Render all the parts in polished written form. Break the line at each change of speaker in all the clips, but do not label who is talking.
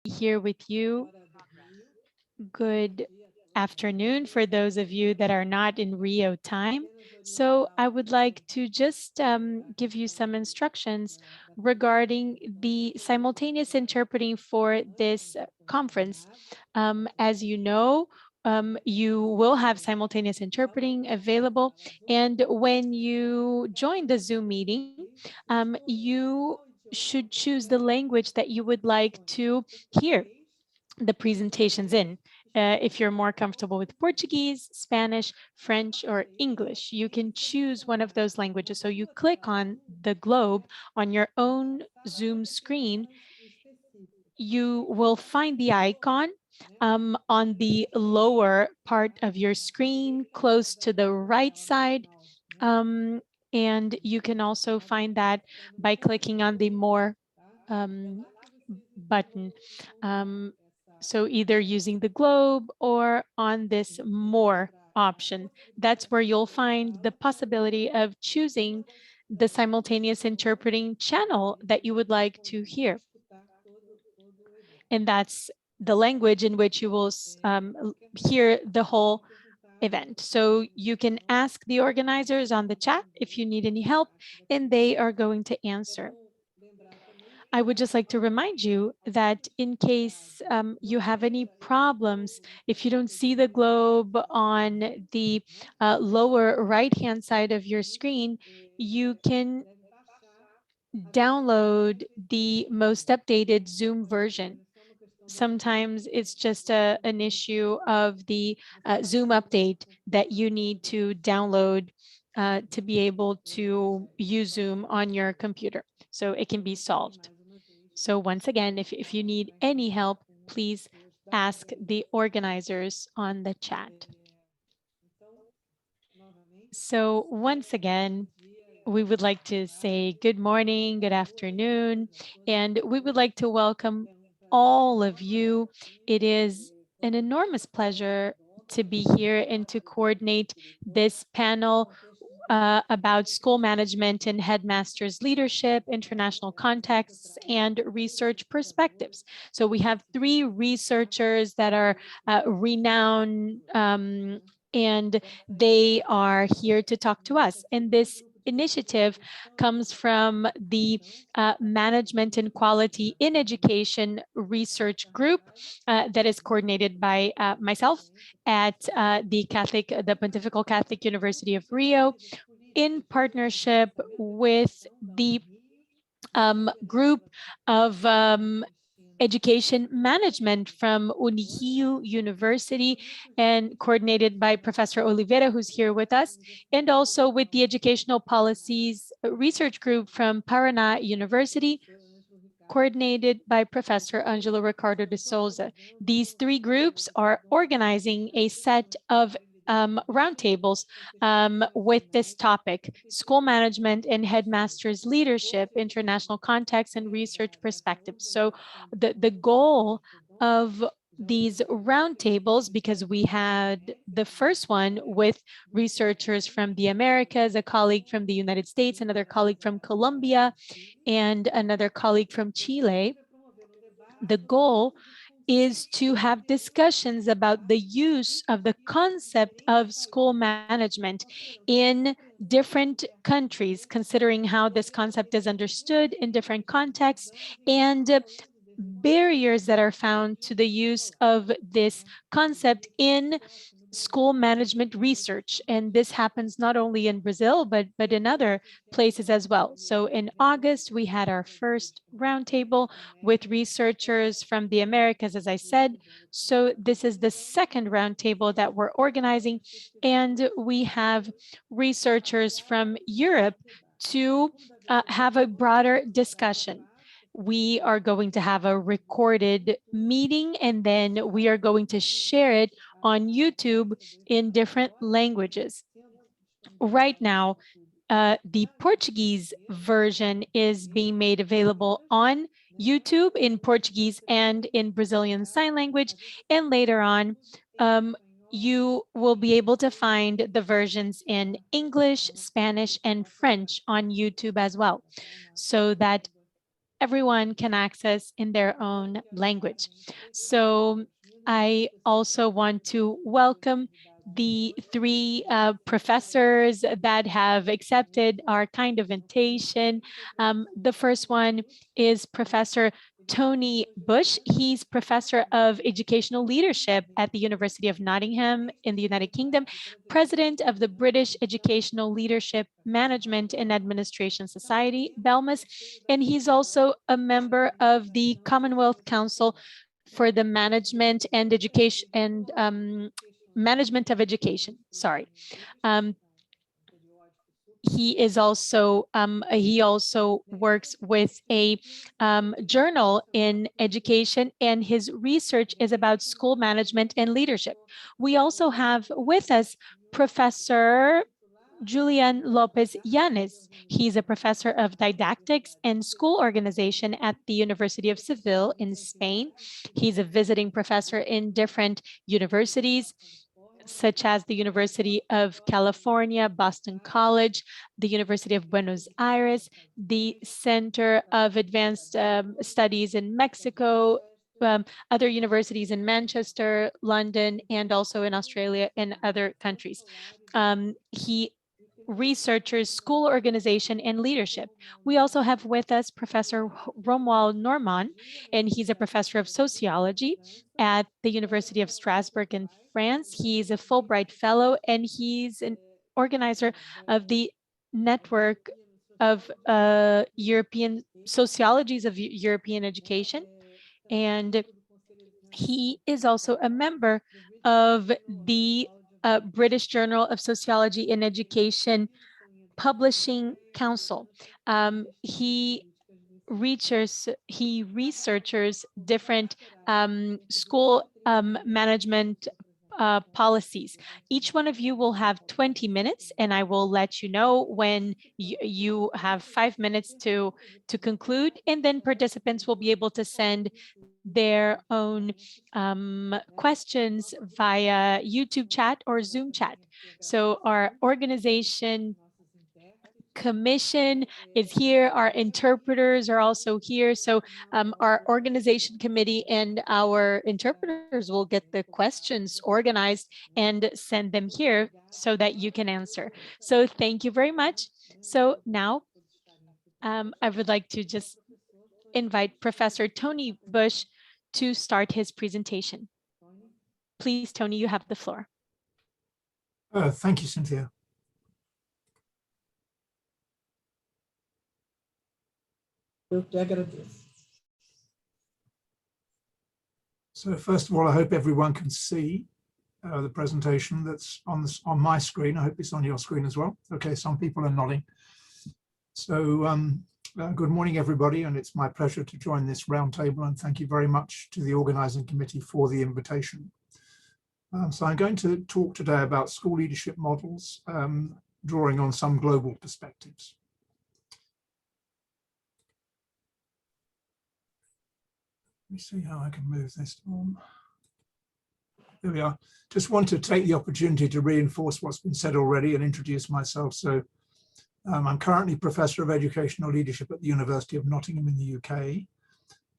here with you. Good afternoon for those of you that are not in Rio time. So I would like to just give you some instructions regarding the simultaneous interpreting for this conference. As you know, you will have simultaneous interpreting available. And when you join the Zoom meeting, you should choose the language that you would like to hear the presentations in. If you're more comfortable with Portuguese, Spanish, French, or English, you can choose one of those languages. So you click on the globe on your own Zoom screen, you will find the icon on the lower part of your screen, close to the right side. And you can also find that by clicking on the more um, button. Um, so either using the globe or on this more option. That's where you'll find the possibility of choosing the simultaneous interpreting channel that you would like to hear. And that's the language in which you will hear the whole event. So you can ask the organizers on the chat if you need any help, and they are going to answer. I would just like to remind you that in case you have any problems, if you don't see the globe on the lower right-hand side of your screen, you can download the most updated Zoom version. Sometimes it's just an issue of the Zoom update that you need to download to be able to use Zoom on your computer. So it can be solved. So once again, if you need any help, please ask the organizers on the chat. So once again, we would like to say good morning, good afternoon, and we would like to welcome all of you. It is an enormous pleasure to be here and to coordinate this panel about school management and headmasters leadership, international contexts, and research perspectives. So we have three researchers that are renowned and they are here to talk to us. And this initiative comes from the Management and Quality in Education Research Group that is coordinated by myself at the Pontifical Catholic University of Rio, in partnership with the group of education management from Unirio University and coordinated by Professor Oliveira, who's here with us, and also with the Educational Policies Research Group from Paraná University, coordinated by Professor Angelo Ricardo de Souza. These three groups are organizing a set of roundtables with this topic: school management and headmasters leadership, international context and research perspectives. So the goal of these roundtables, because we had the first one with researchers from the Americas, a colleague from the United States, another colleague from Colombia, and another colleague from Chile. The goal is to have discussions about the use of the concept of school management in different countries, considering how this concept is understood in different contexts, and barriers that are found to the use of this concept in school management research. And this happens not only in Brazil, but in other places as well. So in August, we had our first roundtable with researchers from the Americas, as I said. So this is the second roundtable that we're organizing. And we have researchers from Europe to have a broader discussion. We are going to have a recorded meeting, and then we are going to share it on YouTube in different languages. Right now, the Portuguese version is being made available on YouTube in Portuguese and in Brazilian Sign Language. And later on, you will be able to find the versions in English, Spanish, and French on YouTube as well. So that everyone can access in their own language. So I also want to welcome the three professors that have accepted our kind of invitation. The first one is Professor Tony Bush. He's professor of educational leadership at the University of Nottingham in the United Kingdom, president of the British Educational Leadership Management and Administration Society, BELMAS, and he's also a member of the Commonwealth Council for the Management and Education and Management of Education. Sorry. He also works with a journal in education, and his research is about school management and leadership. We also have with us Professor Julian Lopez Yanes. He's a professor of didactics and school organization at the University of Seville in Spain. He's a visiting professor in different universities, such as the University of California, Boston College, the University of Buenos Aires, the Center of Advanced Studies in Mexico, other universities in Manchester, London, and also in Australia and other countries. He researchers, school organization, and leadership. We also have with us Professor Romuald Norman, and he's a professor of sociology at the University of Strasbourg in France. He's a Fulbright Fellow, and he's an organizer of the network of European sociologies of European education. And he is also a member of the British Journal of Sociology and Education Publishing Council. He researches different school management policies. Each one of you will have 20 minutes, and I will let you know when you have 5 minutes to conclude, and then participants will be able to send their own questions via YouTube chat or Zoom chat. So our organization commission is here. Our interpreters are also here. So our organization committee and our interpreters will get the questions organized and send them here so that you can answer. So thank you very much. So now I would like to just invite Professor Tony Bush to start his presentation. Please, Tony, you have the floor.
Thank you, Cynthia. So first of all, I hope everyone can see the presentation that's on my screen. I hope it's on your screen as well. Okay, some people are nodding. So good morning, everybody, and it's my pleasure to join this roundtable, and thank you very much to the organizing committee for the invitation. So I'm going to talk today about school leadership models, drawing on some global perspectives. Let me see how I can move this on. There we are. Just want to take the opportunity to reinforce what's been said already and introduce myself. So I'm currently Professor of Educational Leadership at the University of Nottingham in the UK.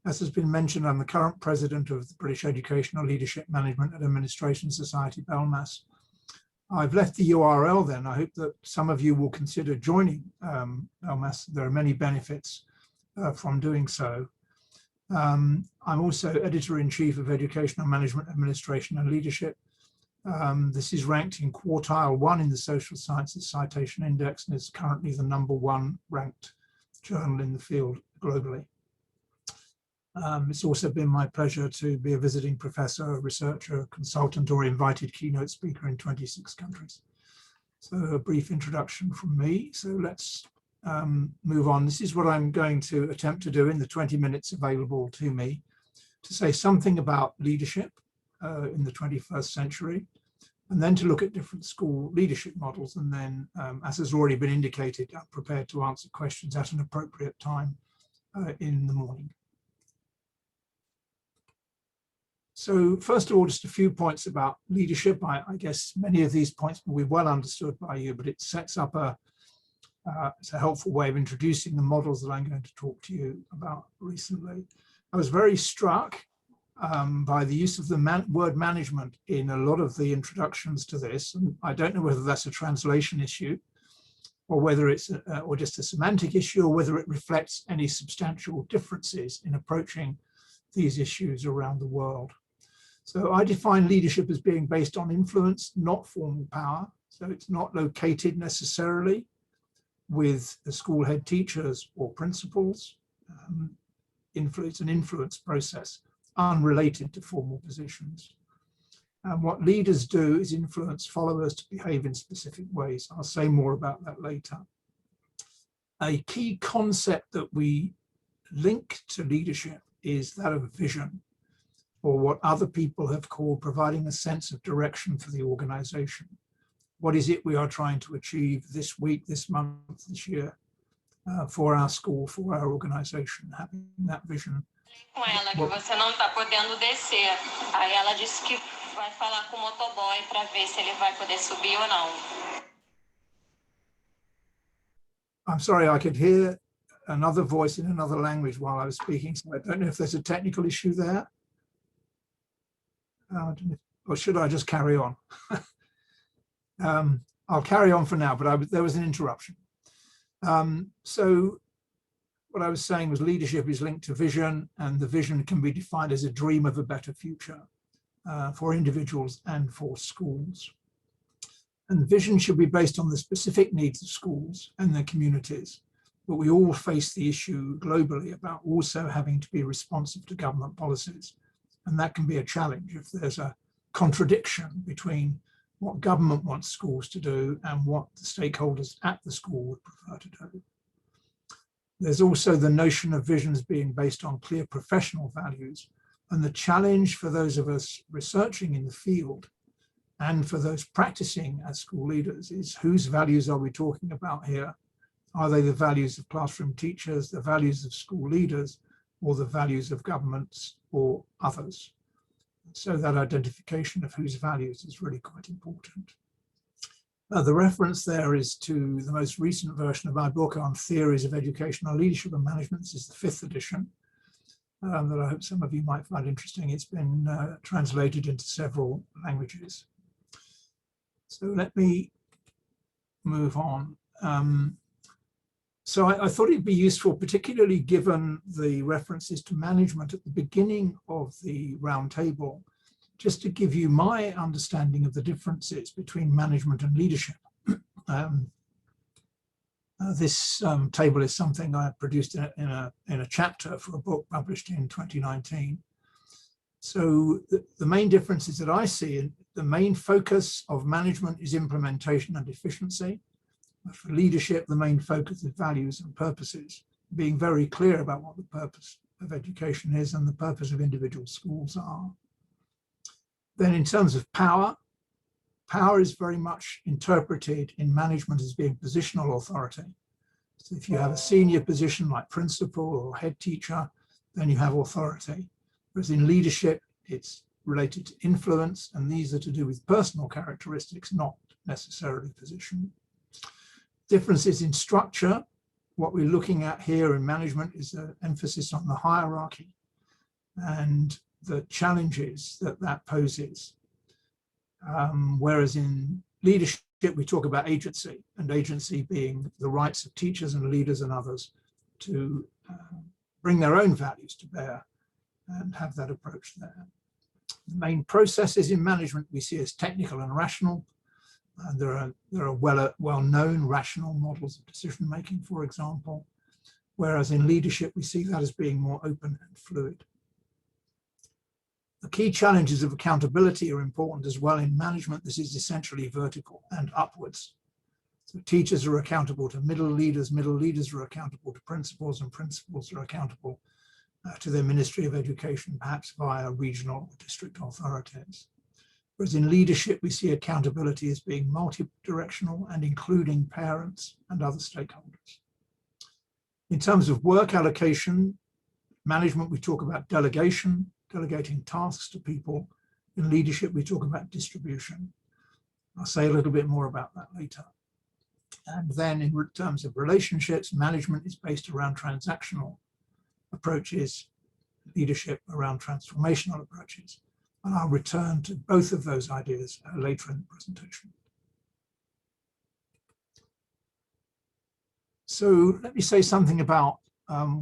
As has been mentioned, I'm the current president of the British Educational Leadership Management and Administration Society, BELMAS. I've left the URL then. I hope that some of you will consider joining BELMAS. There are many benefits from doing so. I'm also Editor-in-Chief of Educational Management, Administration and Leadership. This is ranked in quartile 1 in the Social Sciences Citation Index and is currently the #1 ranked journal in the field globally. It's also been my pleasure to be a visiting professor, researcher, consultant, or invited keynote speaker in 26 countries. So a brief introduction from me. So let's move on. This is what I'm going to attempt to do in the 20 minutes available to me, to say something about leadership in the 21st century, and then to look at different school leadership models. And then, as has already been indicated, I'm prepared to answer questions at an appropriate time in the morning. So first of all, just a few points about leadership. I guess many of these points will be well understood by you, but it sets up a It's a helpful way of introducing the models that I'm going to talk to you about recently. I was very struck by the use of the word management in a lot of the introductions to this. And I don't know whether that's a translation issue or whether it's or just a semantic issue, or whether it reflects any substantial differences in approaching these issues around the world. So I define leadership as being based on influence, not formal power. So it's not located necessarily with the school head teachers or principals. It's an influence process unrelated to formal positions. And what leaders do is influence followers to behave in specific ways. I'll say more about that later. A key concept that we link to leadership is that of vision, or what other people have called providing a sense of direction for the organization. What is it we are trying to achieve this week, this month, this year, for our school, for our organization, having that vision.
Com ela que você não está podendo descer. Aí ela disse que vai falar com o motoboy para ver se ele vai poder subir ou não.
I'm sorry, I could hear another voice in another language while I was speaking, so I don't know if there's a technical issue there. Or should I just carry on? I'll carry on for now, but there was an interruption. So what I was saying was leadership is linked to vision, and the vision can be defined as a dream of a better future for individuals and for schools. And vision should be based on the specific needs of schools and their communities. But we all face the issue globally about also having to be responsive to government policies. And that can be a challenge if there's a contradiction between what government wants schools to do and what the stakeholders at the school would prefer to do. There's also the notion of visions being based on clear professional values, and the challenge for those of us researching in the field and for those practicing as school leaders is whose values are we talking about here? Are they the values of classroom teachers, the values of school leaders, or the values of governments or others? So that identification of whose values is really quite important. The reference there is to the most recent version of my book on theories of educational leadership and management. This is the 5th edition that I hope some of you might find interesting. It's been translated into several languages. So let me move on. So I thought it'd be useful, particularly given the references to management at the beginning of the roundtable, just to give you my understanding of the differences between management and leadership. This table is something I produced in a chapter for a book published in 2019. So the main differences that I see, the main focus of management is implementation and efficiency. For leadership, the main focus is values and purposes, being very clear about what the purpose of education is and the purpose of individual schools are. Then in terms of power, power is very much interpreted in management as being positional authority. So if you have a senior position like principal or head teacher, then you have authority. Whereas in leadership, it's related to influence, and these are to do with personal characteristics, not necessarily position. Differences in structure. What we're looking at here in management is an emphasis on the hierarchy and the challenges that poses. Whereas in leadership, we talk about agency, and agency being the rights of teachers and leaders and others to bring their own values to bear and have that approach there. The main processes in management we see as technical and rational. And there are well-known rational models of decision-making, for example, whereas in leadership, we see that as being more open and fluid. The key challenges of accountability are important as well. In management, this is essentially vertical and upwards. So teachers are accountable to middle leaders are accountable to principals, and principals are accountable to their Ministry of Education, perhaps via regional or district authorities. Whereas in leadership, we see accountability as being multi-directional and including parents and other stakeholders. In terms of work allocation, management, we talk about delegation, delegating tasks to people. In leadership, we talk about distribution. I'll say a little bit more about that later. And then in terms of relationships, management is based around transactional approaches, leadership around transformational approaches. And I'll return to both of those ideas later in the presentation. So let me say something about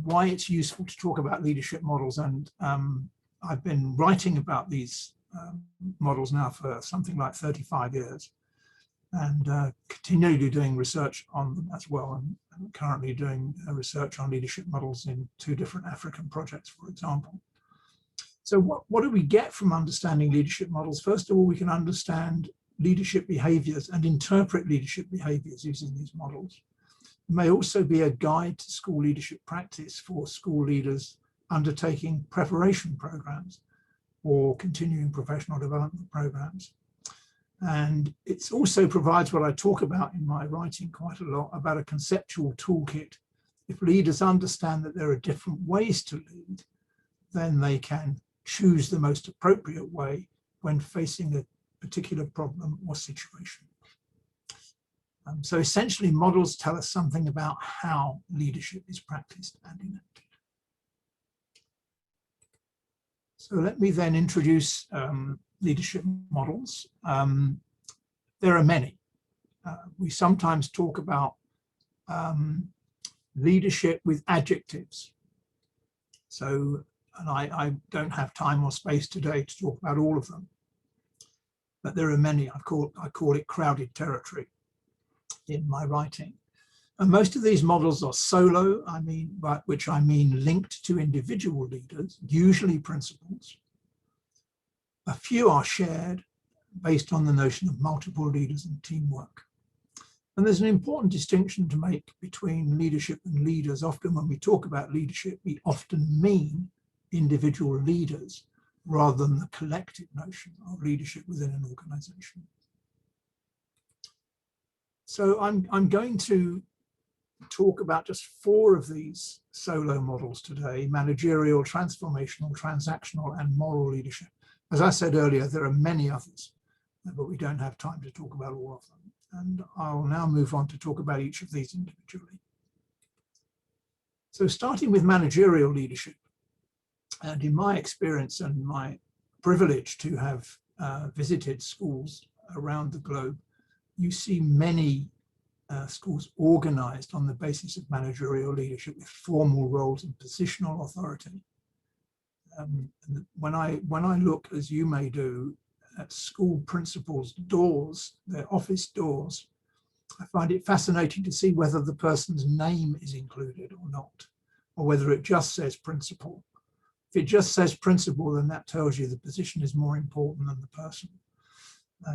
why it's useful to talk about leadership models. And I've been writing about these models now for something like 35 years and continually doing research on them as well. And I'm currently doing research on leadership models in 2 different African projects, for example. So what do we get from understanding leadership models? First of all, we can understand leadership behaviors and interpret leadership behaviors using these models. It may also be a guide to school leadership practice for school leaders undertaking preparation programs or continuing professional development programs. And it also provides what I talk about in my writing quite a lot about a conceptual toolkit. If leaders understand that there are different ways to lead, then they can choose the most appropriate way when facing a particular problem or situation. So essentially, models tell us something about how leadership is practiced and enacted. So let me then introduce leadership models. There are many. We sometimes talk about leadership with adjectives. So, and I don't have time or space today to talk about all of them, but there are many. I call it crowded territory in my writing. And most of these models are solo, by which I mean linked to individual leaders, usually principals. A few are shared based on the notion of multiple leaders and teamwork. And there's an important distinction to make between leadership and leaders. Often when we talk about leadership, we often mean individual leaders rather than the collective notion of leadership within an organization. So I'm going to talk about just 4 of these solo models today: managerial, transformational, transactional, and moral leadership. As I said earlier, there are many others, but we don't have time to talk about all of them. And I'll now move on to talk about each of these individually. So starting with managerial leadership, and in my experience and my privilege to have visited schools around the globe, you see many schools organized on the basis of managerial leadership with formal roles and positional authority. When I look, as you may do, at school principals' doors, their office doors, I find it fascinating to see whether the person's name is included or not, or whether it just says principal. If it just says principal, then that tells you the position is more important than the person.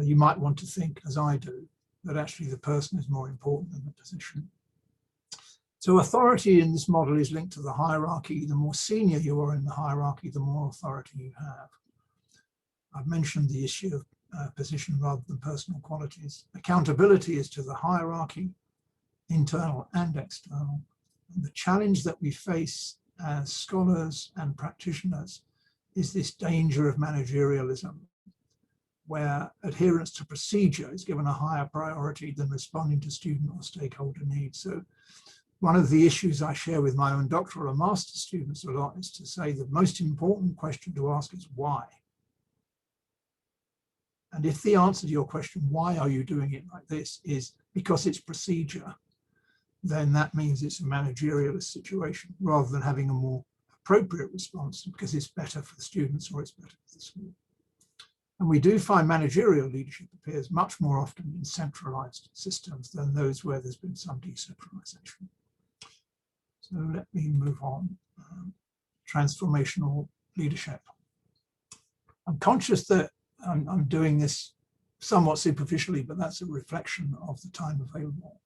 You might want to think, as I do, that actually the person is more important than the position. So authority in this model is linked to the hierarchy. The more senior you are in the hierarchy, the more authority you have. I've mentioned the issue of position rather than personal qualities. Accountability is to the hierarchy, internal and external. And the challenge that we face as scholars and practitioners is this danger of managerialism, where adherence to procedure is given a higher priority than responding to student or stakeholder needs. So one of the issues I share with my own doctoral and master's students a lot is to say the most important question to ask is why? And if the answer to your question, why are you doing it like this, is because it's procedure, then that means it's a managerialist situation rather than having a more appropriate response because it's better for the students or it's better for the school. And we do find managerial leadership appears much more often in centralized systems than those where there's been some decentralization. So let me move on. Transformational leadership. I'm conscious that I'm doing this somewhat superficially, but that's a reflection of the time available.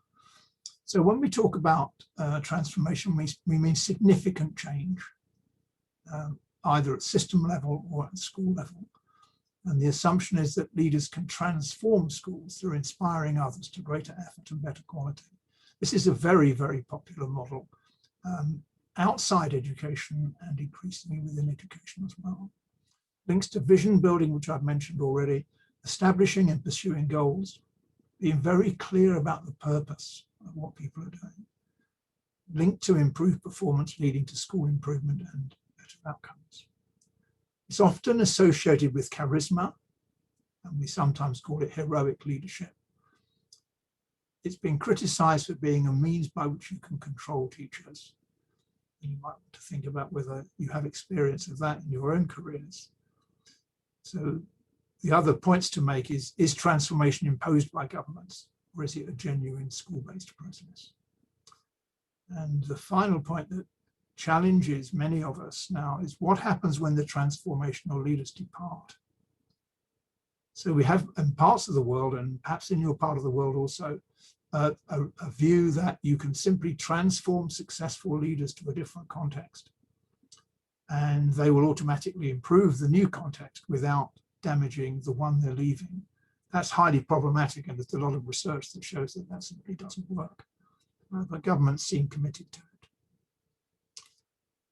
So when we talk about transformation, we mean significant change, either at system level or at school level. And the assumption is that leaders can transform schools through inspiring others to greater effort and better quality. This is a very, very popular model outside education and increasingly within education as well. Links to vision building, which I've mentioned already, establishing and pursuing goals, being very clear about the purpose of what people are doing, linked to improved performance leading to school improvement and better outcomes. It's often associated with charisma, and we sometimes call it heroic leadership. It's been criticized for being a means by which you can control teachers. And you might want to think about whether you have experience of that in your own careers. So the other points to make is transformation imposed by governments, or is it a genuine school-based process? And the final point that challenges many of us now is what happens when the transformational leaders depart? So we have in parts of the world, and perhaps in your part of the world also, a view that you can simply transform successful leaders to a different context, and they will automatically improve the new context without damaging the one they're leaving. That's highly problematic, and there's a lot of research that shows that that simply doesn't work. But governments seem committed to it.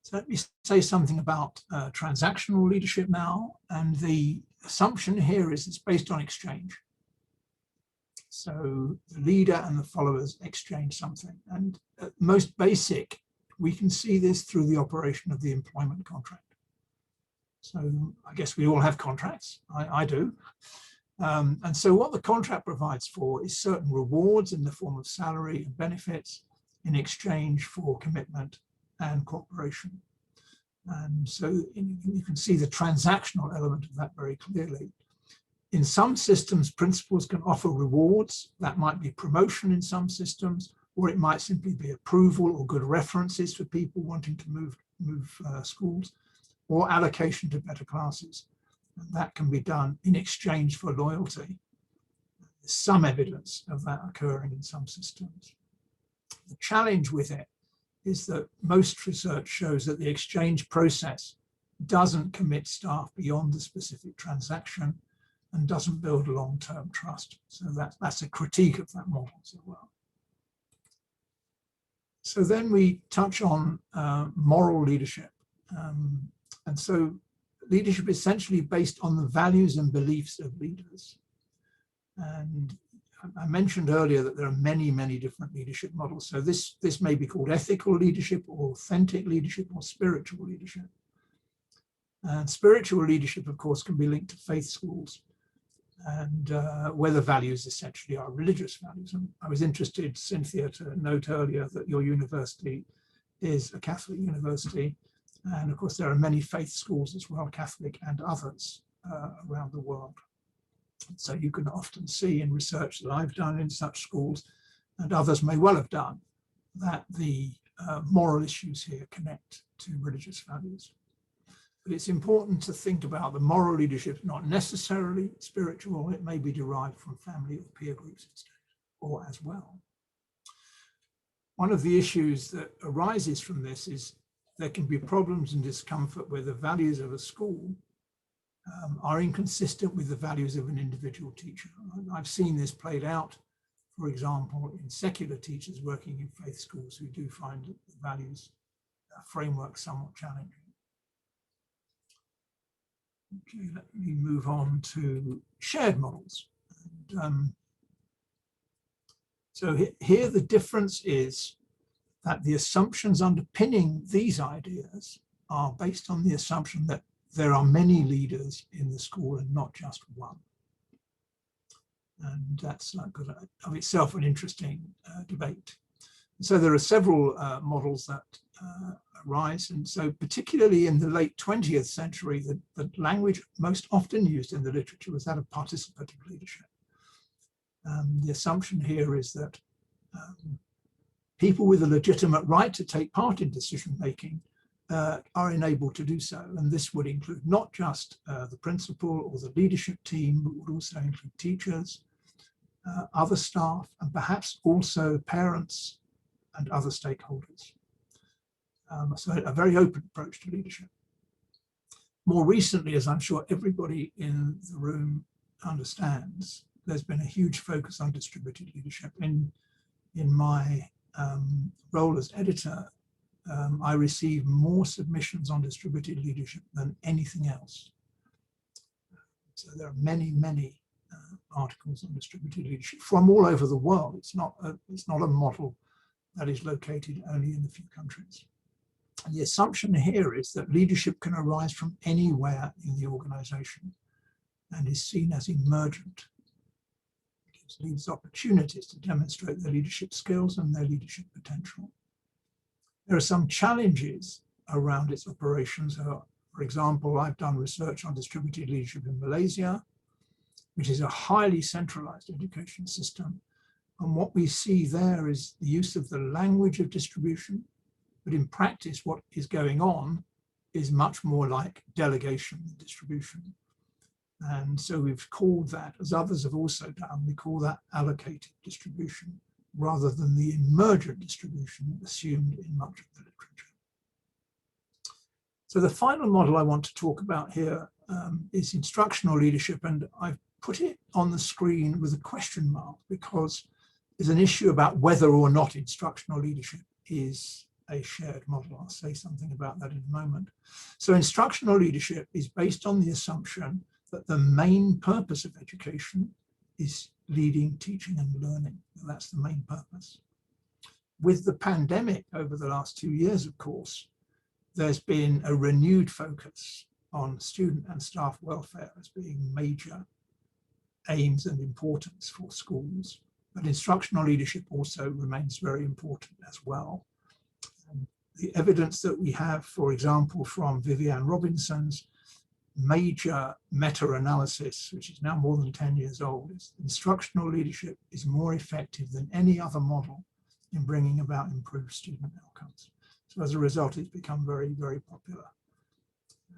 So let me say something about transactional leadership now, and the assumption here is it's based on exchange. So the leader and the followers exchange something. And at most basic, we can see this through the operation of the employment contract. So I guess we all have contracts, I do. And so what the contract provides for is certain rewards in the form of salary and benefits in exchange for commitment and cooperation. And so you can see the transactional element of that very clearly. In some systems, principals can offer rewards. That might be promotion in some systems, or it might simply be approval or good references for people wanting to move schools, or allocation to better classes. And that can be done in exchange for loyalty. There's some evidence of that occurring in some systems. The challenge with it is that most research shows that the exchange process doesn't commit staff beyond the specific transaction and doesn't build long-term trust. So that's a critique of that model as well. So then we touch on moral leadership. And so leadership is essentially based on the values and beliefs of leaders. And I mentioned earlier that there are many, many different leadership models. So this may be called ethical leadership, or authentic leadership, or spiritual leadership. And spiritual leadership, of course, can be linked to faith schools, and where the values essentially are religious values. And I was interested, Cynthia, to note earlier that your university is a Catholic university. And of course, there are many faith schools as well, Catholic and others around the world. So you can often see in research that I've done in such schools, and others may well have done, that the moral issues here connect to religious values. But it's important to think about the moral leadership, not necessarily spiritual. It may be derived from family or peer groups instead, or as well. One of the issues that arises from this is there can be problems and discomfort where the values of a school are inconsistent with the values of an individual teacher. I've seen this played out, for example, in secular teachers working in faith schools who do find the values framework somewhat challenging. Okay, let me move on to shared models. And, so here the difference is that the assumptions underpinning these ideas are based on the assumption that there are many leaders in the school and not just one. And that's of itself an interesting debate. And so there are several models that arise. And so particularly in the late 20th century, the language most often used in the literature was that of participative leadership. The assumption here is that people with a legitimate right to take part in decision-making are enabled to do so. And this would include not just the principal or the leadership team, but would also include teachers, other staff, and perhaps also parents and other stakeholders. So a very open approach to leadership. More recently, as I'm sure everybody in the room understands, there's been a huge focus on distributed leadership. In my role as editor, I receive more submissions on distributed leadership than anything else. So there are many, many articles on distributed leadership from all over the world. It's not a model that is located only in a few countries. And the assumption here is that leadership can arise from anywhere in the organization and is seen as emergent. It gives leaders opportunities to demonstrate their leadership skills and their leadership potential. There are some challenges around its operations. For example, I've done research on distributed leadership in Malaysia, which is a highly centralized education system. And what we see there is the use of the language of distribution, but in practice, what is going on is much more like delegation than distribution. And so we've called that, as others have also done, we call that allocated distribution, rather than the emergent distribution assumed in much of the literature. So the final model I want to talk about here is instructional leadership, and I've put it on the screen with a question mark because there's an issue about whether or not instructional leadership is a shared model. I'll say something about that in a moment. So instructional leadership is based on the assumption that the main purpose of education is leading, teaching, and learning. That's the main purpose. With the pandemic over the last 2 years, of course, there's been a renewed focus on student and staff welfare as being major aims and importance for schools. But instructional leadership also remains very important as well. And the evidence that we have, for example, from Viviane Robinson's major meta-analysis, which is now more than 10 years old, is instructional leadership is more effective than any other model in bringing about improved student outcomes. So as a result, it's become very, very popular.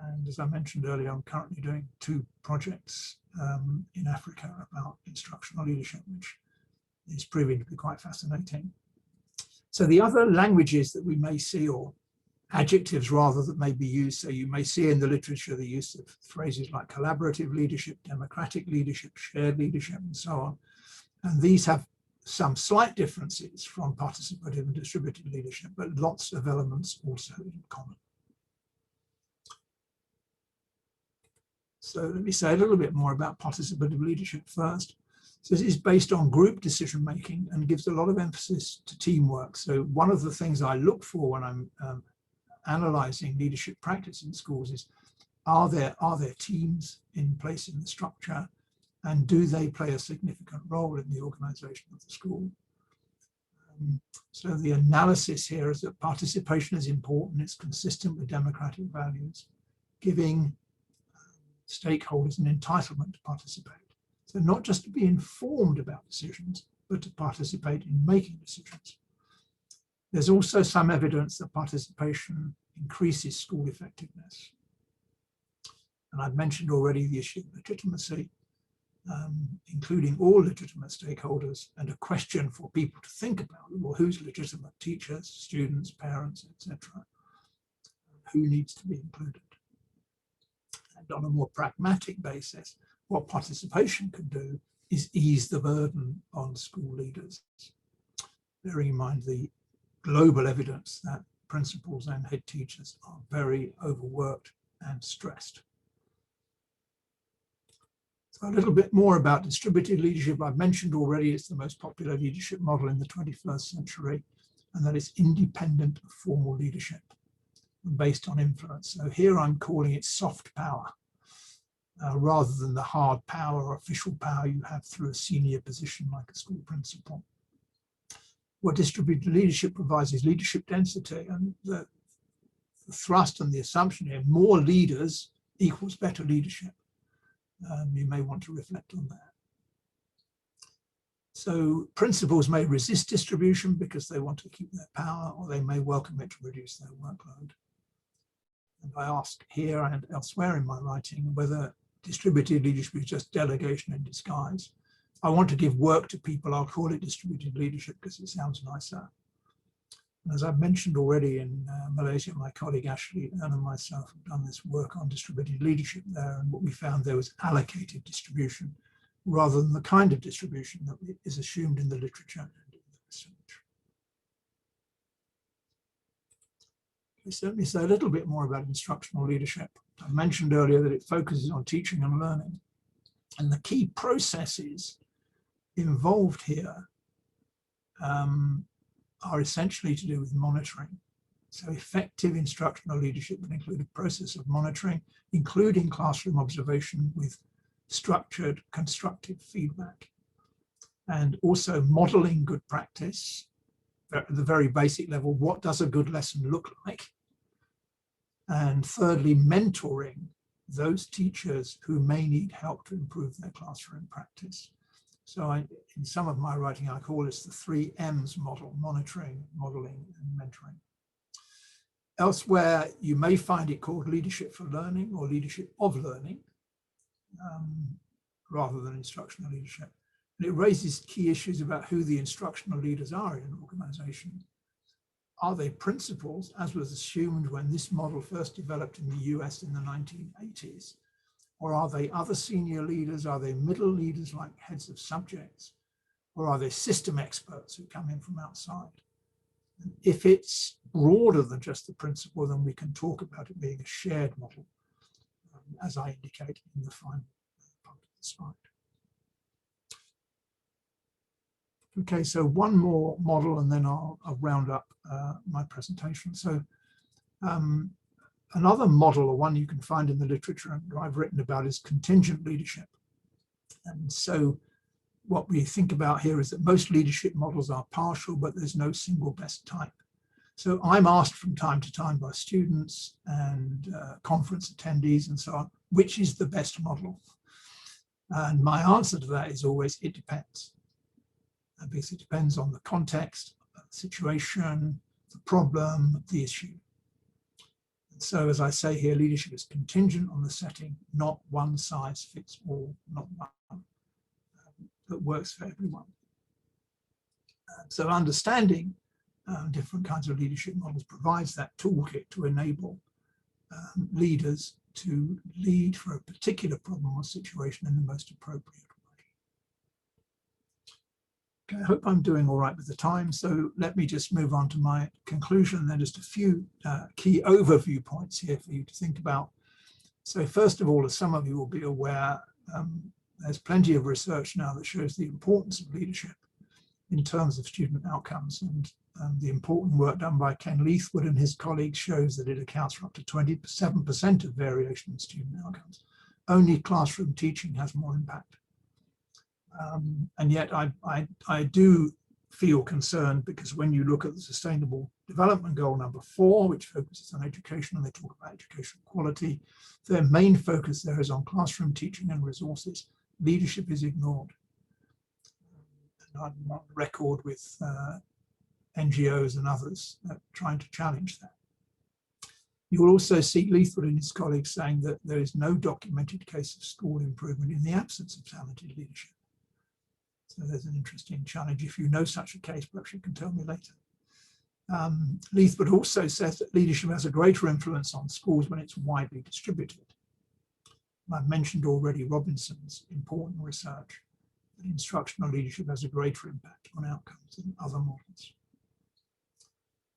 And as I mentioned earlier, I'm currently doing 2 projects in Africa about instructional leadership, which is proving to be quite fascinating. So the other languages that we may see, or adjectives rather, that may be used, so you may see in the literature the use of phrases like collaborative leadership, democratic leadership, shared leadership, and so on. And these have some slight differences from participative and distributed leadership, but lots of elements also in common. So let me say a little bit more about participative leadership first. So this is based on group decision making and gives a lot of emphasis to teamwork. So one of the things I look for when I'm analyzing leadership practice in schools is, are there teams in place in the structure, and do they play a significant role in the organization of the school? So the analysis here is that participation is important. It's consistent with democratic values, giving stakeholders an entitlement to participate. So not just to be informed about decisions, but to participate in making decisions. There's also some evidence that participation increases school effectiveness. And I've mentioned already the issue of legitimacy, including all legitimate stakeholders, and a question for people to think about, well, who's legitimate? Teachers, students, parents, etc. Who needs to be included? And on a more pragmatic basis, what participation can do is ease the burden on school leaders, bearing in mind the global evidence that principals and head teachers are very overworked and stressed. So a little bit more about distributed leadership. I've mentioned already it's the most popular leadership model in the 21st century, and that is independent of formal leadership and based on influence. So here I'm calling it soft power, rather than the hard power or official power you have through a senior position like a school principal. What distributed leadership provides is leadership density, and the thrust and the assumption here, more leaders equals better leadership. You may want to reflect on that. So principals may resist distribution because they want to keep their power, or they may welcome it to reduce their workload. And I ask here and elsewhere in my writing whether distributed leadership is just delegation in disguise. I want to give work to people. I'll call it distributed leadership because it sounds nicer. And as I've mentioned already in Malaysia, my colleague Ashley and myself have done this work on distributed leadership there. And what we found there was allocated distribution rather than the kind of distribution that is assumed in the literature and in the research. Okay, so let me say a little bit more about instructional leadership. I mentioned earlier that it focuses on teaching and learning. And the key processes involved here are essentially to do with monitoring. So effective instructional leadership would include a process of monitoring, including classroom observation with structured, constructive feedback, and also modeling good practice at the very basic level. What does a good lesson look like? And thirdly, mentoring those teachers who may need help to improve their classroom practice. So in some of my writing, I call this the 3 M's model: monitoring, modeling, and mentoring. Elsewhere, you may find it called leadership for learning or leadership of learning, rather than instructional leadership. And it raises key issues about who the instructional leaders are in an organization. Are they principals, as was assumed when this model first developed in the US in the 1980s? Or are they other senior leaders? Are they middle leaders like heads of subjects? Or are they system experts who come in from outside? And if it's broader than just the principal, then we can talk about it being a shared model, as I indicate in the final part of the slide. Okay, so one more model and then I'll round up my presentation. So another model, or one you can find in the literature and I've written about, is contingent leadership. And so what we think about here is that most leadership models are partial, but there's no single best type. So I'm asked from time to time by students and conference attendees and so on, which is the best model? And my answer to that is always, it depends. Because it depends on the context, the situation, the problem, the issue. And so as I say here, leadership is contingent on the setting, not one size fits all, not one that works for everyone. So understanding different kinds of leadership models provides that toolkit to enable leaders to lead for a particular problem or situation in the most appropriate way. Okay, I hope I'm doing all right with the time, so let me just move on to my conclusion, and then just a few key overview points here for you to think about. So first of all, as some of you will be aware, there's plenty of research now that shows the importance of leadership in terms of student outcomes, and the important work done by Ken Leithwood and his colleagues shows that it accounts for up to 27% of variation in student outcomes. Only classroom teaching has more impact. And yet I do feel concerned, because when you look at the Sustainable Development Goal number 4, which focuses on education, and they talk about education quality, their main focus there is on classroom teaching and resources. Leadership is ignored. And I'm on record with NGOs and others trying to challenge that. You will also see Leithwood and his colleagues saying that there is no documented case of school improvement in the absence of talented leadership. So there's an interesting challenge. If you know such a case, perhaps you can tell me later. Leithwood also says that leadership has a greater influence on schools when it's widely distributed. I've mentioned already Robinson's important research that instructional leadership has a greater impact on outcomes than other models.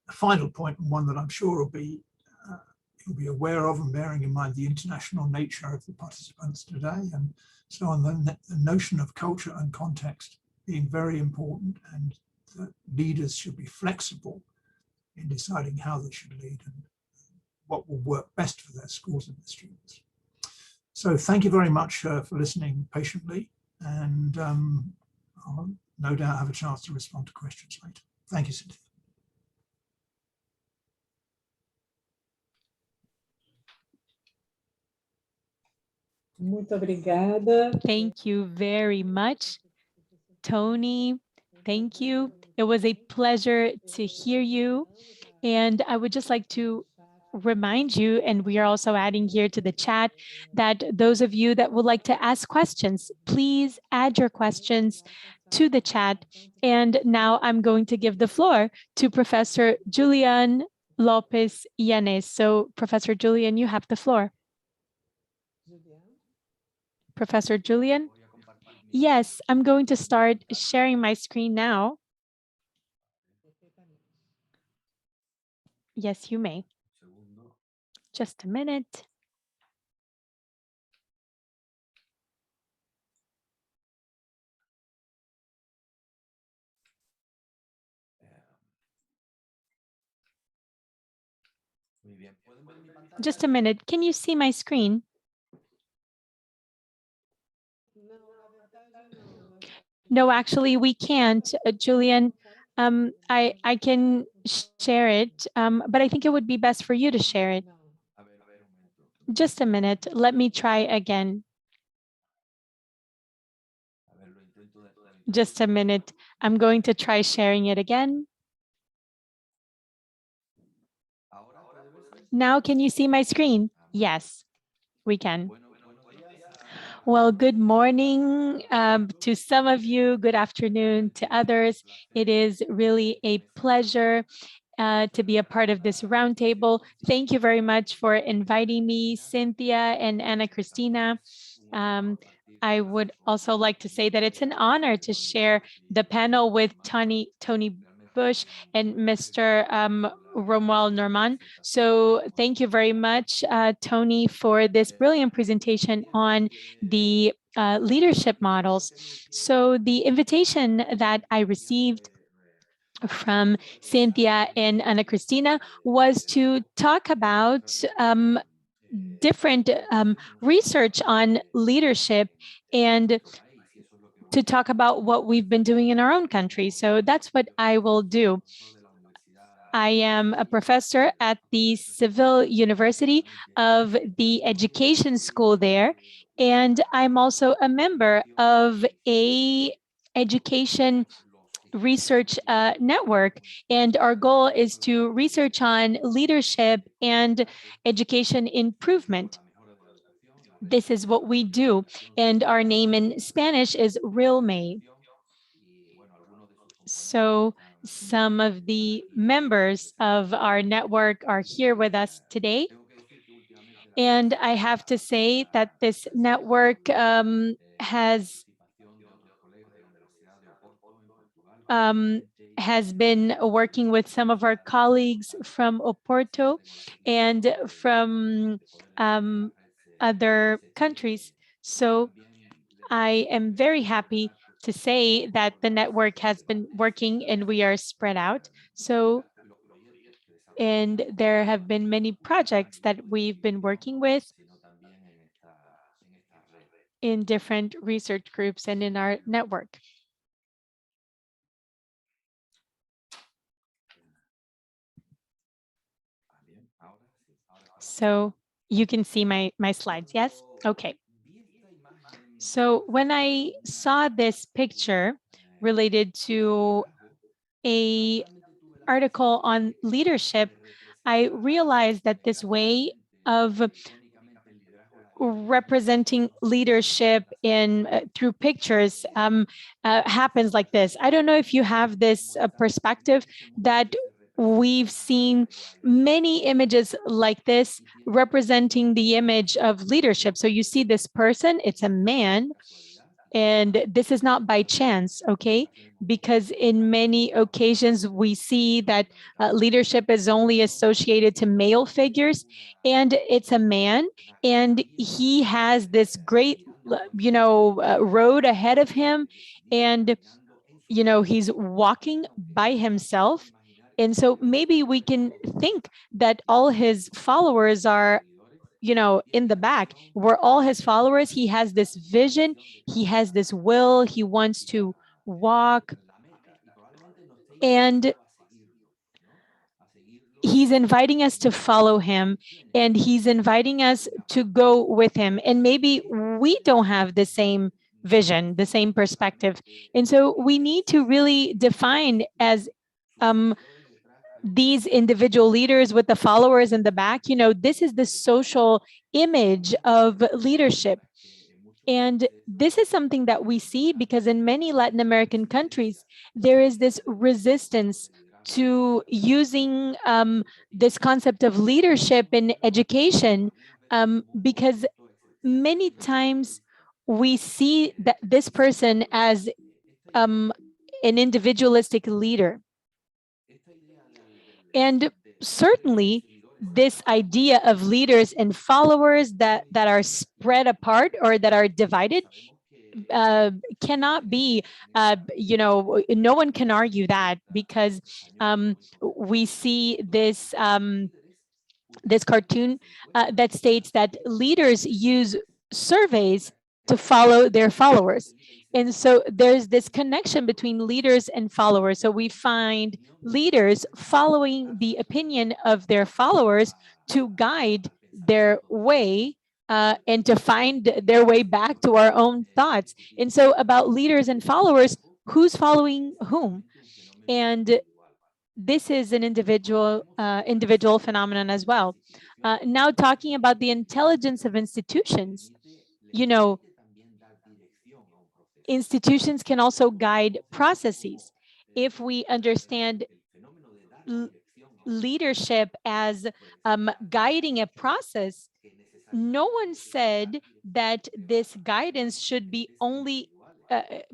A final point, and one that I'm sure you'll be aware of, and bearing in mind the international nature of the participants today, and so on, the notion of culture and context being very important, and that leaders should be flexible in deciding how they should lead and what will work best for their schools and their students. So thank you very much for listening patiently, and I'll no doubt have a chance to respond to questions later. Thank you, Cynthia.
Muito obrigada.
Thank you very much, Tony. Thank you. It was a pleasure to hear you. And I would just like to remind you, and we are also adding here to the chat, that those of you that would like to ask questions, please add your questions to the chat. And now I'm going to give the floor to Professor Julián López Yanes. So Professor Julián, you have the floor. Professor Julián? Yes, I'm going to start sharing my screen now. Yes, you may. Just a minute. Just a minute. Can you see my screen? No, actually, we can't, Julian. I can share it, but I think it would be best for you to share it. Just a minute. Let me try again. Just a minute. I'm going to try sharing it again. Now, can you see my screen? Yes, we can. Well, good morning to some of you. Good afternoon to others. It is really a pleasure to be a part of this roundtable. Thank you very much for inviting me, Cynthia and Ana Cristina. I would also like to say that it's an honor to share the panel with Tony Bush and Mr. Romuald Norman. So thank you very much, Tony, for this brilliant presentation on the leadership models. So the invitation that I received from Cynthia and Ana Cristina was to talk about different research on leadership and to talk about what we've been doing in our own country. So that's what I will do. I am a professor at the Civil University of the Education School there, and I'm also a member of a education research network, and our goal is to research on leadership and education improvement. This is what we do, and our name in Spanish is RealMe. So some of the members of our network are here with us today. And I have to say that this network has been working with some of our colleagues from Oporto and from other countries. So I am very happy to say that the network has been working and we are spread out. So, and there have been many projects that we've been working with in different research groups and in our network. So you can see my slides, yes? Okay. So when I saw this picture related to a article on leadership, I realized that this way of representing leadership in through pictures happens like this. I don't know if you have this perspective that we've seen many images like this representing the image of leadership. So you see this person, it's a man, and this is not by chance, okay? Because in many occasions we see that leadership is only associated to male figures, and it's a man, and he has this great, road ahead of him, and he's walking by himself. And so maybe we can think that all his followers are in the back. We're all his followers. He has this vision, he has this will, he wants to walk, and he's inviting us to follow him, and he's inviting us to go with him. And maybe we don't have the same vision, the same perspective. And so we need to really define as these individual leaders with the followers in the back, this is the social image of leadership. And this is something that we see because in many Latin American countries, there is this resistance to using this concept of leadership in education because many times we see that this person as an individualistic leader. And certainly this idea of leaders and followers that are spread apart or that are divided cannot be, no one can argue that, because we see this this cartoon that states that leaders use surveys to follow their followers. And so there's this connection between leaders and followers. So we find leaders following the opinion of their followers to guide their way and to find their way back to our own thoughts. And so about leaders and followers, who's following whom? And this is an individual phenomenon as well. Now talking about the intelligence of institutions, you know, institutions can also guide processes. If we understand leadership as guiding a process, no one said that this guidance should be only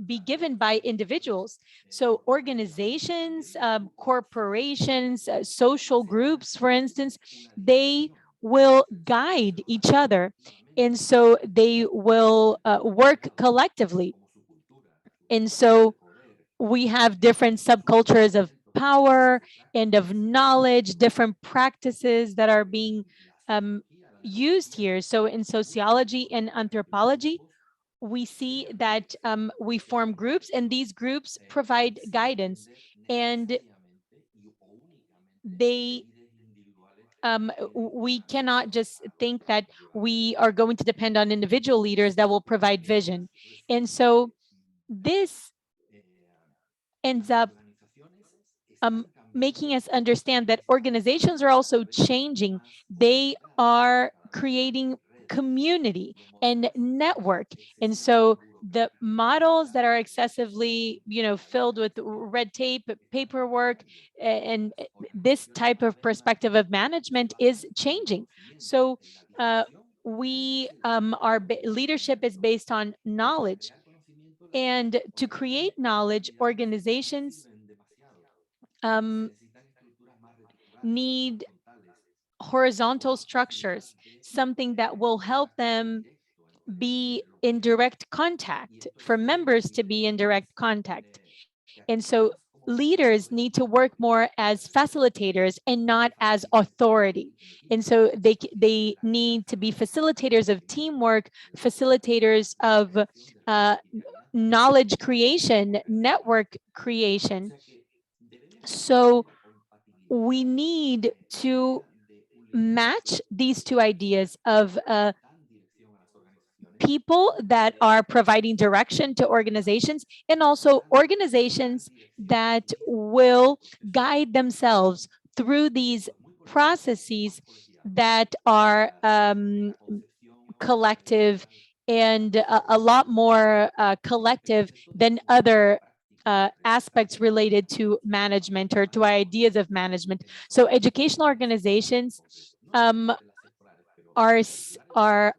be given by individuals. So organizations, corporations, social groups, for instance, they will guide each other. And so they will work collectively. And so we have different subcultures of power and of knowledge, different practices that are being used here. So in sociology and anthropology, we see that we form groups and these groups provide guidance, and they we cannot just think that we are going to depend on individual leaders that will provide vision. And so this ends up making us understand that organizations are also changing. They are creating community and network. And so the models that are excessively, filled with red tape, paperwork, and this type of perspective of management is changing. So leadership is based on knowledge. And to create knowledge, organizations need horizontal structures, something that will help them be in direct contact, for members to be in direct contact. And so leaders need to work more as facilitators and not as authority. And so they need to be facilitators of teamwork, facilitators of knowledge creation, network creation. So we need to match these two ideas of people that are providing direction to organizations, and also organizations that will guide themselves through these processes that are collective and a lot more collective than other aspects related to management or to ideas of management. So educational organizations are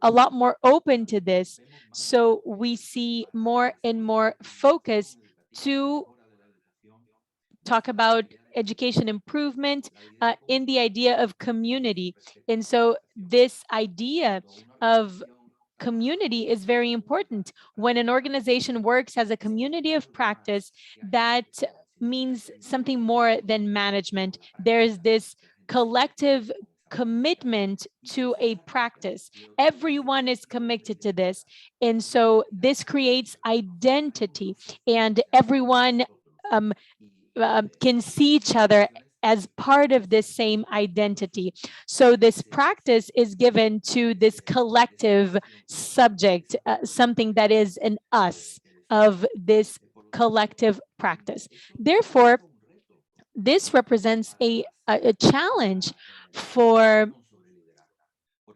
a lot more open to this. So we see more and more focus to talk about education improvement in the idea of community. And so this idea of community is very important. When an organization works as a community of practice, that means something more than management. There's this collective commitment to a practice. Everyone is committed to this. And so this creates identity, and everyone can see each other as part of this same identity. So this practice is given to this collective subject, something that is an us of this collective practice. Therefore, this represents a challenge for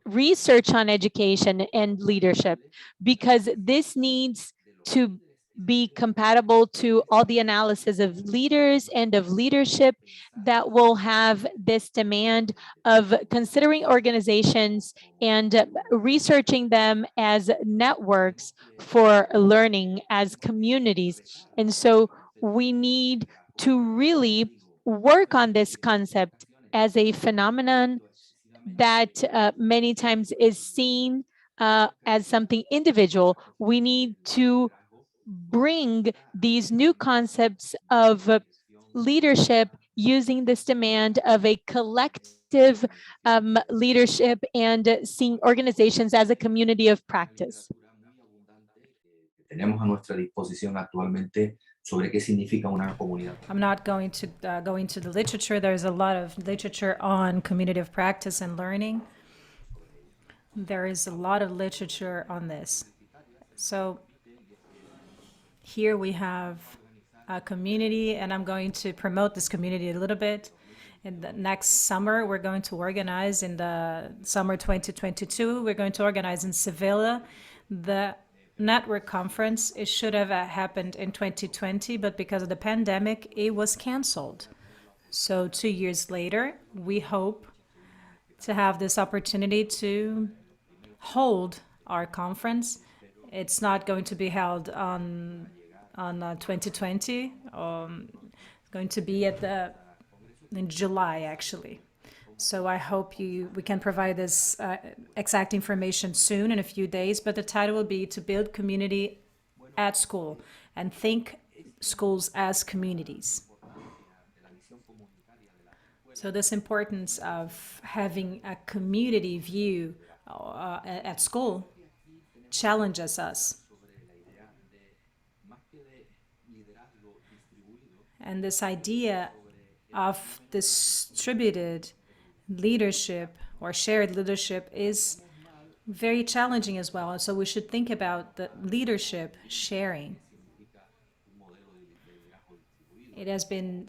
research on education and leadership, because this needs to be compatible to all the analysis of leaders and of leadership that will have this demand of considering organizations and researching them as networks for learning, as communities. And so we need to really work on this concept as a phenomenon that many times is seen as something individual. We need to bring these new concepts of leadership using this demand of a collective effective leadership and seeing organizations as a community of practice.
Tenemos a nuestra disposición actualmente sobre qué significa una comunidad.
I'm not going to go into the literature. There's a lot of literature on community of practice and learning. There is a lot of literature on this. So here we have a community, and I'm going to promote this community a little bit. In the next summer, we're going to organize in the summer 2022, we're going to organize in Sevilla the network conference. It should have happened in 2020, but because of the pandemic, it was canceled. So 2 years later, we hope to have this opportunity to hold our conference. It's not going to be held on 2020. It's going to be in July, actually. So I hope we can provide this exact information soon, in a few days, but the title will be To Build Community at School and Think Schools as Communities. So this importance of having a community view at school challenges us. And this idea of distributed leadership or shared leadership is very challenging as well. So we should think about the leadership sharing. It has been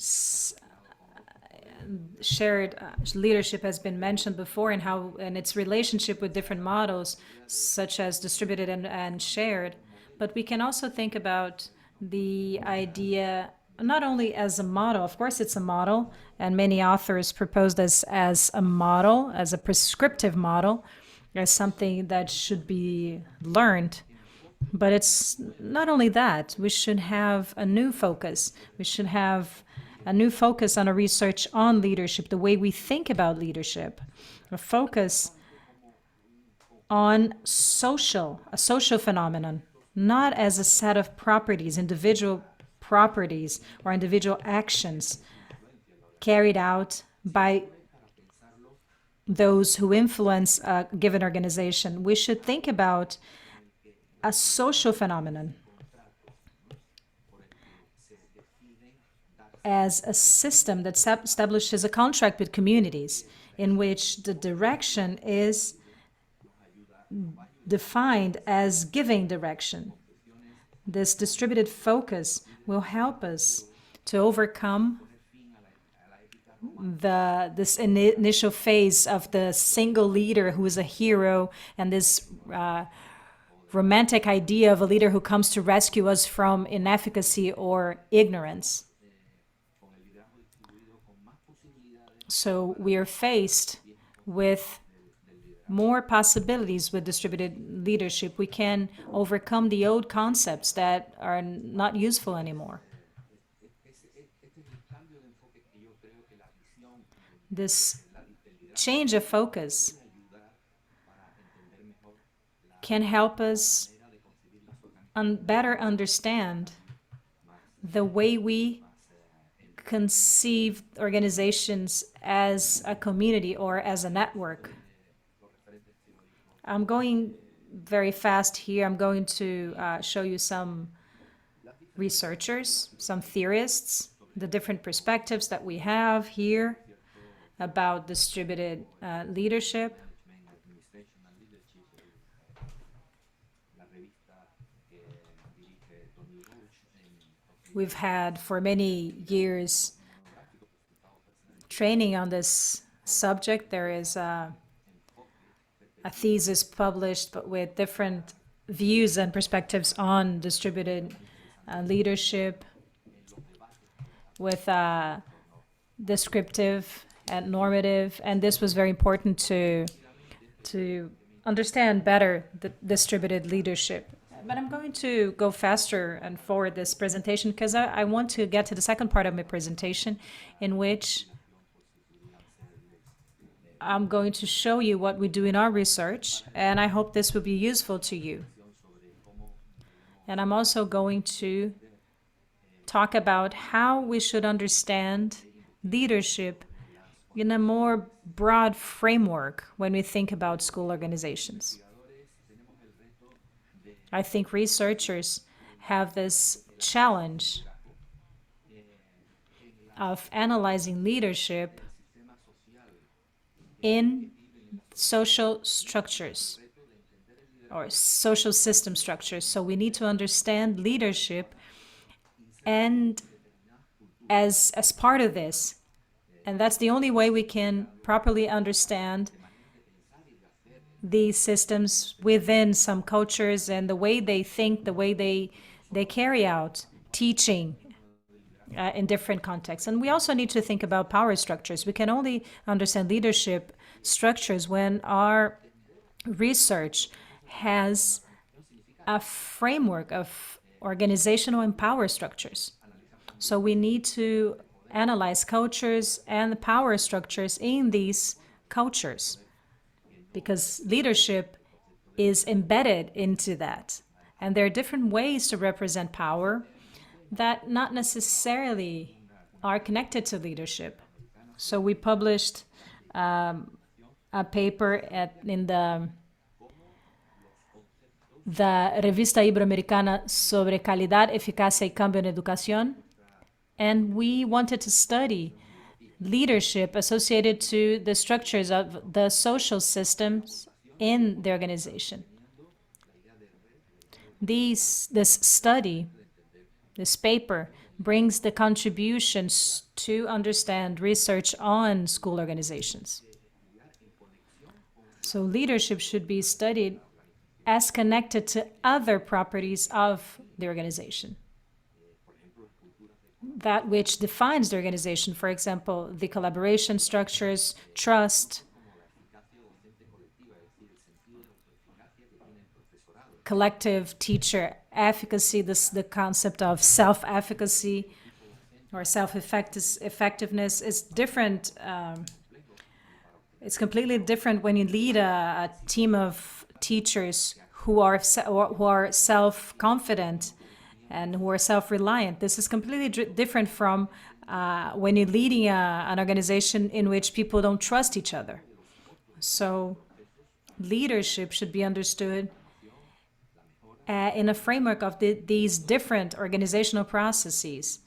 shared leadership has been mentioned before, and its relationship with different models such as distributed and shared. But we can also think about the idea not only as a model, of course it's a model, and many authors propose this as a model, as a prescriptive model, as something that should be learned. But it's not only that. We should have a new focus. We should have a new focus on a research on leadership, the way we think about leadership, a focus on a social phenomenon, not as a set of properties, individual properties or individual actions carried out by those who influence a given organization. We should think about a social phenomenon as a system that establishes a contract with communities in which the direction is defined as giving direction. This distributed focus will help us to overcome this initial phase of the single leader who is a hero and this romantic idea of a leader who comes to rescue us from inefficacy or ignorance. So we are faced with more possibilities with distributed leadership. We can overcome the old concepts that are not useful anymore. This change of focus can help us better understand the way we conceive organizations as a community or as a network. I'm going very fast here. I'm going to show you some researchers, some theorists, the different perspectives that we have here about distributed leadership. We've had for many years training on this subject. There is a thesis published, but with different views and perspectives on distributed leadership, with descriptive and normative, and this was very important to understand better the distributed leadership. But I'm going to go faster and forward this presentation because I want to get to the second part of my presentation, in which I'm going to show you what we do in our research, and I hope this will be useful to you. And I'm also going to talk about how we should understand leadership in a more broad framework when we think about school organizations. I think researchers have this challenge of analyzing leadership in social structures or social system structures. So we need to understand leadership and as part of this. And that's the only way we can properly understand these systems within some cultures and the way they think, the way they carry out teaching in different contexts. And we also need to think about power structures. We can only understand leadership structures when our research has a framework of organizational and power structures. So we need to analyze cultures and the power structures in these cultures, because leadership is embedded into that. And there are different ways to represent power that not necessarily are connected to leadership. So we published a paper in the Revista Iberoamericana sobre Calidad, Eficacia y Cambio en Educación. And we wanted to study leadership associated to the structures of the social systems in the organization. This study, this paper, brings the contributions to understand research on school organizations. So leadership should be studied as connected to other properties of the organization, that which defines the organization. For example, the collaboration structures, trust, collective teacher efficacy, the concept of self-efficacy or self-effectiveness is different. It's completely different when you lead a team of teachers who are self-confident and who are self-reliant. This is completely different from when you're leading an organization in which people don't trust each other. So leadership should be understood in a framework of these different organizational processes.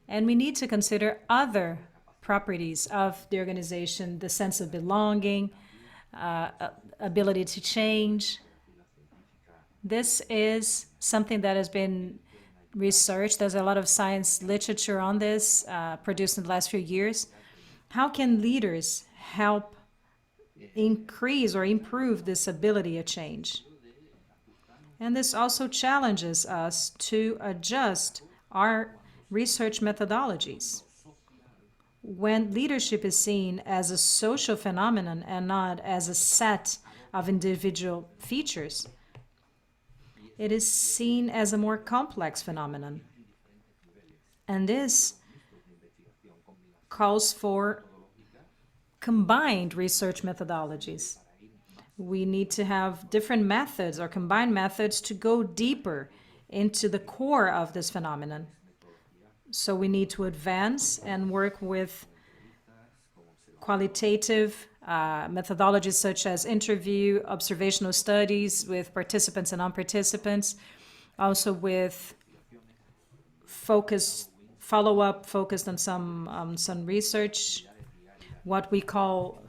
And we need to consider other properties of the organization, the sense of belonging, ability to change. This is something that has been researched. There's a lot of science literature on this, produced in the last few years. How can leaders help increase or improve this ability of change? And this also challenges us to adjust our research methodologies. When leadership is seen as a social phenomenon and not as a set of individual features, it is seen as a more complex phenomenon. And this calls for combined research methodologies. We need to have different methods or combined methods to go deeper into the core of this phenomenon. So we need to advance and work with qualitative methodologies such as interview, observational studies with participants and non-participants, also with follow-up focused on some research, what we call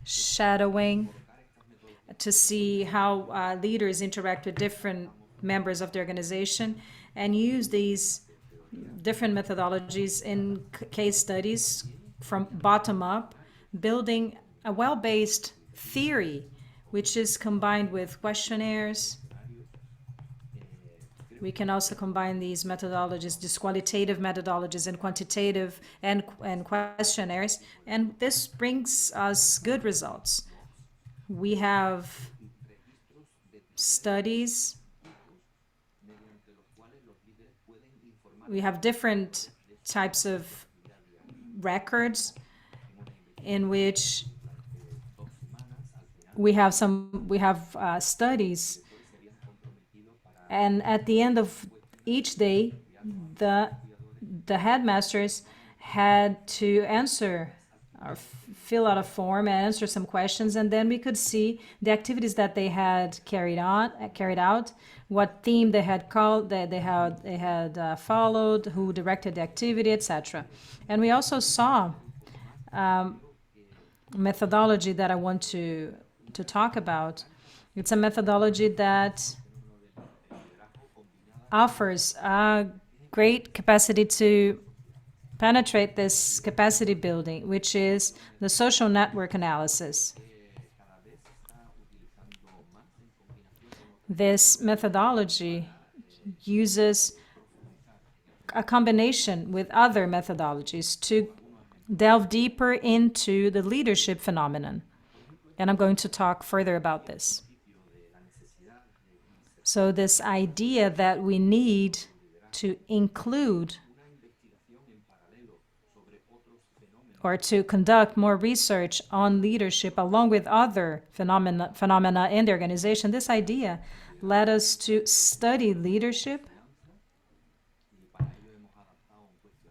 shadowing, to see how leaders interact with different members of the organization, and use these different methodologies in case studies from bottom up, building a well-based theory, which is combined with questionnaires. We can also combine these methodologies, these qualitative methodologies, and quantitative and questionnaires, and this brings us good results. We have studies. We have different types of records in which we have studies, and at the end of each day, the headmasters had to answer or fill out a form and answer some questions, and then we could see the activities that they had carried out, what theme they had called, that they had followed, who directed the activity, etc. And we also saw methodology that I want to talk about. It's a methodology that offers a great capacity to penetrate this capacity building, which is the social network analysis. This methodology uses a combination with other methodologies to delve deeper into the leadership phenomenon. And I'm going to talk further about this. So this idea that we need to include or to conduct more research on leadership along with other phenomena in the organization, this idea led us to study leadership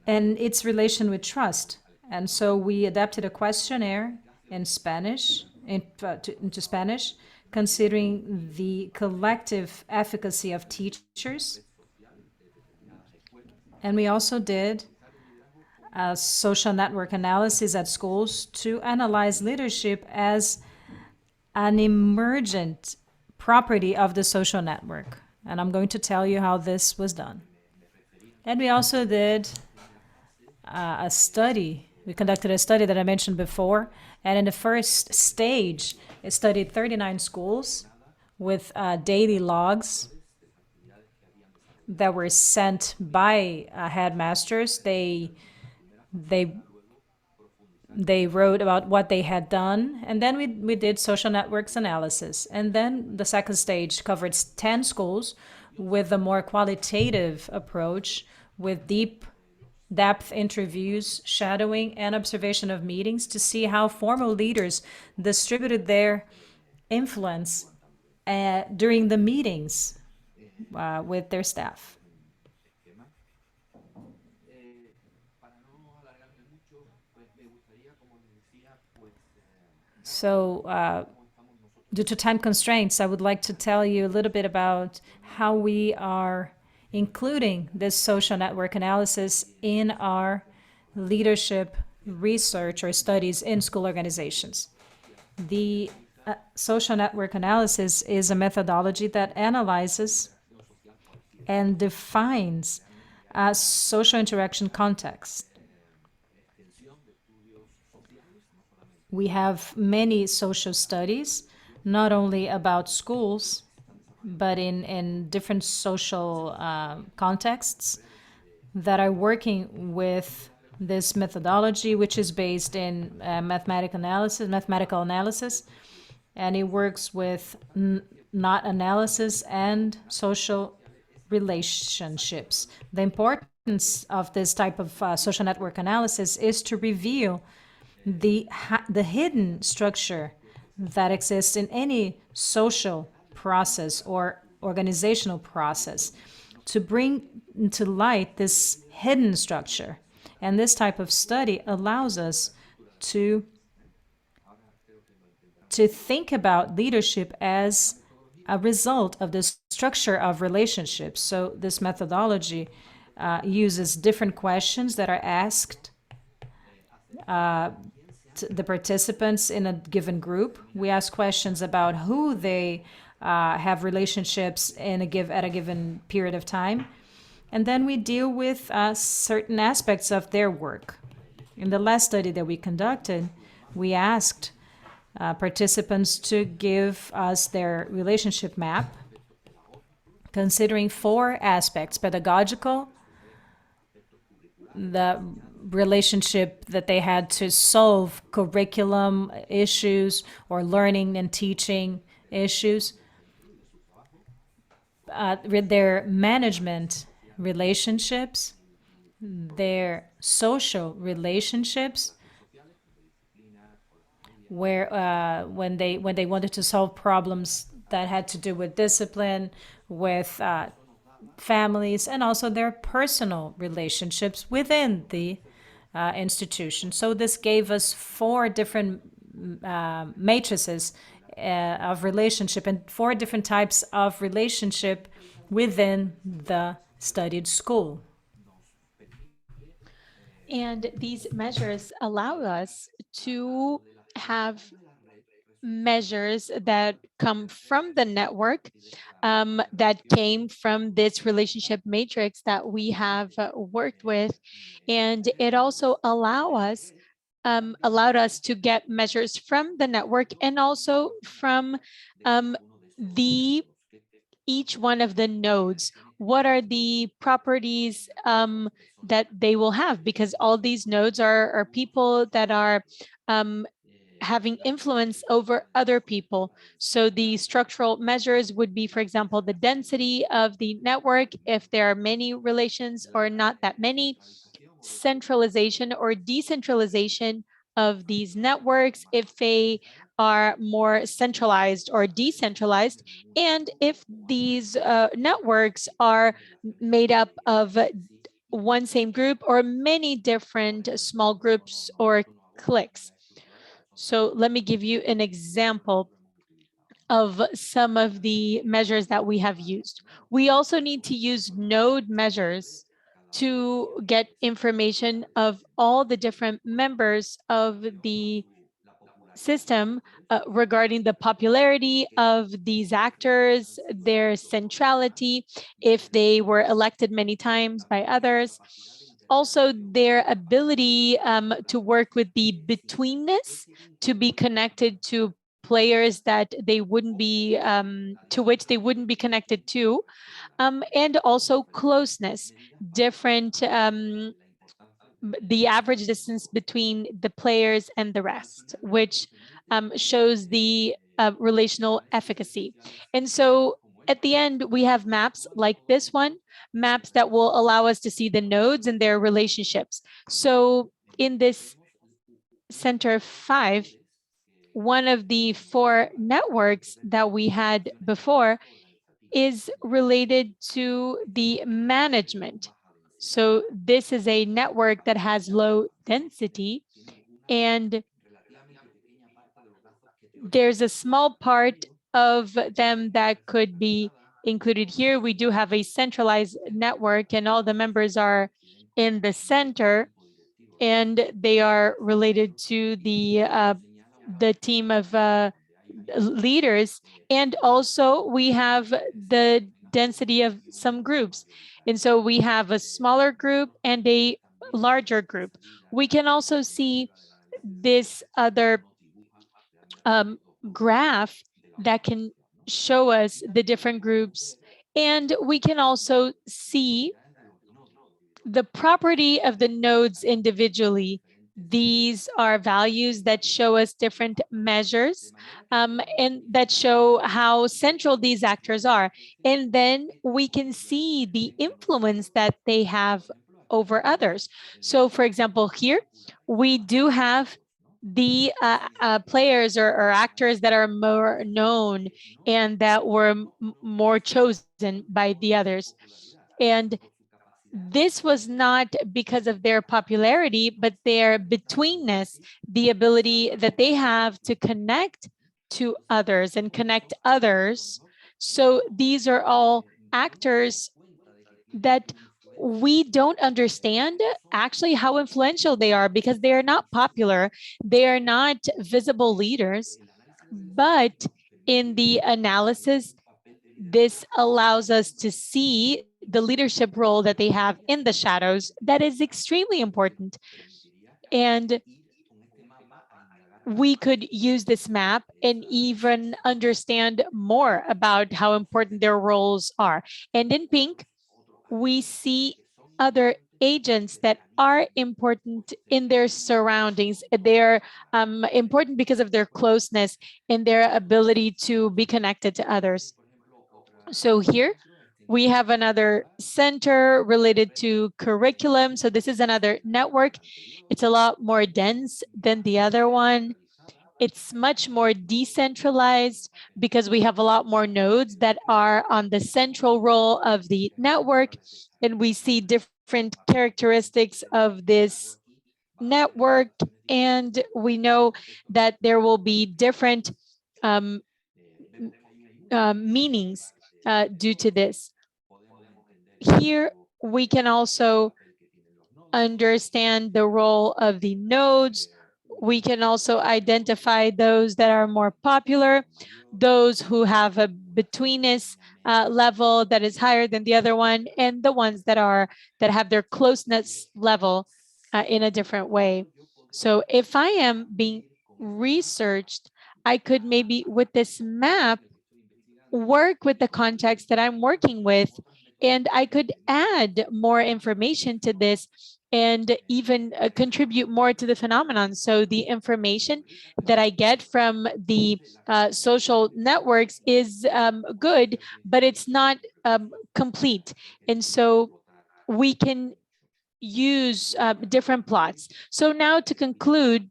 and its relation with trust. And so we adapted a questionnaire in Spanish, into Spanish, considering the collective efficacy of teachers. And we also did a social network analysis at schools to analyze leadership as an emergent property of the social network. And I'm going to tell you how this was done. And we also did a study. We conducted a study that I mentioned before. And in the first stage, it studied 39 schools with daily logs that were sent by headmasters. They wrote about what they had done, and then we did social networks analysis. And then the second stage covered 10 schools with a more qualitative approach, with depth interviews, shadowing, and observation of meetings to see how formal leaders distributed their influence during the meetings with their staff. So due to time constraints, I would like to tell you a little bit about how we are including this social network analysis in our leadership research or studies in school organizations. The social network analysis is a methodology that analyzes and defines a social interaction context. We have many social studies, not only about schools, but in different social contexts that are working with this methodology, which is based in mathematical analysis, and it works with knot analysis and social relationships. The importance of this type of social network analysis is to reveal the hidden structure that exists in any social process or organizational process, to bring to light this hidden structure. And this type of study allows us to think about leadership as a result of the structure of relationships. So this methodology uses different questions that are asked to the participants in a given group. We ask questions about who they have relationships at a given period of time. And then we deal with certain aspects of their work. In the last study that we conducted, we asked participants to give us their relationship map, considering 4 aspects: pedagogical, the relationship that they had to solve curriculum issues or learning and teaching issues, their management relationships, their social relationships, where when they wanted to solve problems that had to do with discipline, with families, and also their personal relationships within the institution. So this gave us 4 different matrices of relationship and 4 different types of relationship within the studied school.
And these measures allow us to have measures that come from the network, that came from this relationship matrix that we have worked with. And it also allowed us to get measures from the network and also from the each one of the nodes. What are the properties that they will have? Because all these nodes are people that are having influence over other people. So the structural measures would be, for example, the density of the network, if there are many relations or not that many, centralization or decentralization of these networks, if they are more centralized or decentralized, and if these networks are made up of one same group or many different small groups or cliques. So let me give you an example of some of the measures that we have used. We also need to use node measures to get information of all the different members of the system regarding the popularity of these actors, their centrality, if they were elected many times by others, also their ability to work with the betweenness, to be connected to players that they wouldn't be, to which they wouldn't be connected to, and also closeness, different, the average distance between the players and the rest, which shows the relational efficacy. And so at the end, we have maps like this one, maps that will allow us to see the nodes and their relationships. So in this center 5, one of the 4 networks that we had before is related to the management. So this is a network that has low density, and there's a small part of them that could be included here. We do have a centralized network and all the members are in the center, and they are related to the team of leaders. And also we have the density of some groups. And so we have a smaller group and a larger group. We can also see this other graph that can show us the different groups. And we can also see the property of the nodes individually. These are values that show us different measures and that show how central these actors are. And then we can see the influence that they have over others. So for example, here we do have the players or actors that are more known and that were more chosen by the others. And this was not because of their popularity, but their betweenness, the ability that they have to connect to others and connect others. So these are all actors that we don't understand actually how influential they are because they are not popular. They are not visible leaders, but in the analysis, this allows us to see the leadership role that they have in the shadows. That is extremely important. And we could use this map and even understand more about how important their roles are. And in pink, we see other agents that are important in their surroundings. They're important because of their closeness and their ability to be connected to others. So here we have another center related to curriculum. So this is another network. It's a lot more dense than the other one. It's much more decentralized because we have a lot more nodes that are on the central role of the network. And we see different characteristics of this networked, and we know that there will be different meanings due to this. Here, we can also understand the role of the nodes. We can also identify those that are more popular, those who have a betweenness level that is higher than the other one, and the ones that have their closeness level in a different way. So if I am being researched, I could maybe with this map work with the context that I'm working with, and I could add more information to this and even contribute more to the phenomenon. So the information that I get from the social networks is good, but it's not complete. And so we can use different plots. So now to conclude,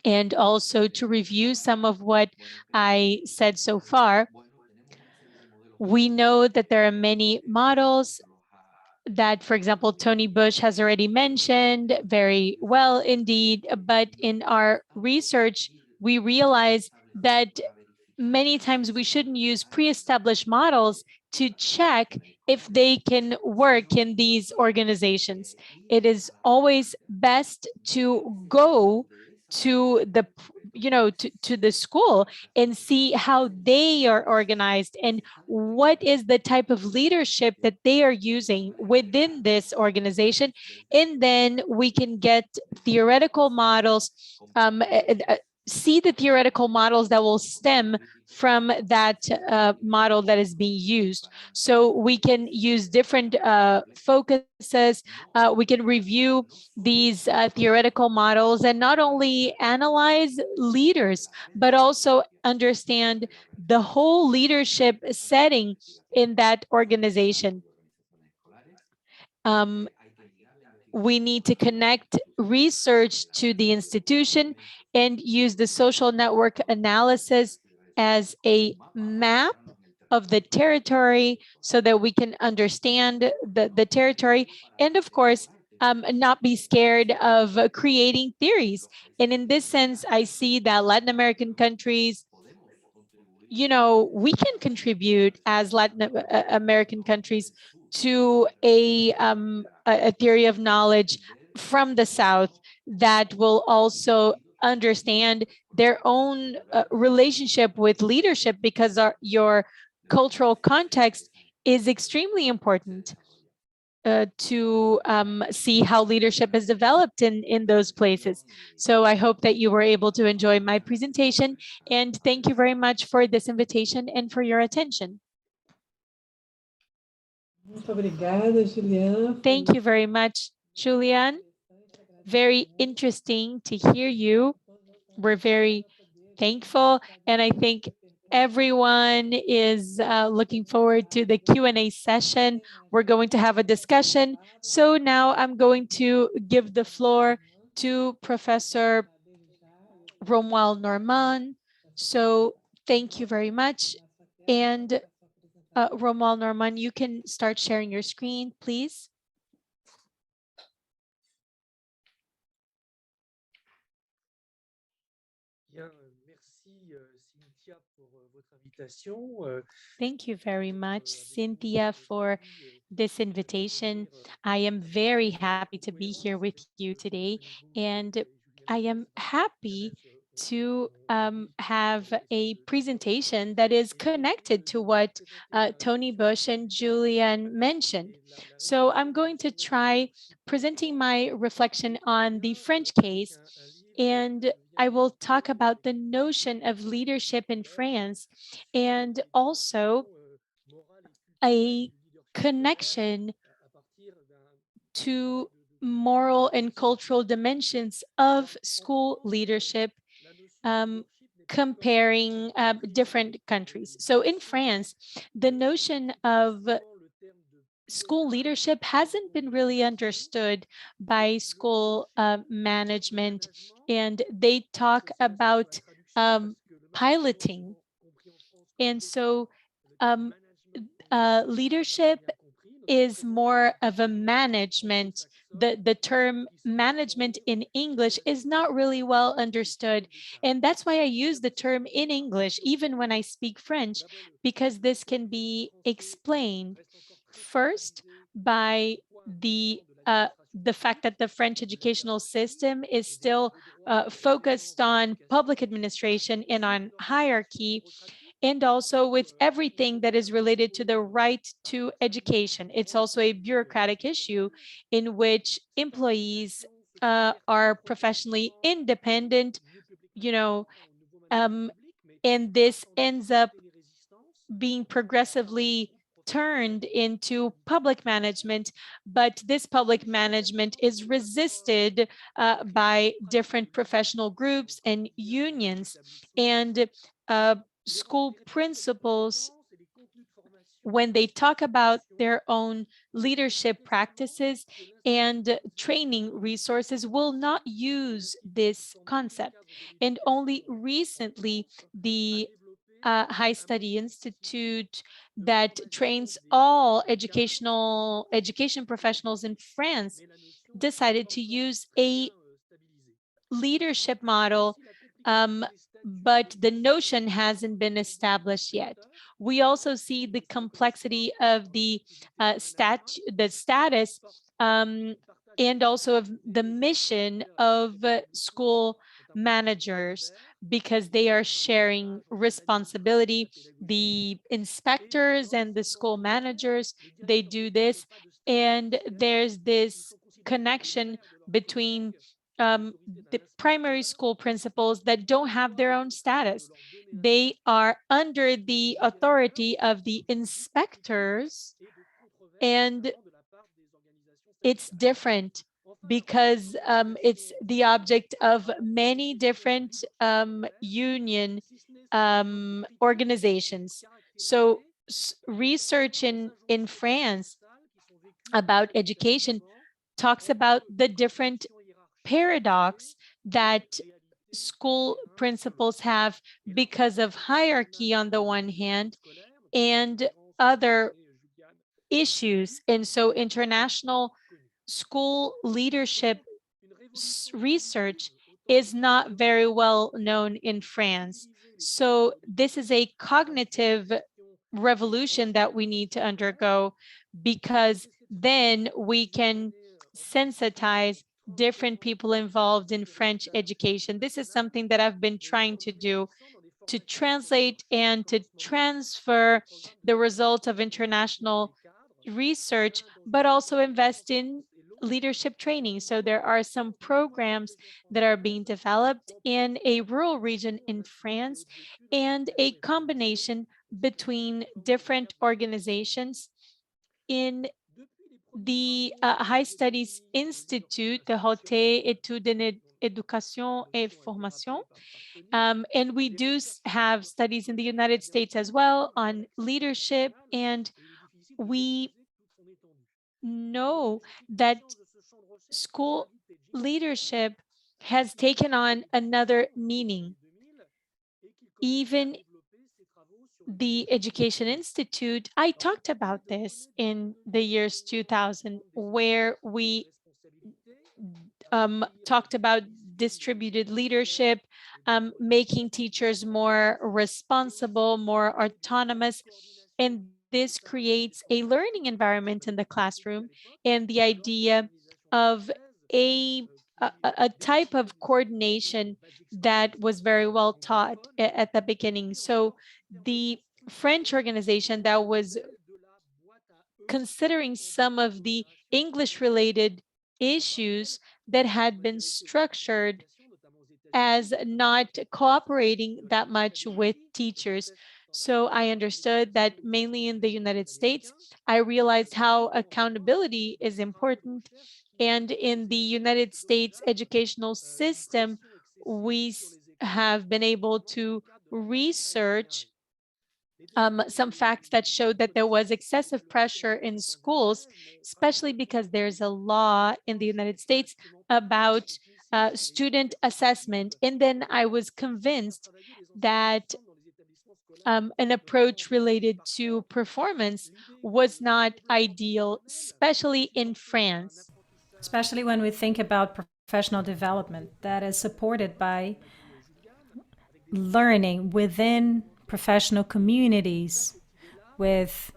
and also to review some of what I said so far, we know that there are many models that, for example, Tony Bush has already mentioned very well indeed, but in our research, we realize that many times we shouldn't use pre-established models to check if they can work in these organizations. It is always best to go to the to the school and see how they are organized and what is the type of leadership that they are using within this organization, and then we can get theoretical models, see the theoretical models that will stem from that model that is being used. So we can use different focuses. We can review these theoretical models and not only analyze leaders, but also understand the whole leadership setting in that organization. We need to connect research to the institution and use the social network analysis as a map of the territory so that we can understand the territory, and of course, not be scared of creating theories. And in this sense, I see that Latin American countries, we can contribute as Latin American countries to a theory of knowledge from the South that will also understand their own relationship with leadership, because your cultural context is extremely important to see how leadership is developed in those places. So I hope that you were able to enjoy my presentation, and thank you very much for this invitation and for your attention.
Muito obrigada, Julião.
Thank you very much, Julian. Very interesting to hear you. We're very thankful, and I think everyone is looking forward to the Q&A session. We're going to have a discussion. So now I'm going to give the floor to Professor Romuald Norman. So thank you very much. And Romuald Norman, you can start sharing your screen, please. Thank you very much, Cynthia, for this invitation. I am very happy to be here with you today, and I am happy to have a presentation that is connected to what Tony Bush and Julian mentioned. So I'm going to try presenting my reflection on the French case, and I will talk about the notion of leadership in France, and also a connection to moral and cultural dimensions of school leadership, comparing different countries. So in France, the notion of school leadership hasn't been really understood by school management, and they talk about piloting. And so leadership is more of a management the term management in English is not really well understood. And that's why I use the term in English, even when I speak French, because this can be explained first by the fact that the French educational system is still focused on public administration and on hierarchy, and also with everything that is related to the right to education. It's also a bureaucratic issue in which employees are professionally independent, you know, and this ends up being progressively turned into public management, but this public management is resisted by different professional groups and unions, and school principals, when they talk about their own leadership practices and training resources, will not use this concept. And only recently, the High Study Institute that trains all education professionals in France decided to use a leadership model, but the notion hasn't been established yet. We also see the complexity of the status and also of the mission of school managers, because they are sharing responsibility. The inspectors and the school managers, they do this, and there's this connection between the primary school principals that don't have their own status. They are under the authority of the inspectors, and it's different because it's the object of many different union organizations. So research in France about education talks about the different paradox that school principals have because of hierarchy on the one hand and other issues. And so international school leadership research is not very well known in France. So this is a cognitive revolution that we need to undergo, because then we can sensitize different people involved in French education. This is something that I've been trying to do, to translate and to transfer the results of international research, but also invest in leadership training. So there are some programs that are being developed in a rural region in France, and a combination between different organizations in the High Studies Institute, the Haute Étude en Éducation et Formation. And we do have studies in the United States as well on leadership, and we know that school leadership has taken on another meaning. Even the Education Institute, I talked about this in the years 2000, where we talked about distributed leadership, making teachers more responsible, more autonomous, and this creates a learning environment in the classroom, and the idea of a type of coordination that was very well taught at the beginning. So the French organization that was considering some of the English related issues that had been structured as not cooperating that much with teachers. So I understood that mainly in the United States, I realized how accountability is important. And in the United States educational system, we have been able to research some facts that showed that there was excessive pressure in schools, especially because there's a law in the United States about student assessment. And then I was convinced that an approach related to performance was not ideal, especially in France.
especially when we think about professional development that is supported by learning within professional communities with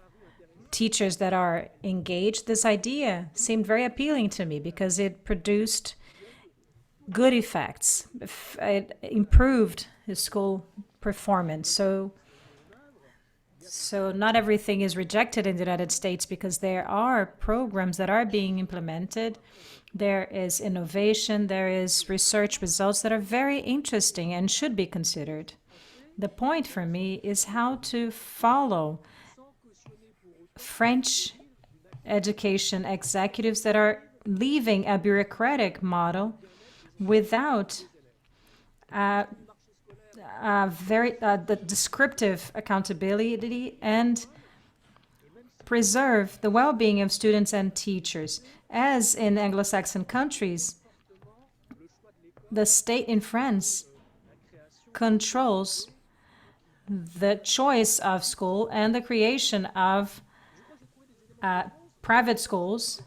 teachers that are engaged. This idea seemed very appealing to me because it produced good effects. It improved his school performance. So not everything is rejected in the United States because there are programs that are being implemented. There is innovation, there is research results that are very interesting and should be considered. The point for me is how to follow French education executives that are leaving a bureaucratic model without the descriptive accountability and preserve the well-being of students and teachers. As in Anglo-Saxon countries, the state in France controls the choice of school and the creation of private schools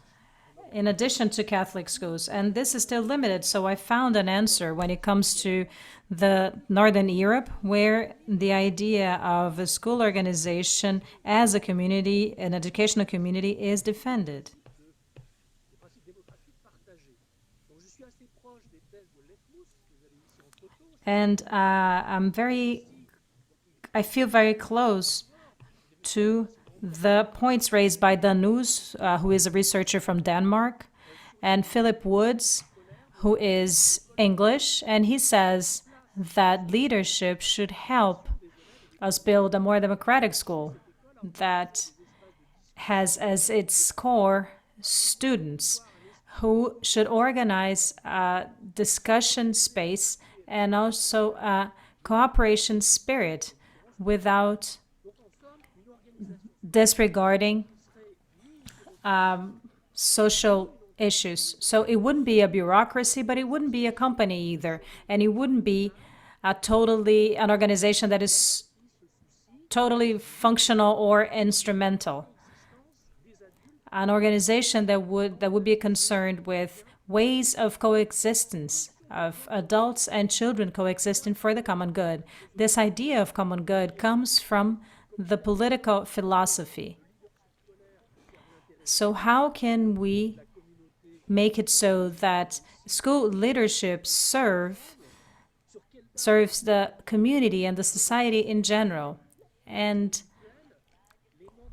in addition to Catholic schools. And this is still limited. So I found an answer when it comes to the Northern Europe, where the idea of a school organization as a community, an educational community, is defended. And I feel very close to the points raised by Danus, who is a researcher from Denmark, and Philip Woods, who is English, and he says that leadership should help us build a more democratic school that has as its core students who should organize a discussion space and also a cooperation spirit without disregarding social issues. So it wouldn't be a bureaucracy, but it wouldn't be a company either. And it wouldn't be an organization that is totally functional or instrumental. An organization that would be concerned with ways of coexistence, of adults and children coexisting for the common good. This idea of common good comes from the political philosophy. So how can we make it so that school leadership serves the community and the society in general? And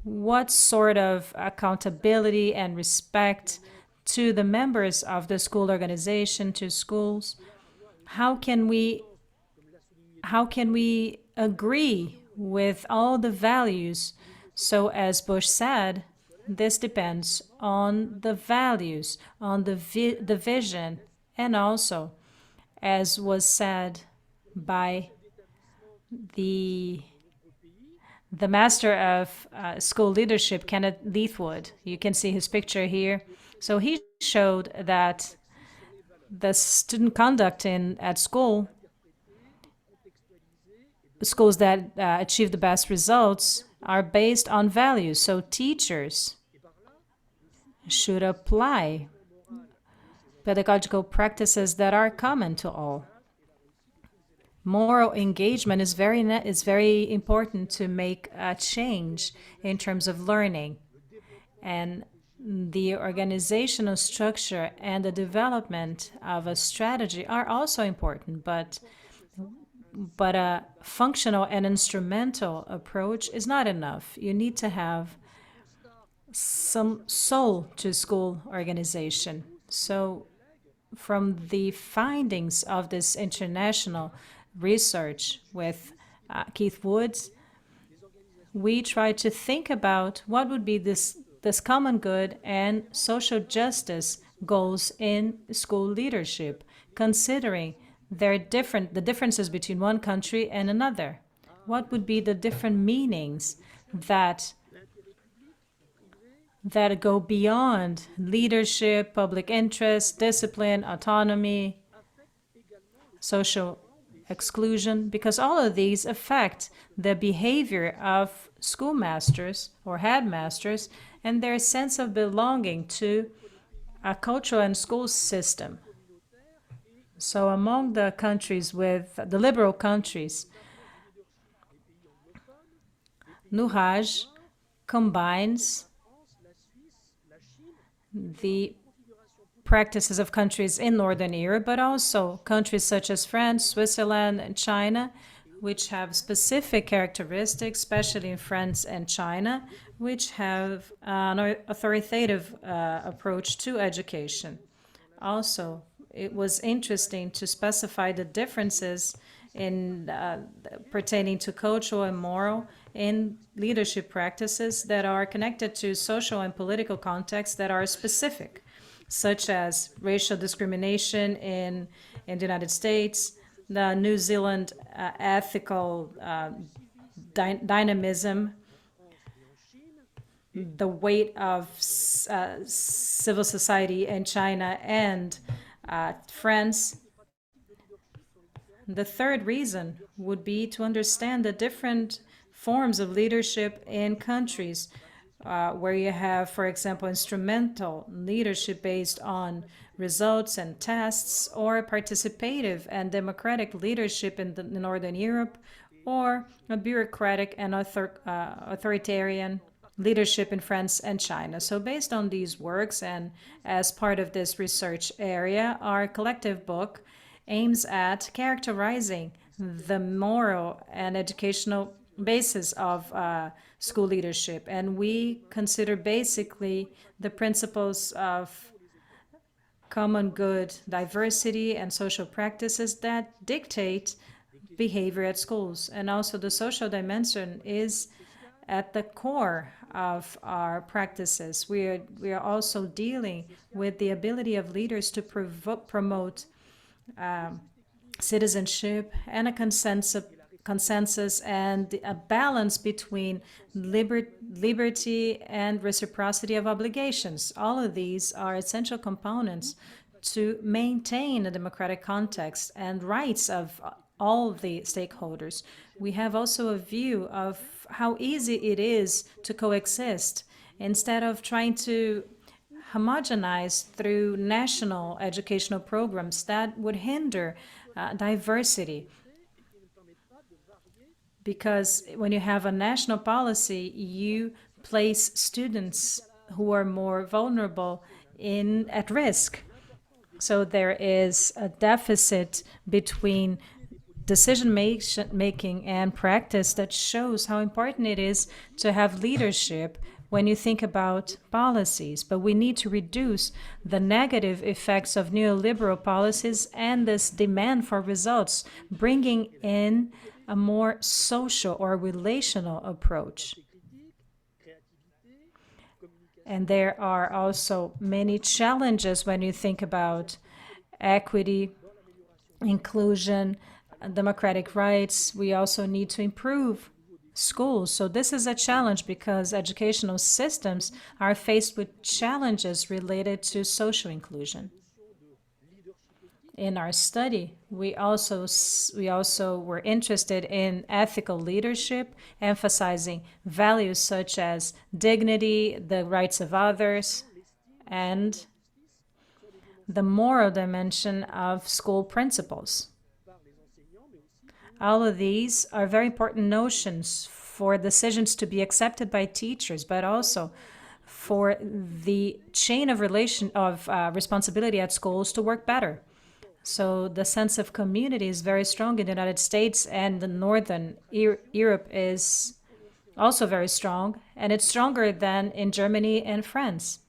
what sort of accountability and respect to the members of the school organization, to schools? How can we agree with all the values? So as Bush said, this depends on the values, on the vision, and also, as was said by the master of school leadership, Kenneth Leithwood. You can see his picture here. So he showed that the student conduct at school, schools that achieve the best results, are based on values. So teachers should apply pedagogical practices that are common to all. Moral engagement is very important to make a change in terms of learning. And the organizational structure and the development of a strategy are also important, but a functional and instrumental approach is not enough. You need to have some soul to school organization. So from the findings of this international research with Keith Woods, we try to think about what would be this common good and social justice goals in school leadership, considering the differences between one country and another. What would be the different meanings that go beyond leadership, public interest, discipline, autonomy, social exclusion, because all of these affect the behavior of schoolmasters or headmasters and their sense of belonging to a cultural and school system. So among the countries with the liberal countries, Nuraj combines the practices of countries in Northern Europe, but also countries such as France, Switzerland, and China, which have specific characteristics, especially in France and China, which have an authoritative approach to education. Also, it was interesting to specify the differences in pertaining to cultural and moral in leadership practices that are connected to social and political contexts that are specific, such as racial discrimination in the United States, the New Zealand ethical dynamism, the weight of civil society in China and France. The third reason would be to understand the different forms of leadership in countries where you have, for example, instrumental leadership based on results and tests, or participative and democratic leadership in Northern Europe, or a bureaucratic and authoritarian leadership in France and China. So based on these works and as part of this research area, our collective book aims at characterizing the moral and educational basis of school leadership. And we consider basically the principles of common good, diversity, and social practices that dictate behavior at schools. And also the social dimension is at the core of our practices. We are also dealing with the ability of leaders to promote citizenship and a consensus and a balance between liberty and reciprocity of obligations. All of these are essential components to maintain a democratic context and rights of all the stakeholders. We have also a view of how easy it is to coexist instead of trying to homogenize through national educational programs that would hinder diversity. Because when you have a national policy, you place students who are more vulnerable at risk. So there is a deficit between decision making and practice that shows how important it is to have leadership when you think about policies. But we need to reduce the negative effects of neoliberal policies and this demand for results, bringing in a more social or relational approach. And there are also many challenges when you think about equity, inclusion, democratic rights. We also need to improve schools. So this is a challenge because educational systems are faced with challenges related to social inclusion. In our study, we also were interested in ethical leadership, emphasizing values such as dignity, the rights of others, and the moral dimension of school principles. All of these are very important notions for decisions to be accepted by teachers, but also for the chain of responsibility at schools to work better. So the sense of community is very strong in the United States, and the Northern Europe is also very strong, and it's stronger than in Germany and France.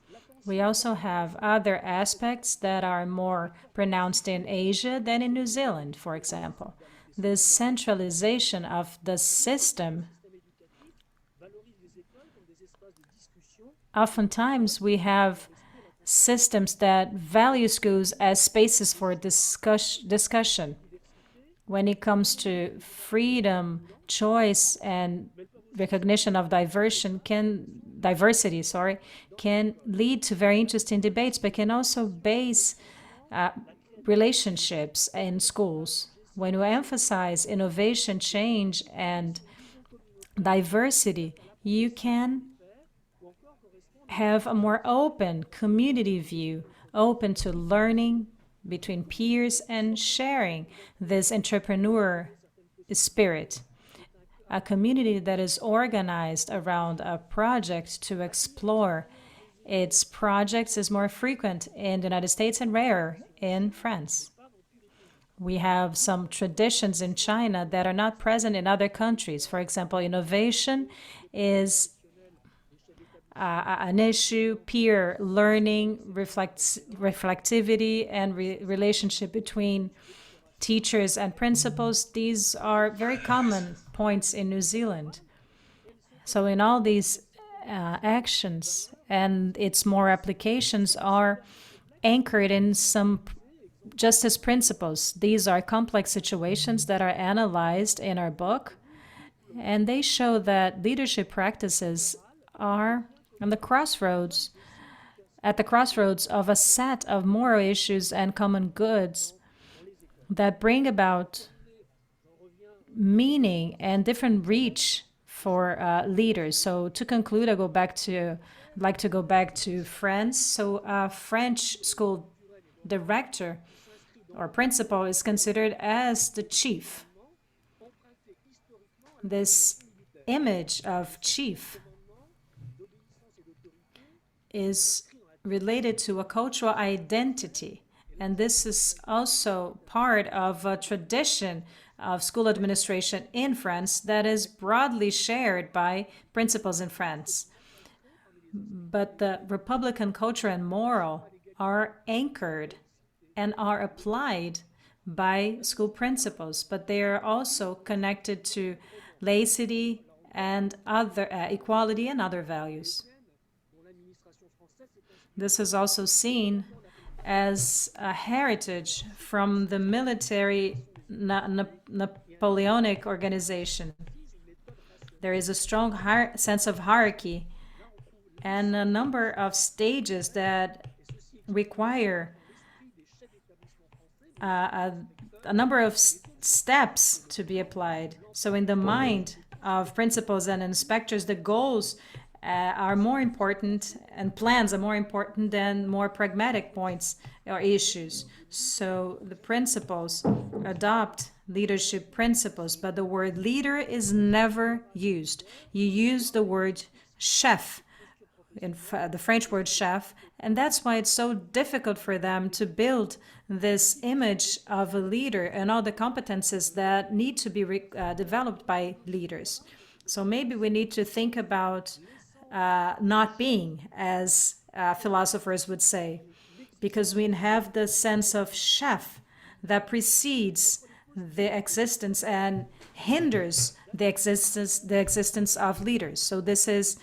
We also have other aspects that are more pronounced in Asia than in New Zealand, for example. This centralization of the system, oftentimes we have systems that value schools as spaces for discussion. When it comes to freedom, choice, and recognition of diversity, can lead to very interesting debates, but can also base relationships in schools. When you emphasize innovation, change, and diversity, you can have a more open community view open to learning between peers and sharing this entrepreneur spirit. A community that is organized around a project to explore its projects is more frequent in the United States and rare in France. We have some traditions in China that are not present in other countries. For example, innovation is an issue, peer learning, reflectivity, and relationship between teachers and principals. These are very common points in New Zealand. So in all these actions and its more applications are anchored in some justice principles. These are complex situations that are analyzed in our book, and they show that leadership practices are on the crossroads, at the crossroads of a set of moral issues and common goods that bring about meaning and different reach for leaders. So to conclude, I'd like to go back to France. So a French school director or principal is considered as the chief. This image of chief is related to a cultural identity. And this is also part of a tradition of school administration in France that is broadly shared by principals in France. But the Republican culture and moral are anchored and are applied by school principals, but they are also connected to laicity and other equality and other values. This is also seen as a heritage from the military Napoleonic organization. There is a strong sense of hierarchy and a number of stages that require a number of steps to be applied. So in the mind of principals and inspectors, the goals are more important and plans are more important than more pragmatic points or issues. So the principals adopt leadership principles, but the word leader is never used. You use the word chef, in the French word chef, and that's why it's so difficult for them to build this image of a leader and all the competences that need to be developed by leaders. So maybe we need to think about not being, as philosophers would say, because we have the sense of chef that precedes the existence and hinders the existence of leaders. So this is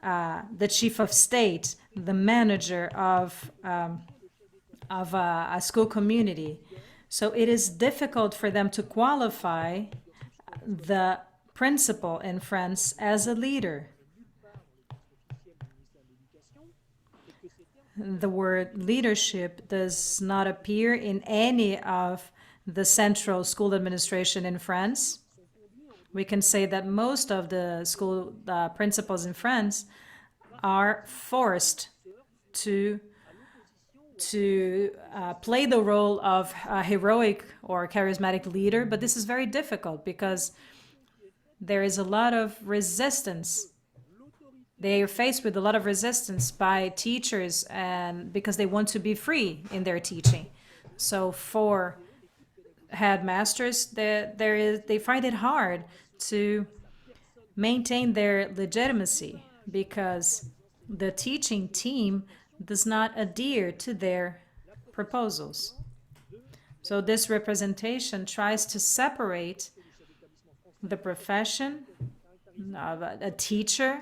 the chief of state, the manager of a school community. So it is difficult for them to qualify the principal in France as a leader. The word leadership does not appear in any of the central school administration in France. We can say that most of the school principals in France are forced to play the role of a heroic or charismatic leader, but this is very difficult because there is a lot of resistance. They are faced with a lot of resistance by teachers and because they want to be free in their teaching. So for headmasters, they find it hard to maintain their legitimacy because the teaching team does not adhere to their proposals. So this representation tries to separate the profession of a teacher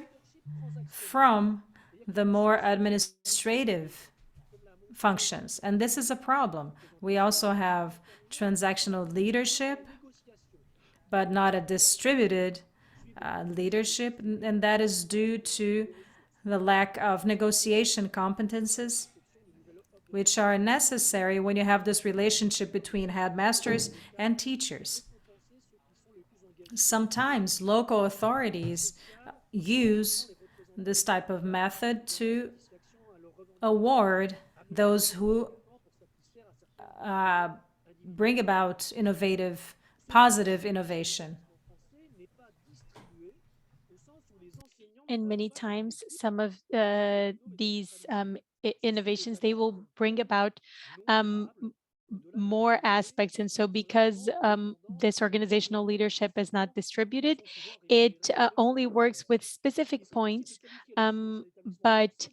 from the more administrative functions. And this is a problem. We also have transactional leadership, but not a distributed leadership, and that is due to the lack of negotiation competences, which are necessary when you have this relationship between headmasters and teachers. Sometimes local authorities use this type of method to award those who bring about innovative, positive innovation.
And many times, some of these innovations, they will bring about more aspects. And so because this organizational leadership is not distributed, it only works with specific points, but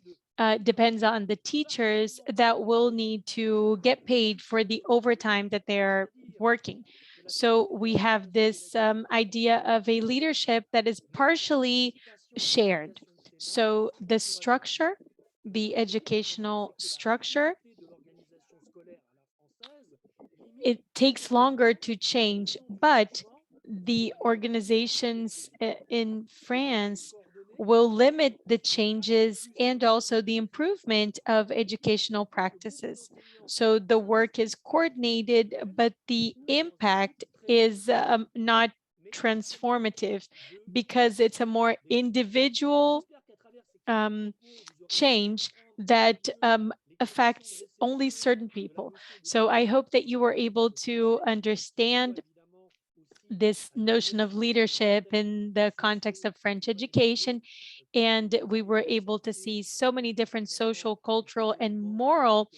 depends on the teachers that will need to get paid for the overtime that they're working. So we have this idea of a leadership that is partially shared. So the structure, the educational structure, it takes longer to change, but the organizations in France will limit the changes and also the improvement of educational practices. So the work is coordinated, but the impact is not transformative because it's a more individual change that affects only certain people. So I hope that you were able to understand this notion of leadership in the context of French education. And we were able to see so many different social, cultural, and moral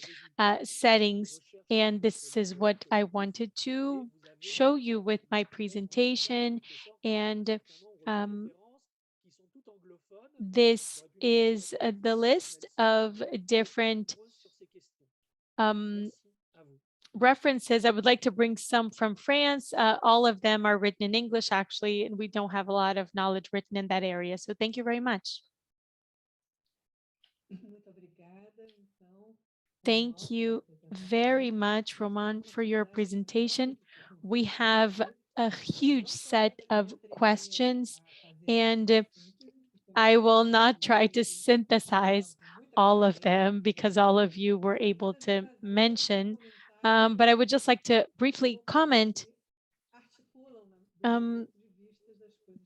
settings. And this is what I wanted to show you with my presentation. And this is the list of different references. I would like to bring some from France. All of them are written in English, actually, and we don't have a lot of knowledge written in that area. So thank you very much. Thank you very much, Roman, for your presentation. We have a huge set of questions, and I will not try to synthesize all of them because all of you were able to mention, but I would just like to briefly comment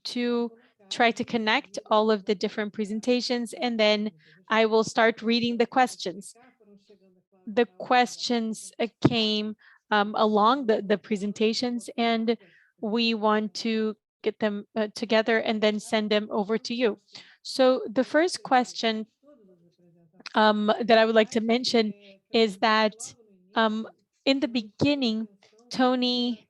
to try to connect all of the different presentations, and then I will start reading the questions. The questions came along the presentations, and we want to get them together and then send them over to you. So the first question that I would like to mention is that in the beginning, Tony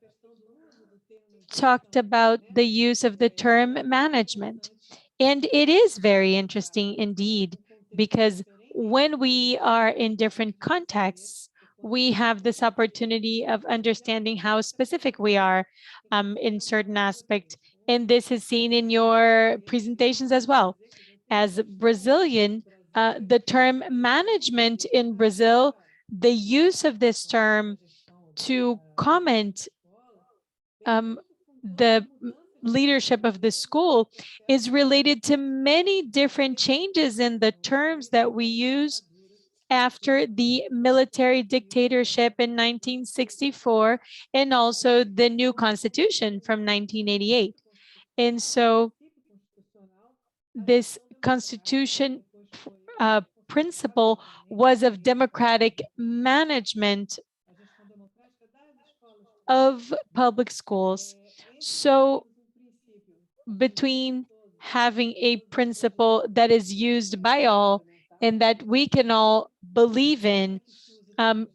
talked about the use of the term management. And it is very interesting indeed, because when we are in different contexts, we have this opportunity of understanding how specific we are in certain aspect. And this is seen in your presentations as well. As Brazilian, the term management in Brazil, the use of this term to comment the leadership of the school is related to many different changes in the terms that we use after the military dictatorship in 1964 and also the new constitution from 1988. And so this constitution principle was of democratic management of public schools. So between having a principle that is used by all and that we can all believe in,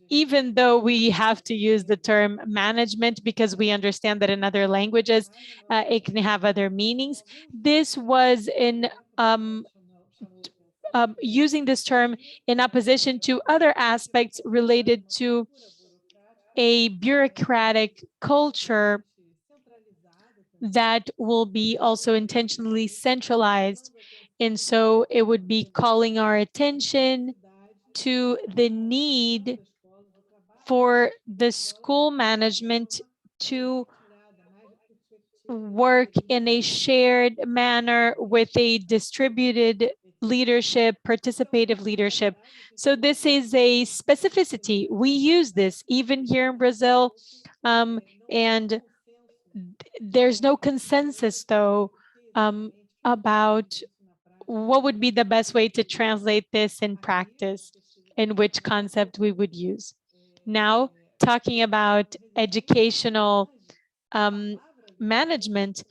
even though we have to use the term management because we understand that in other languages it can have other meanings. This was in using this term in opposition to other aspects related to a bureaucratic culture that will be also intentionally centralized. And so it would be calling our attention to the need for the school management to work in a shared manner with a distributed leadership, participative leadership. So this is a specificity. We use this even here in Brazil, and there's no consensus, though, about what would be the best way to translate this in practice. and which concept we would use. Now, talking about educational management,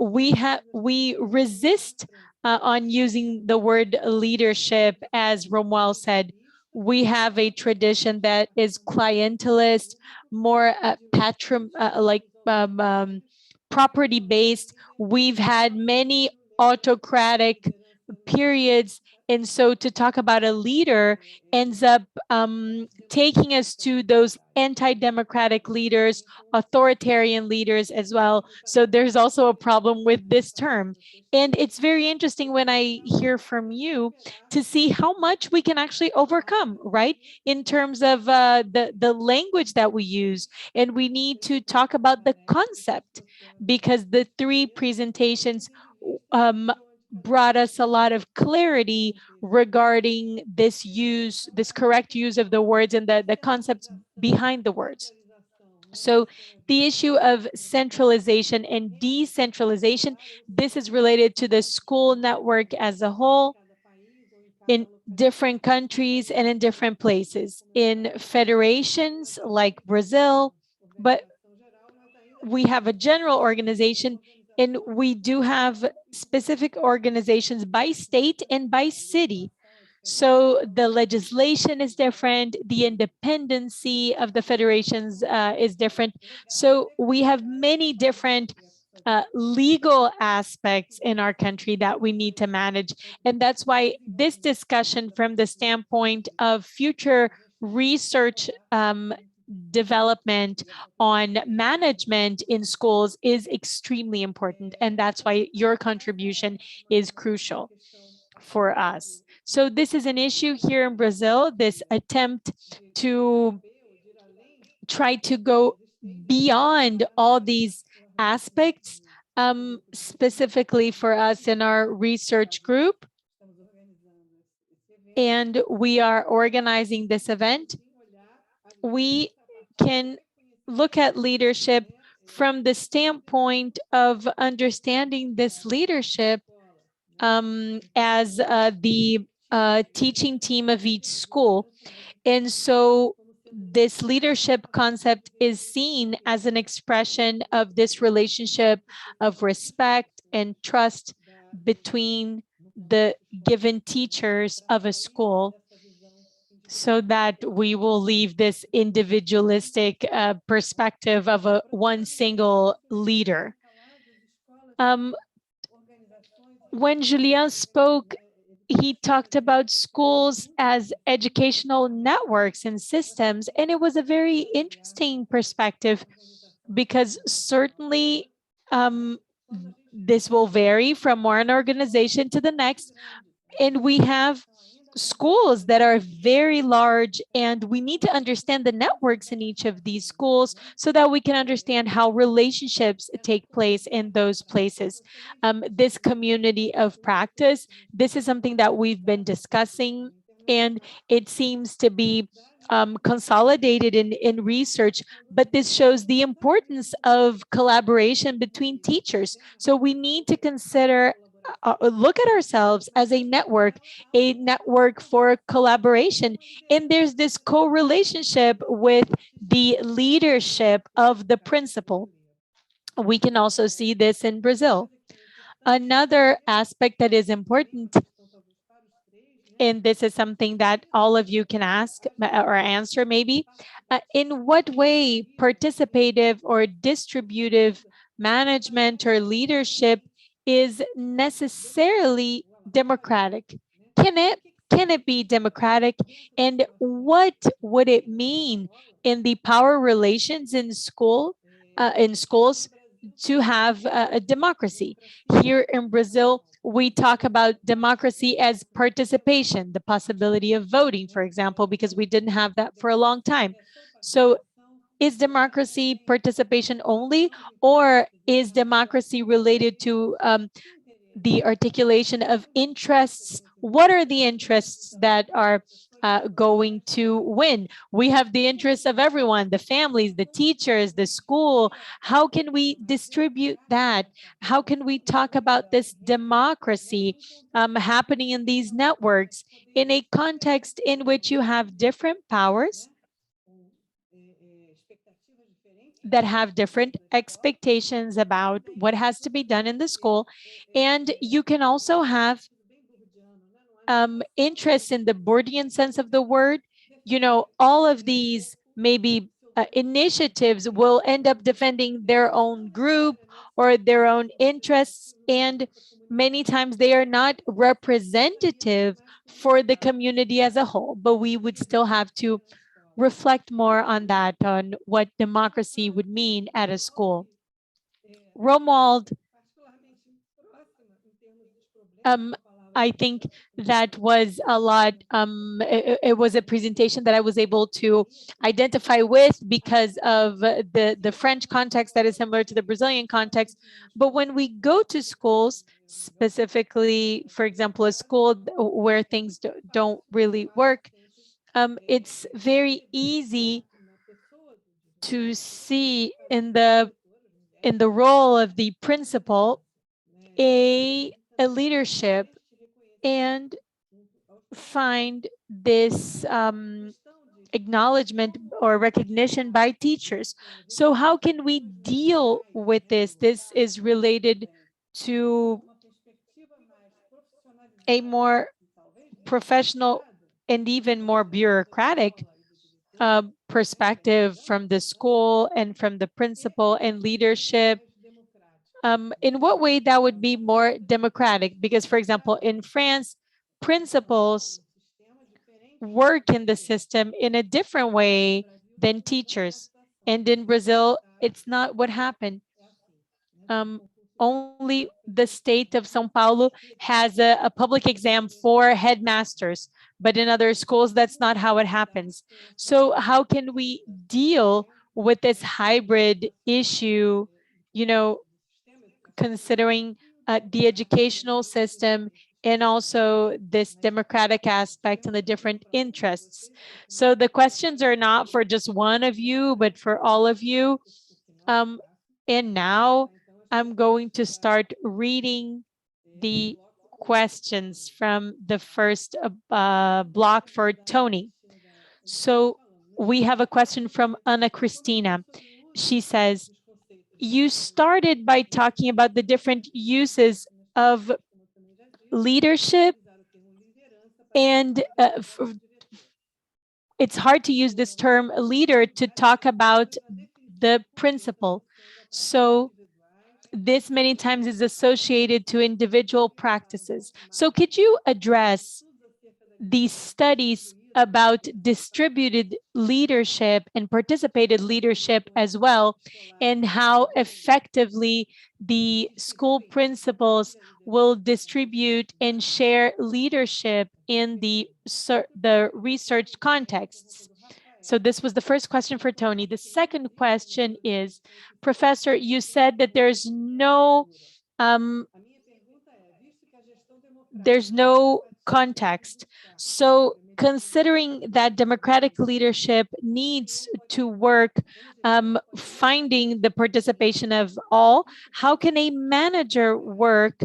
we resist on using the word leadership, as Romuald said. We have a tradition that is clientelist, more property based. We've had many autocratic periods. And so to talk about a leader ends up taking us to those anti-democratic leaders, authoritarian leaders as well. So there's also a problem with this term. And it's very interesting when I hear from you to see how much we can actually overcome, right? In terms of the language that we use. And we need to talk about the concept, because the three presentations brought us a lot of clarity regarding this use, this correct use of the words and the concepts behind the words. So the issue of centralization and decentralization, this is related to the school network as a whole in different countries and in different places, in federations like Brazil, but we have a general organization, and we do have specific organizations by state and by city. So the legislation is different, the independency of the federations is different. So we have many different legal aspects in our country that we need to manage. And that's why this discussion from the standpoint of future research development on management in schools is extremely important. And that's why your contribution is crucial for us. So this is an issue here in Brazil, this attempt to try to go beyond all these aspects, specifically for us in our research group. And we are organizing this event. We can look at leadership from the standpoint of understanding this leadership as the teaching team of each school. And so this leadership concept is seen as an expression of this relationship of respect and trust between the given teachers of a school, so that we will leave this individualistic perspective of one single leader. When Julião spoke, he talked about schools as educational networks and systems, and it was a very interesting perspective, because certainly this will vary from one organization to the next, and we have schools that are very large, and we need to understand the networks in each of these schools so that we can understand how relationships take place in those places. This community of practice, this is something that we've been discussing, and it seems to be consolidated in research, but this shows the importance of collaboration between teachers. So we need to consider look at ourselves as a network for collaboration. And there's this co-relationship with the leadership of the principal. We can also see this in Brazil. Another aspect that is important, and this is something that all of you can ask or answer maybe, in what way participative or distributive management or leadership is necessarily democratic? Can it be democratic? And what would it mean in the power relations in schools to have a democracy? Here in Brazil, we talk about democracy as participation, the possibility of voting, for example, because we didn't have that for a long time. So is democracy participation only, or is democracy related to the articulation of interests. What are the interests that are going to win? We have the interests of everyone, the families, the teachers, the school. How can we distribute that? How can we talk about this democracy happening in these networks in a context in which you have different powers that have different expectations about what has to be done in the school. And you can also have interests in the Bourdieuian sense of the word. You know, all of these maybe initiatives will end up defending their own group or their own interests, and many times they are not representative for the community as a whole. But we would still have to reflect more on that, on what democracy would mean at a school. Romuald, I think that was a lot, it was a presentation that I was able to identify with because of the French context that is similar to the Brazilian context. But when we go to schools, specifically, for example, a school where things don't really work, it's very easy to see in the role of the principal a leadership and find this acknowledgement or recognition by teachers. So how can we deal with this? This is related to a more professional and even more bureaucratic perspective from the school and from the principal and leadership. In what way that would be more democratic? Because, for example, in France, principals work in the system in a different way than teachers. And in Brazil, it's not what happened. Only the state of São Paulo has a public exam for headmasters, but in other schools, that's not how it happens. So how can we deal with this hybrid issue, you know, considering the educational system and also this democratic aspect and the different interests? So the questions are not for just one of you, but for all of you. And now I'm going to start reading the questions from the first block for Tony. So we have a question from Ana Cristina. She says, you started by talking about the different uses of leadership, and it's hard to use this term leader to talk about the principal. So this many times is associated to individual practices. So could you address these studies about distributed leadership and participated leadership as well, and how effectively the school principals will distribute and share leadership in the research contexts? So this was the first question for Tony. The second question is, Professor, you said that there's no context. So considering that democratic leadership needs to work finding the participation of all, how can a manager work?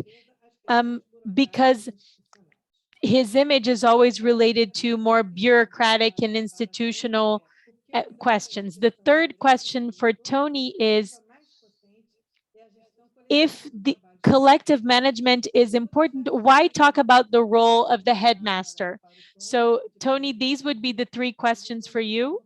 Because his image is always related to more bureaucratic and institutional questions. The third question for Tony is, if the collective management is important, why talk about the role of the headmaster? So Tony, these would be the three questions for you.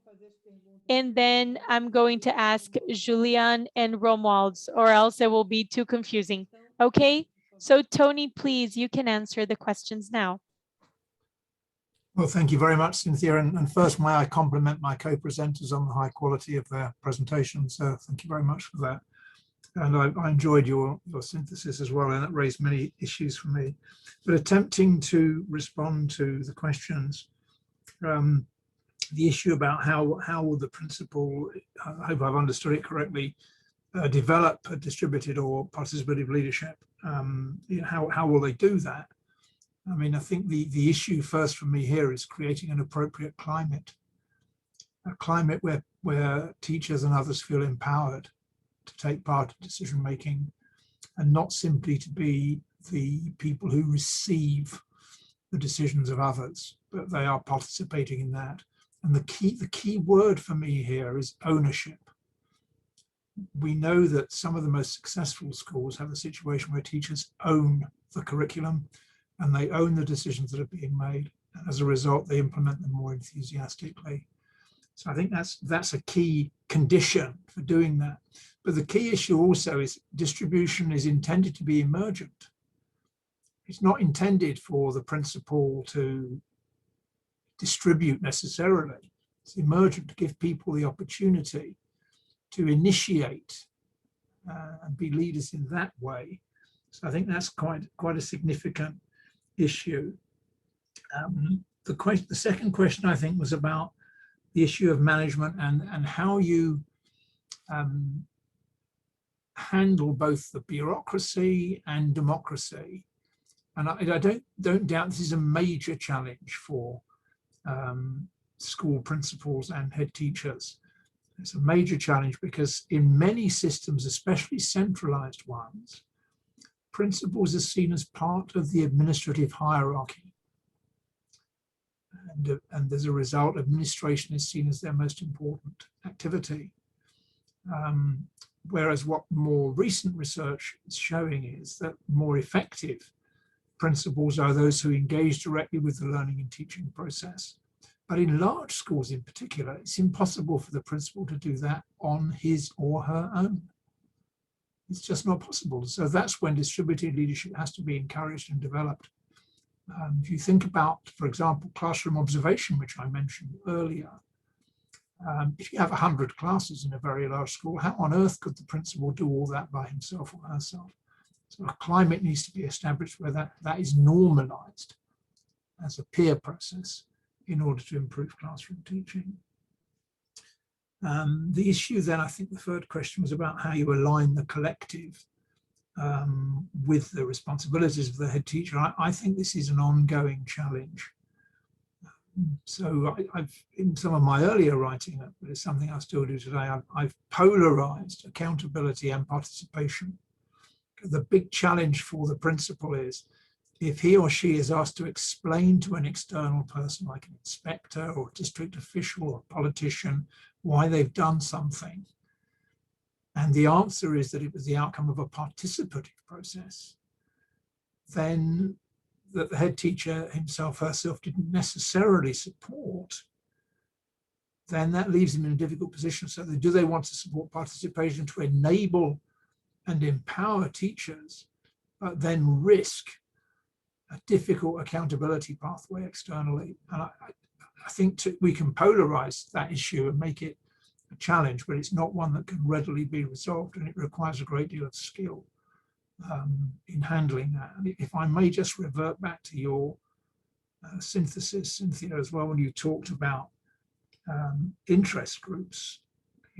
And then I'm going to ask Julian and Romuald, or else it will be too confusing. Okay, so Tony, please, you can answer the questions now.
Well, thank you very much, Cynthia. And first, may I compliment my co-presenters on the high quality of their presentations. Thank you very much for that. And I enjoyed your synthesis as well, and it raised many issues for me. But attempting to respond to the questions, the issue about how will the principal, I hope I've understood it correctly, develop a distributed or participative leadership, how will they do that? I mean, I think the issue first for me here is creating an appropriate climate, a climate where teachers and others feel empowered to take part in decision making and not simply to be the people who receive the decisions of others, but they are participating in that. And the key word for me here is ownership. We know that some of the most successful schools have a situation where teachers own the curriculum and they own the decisions that are being made. And as a result, they implement them more enthusiastically. So I think that's a key condition for doing that. But the key issue also is distribution is intended to be emergent. It's not intended for the principal to distribute necessarily. It's emergent to give people the opportunity to initiate and be leaders in that way. So I think that's quite a significant issue. The second question, I think, was about the issue of management and how you handle both the bureaucracy and democracy. And I don't doubt this is a major challenge for school principals and head teachers. It's a major challenge because in many systems, especially centralized ones, principals are seen as part of the administrative hierarchy. And as a result, administration is seen as their most important activity. Whereas what more recent research is showing is that more effective principals are those who engage directly with the learning and teaching process. But in large schools in particular, it's impossible for the principal to do that on his or her own. It's just not possible. So that's when distributed leadership has to be encouraged and developed. If you think about, for example, classroom observation, which I mentioned earlier, if you have 100 classes in a very large school, how on earth could the principal do all that by himself or herself? So a climate needs to be established where that is normalized as a peer process in order to improve classroom teaching. The issue then, I think the third question was about how you align the collective with the responsibilities of the head teacher. I think this is an ongoing challenge. So I've, in some of my earlier writing, but it's something I still do today, I've polarized accountability and participation. The big challenge for the principal is if he or she is asked to explain to an external person like an inspector or district official or politician why they've done something, and the answer is that it was the outcome of a participative process, then that the head teacher himself, herself didn't necessarily support, then that leaves them in a difficult position. So do they want to support participation to enable and empower teachers, but then risk a difficult accountability pathway externally? And I think we can polarize that issue and make it a challenge, but it's not one that can readily be resolved, and it requires a great deal of skill in handling that. And if I may just revert back to your synthesis, Cynthia, as well, when you talked about interest groups,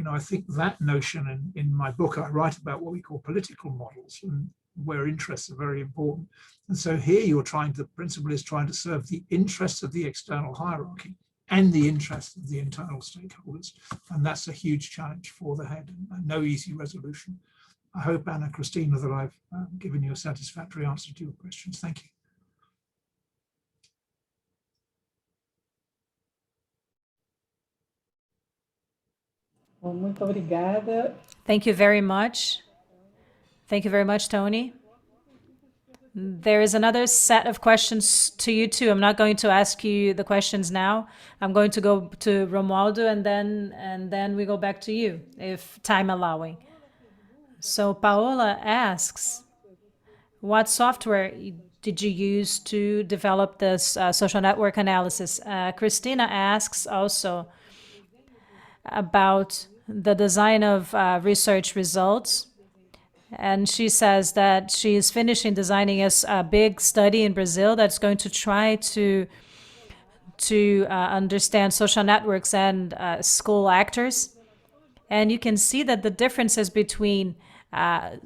I think that notion in my book, I write about what we call political models and where interests are very important. And so here the principal is trying to serve the interests of the external hierarchy and the interests of the internal stakeholders. And that's a huge challenge for the head and no easy resolution. I hope, Anna, Christina, that I've given you a satisfactory answer to your questions. Thank you.
Bom, muito obrigada.
Thank you very much. Thank you very much, Tony. There is another set of questions to you too. I'm not going to ask you the questions now. I'm going to go to Romualdo and then we go back to you, if time allowing. So Paola asks, what software did you use to develop this social network analysis? Christina asks also about the design of research results. And she says that she is finishing designing a big study in Brazil that's going to try to understand social networks and school actors. And you can see that the differences between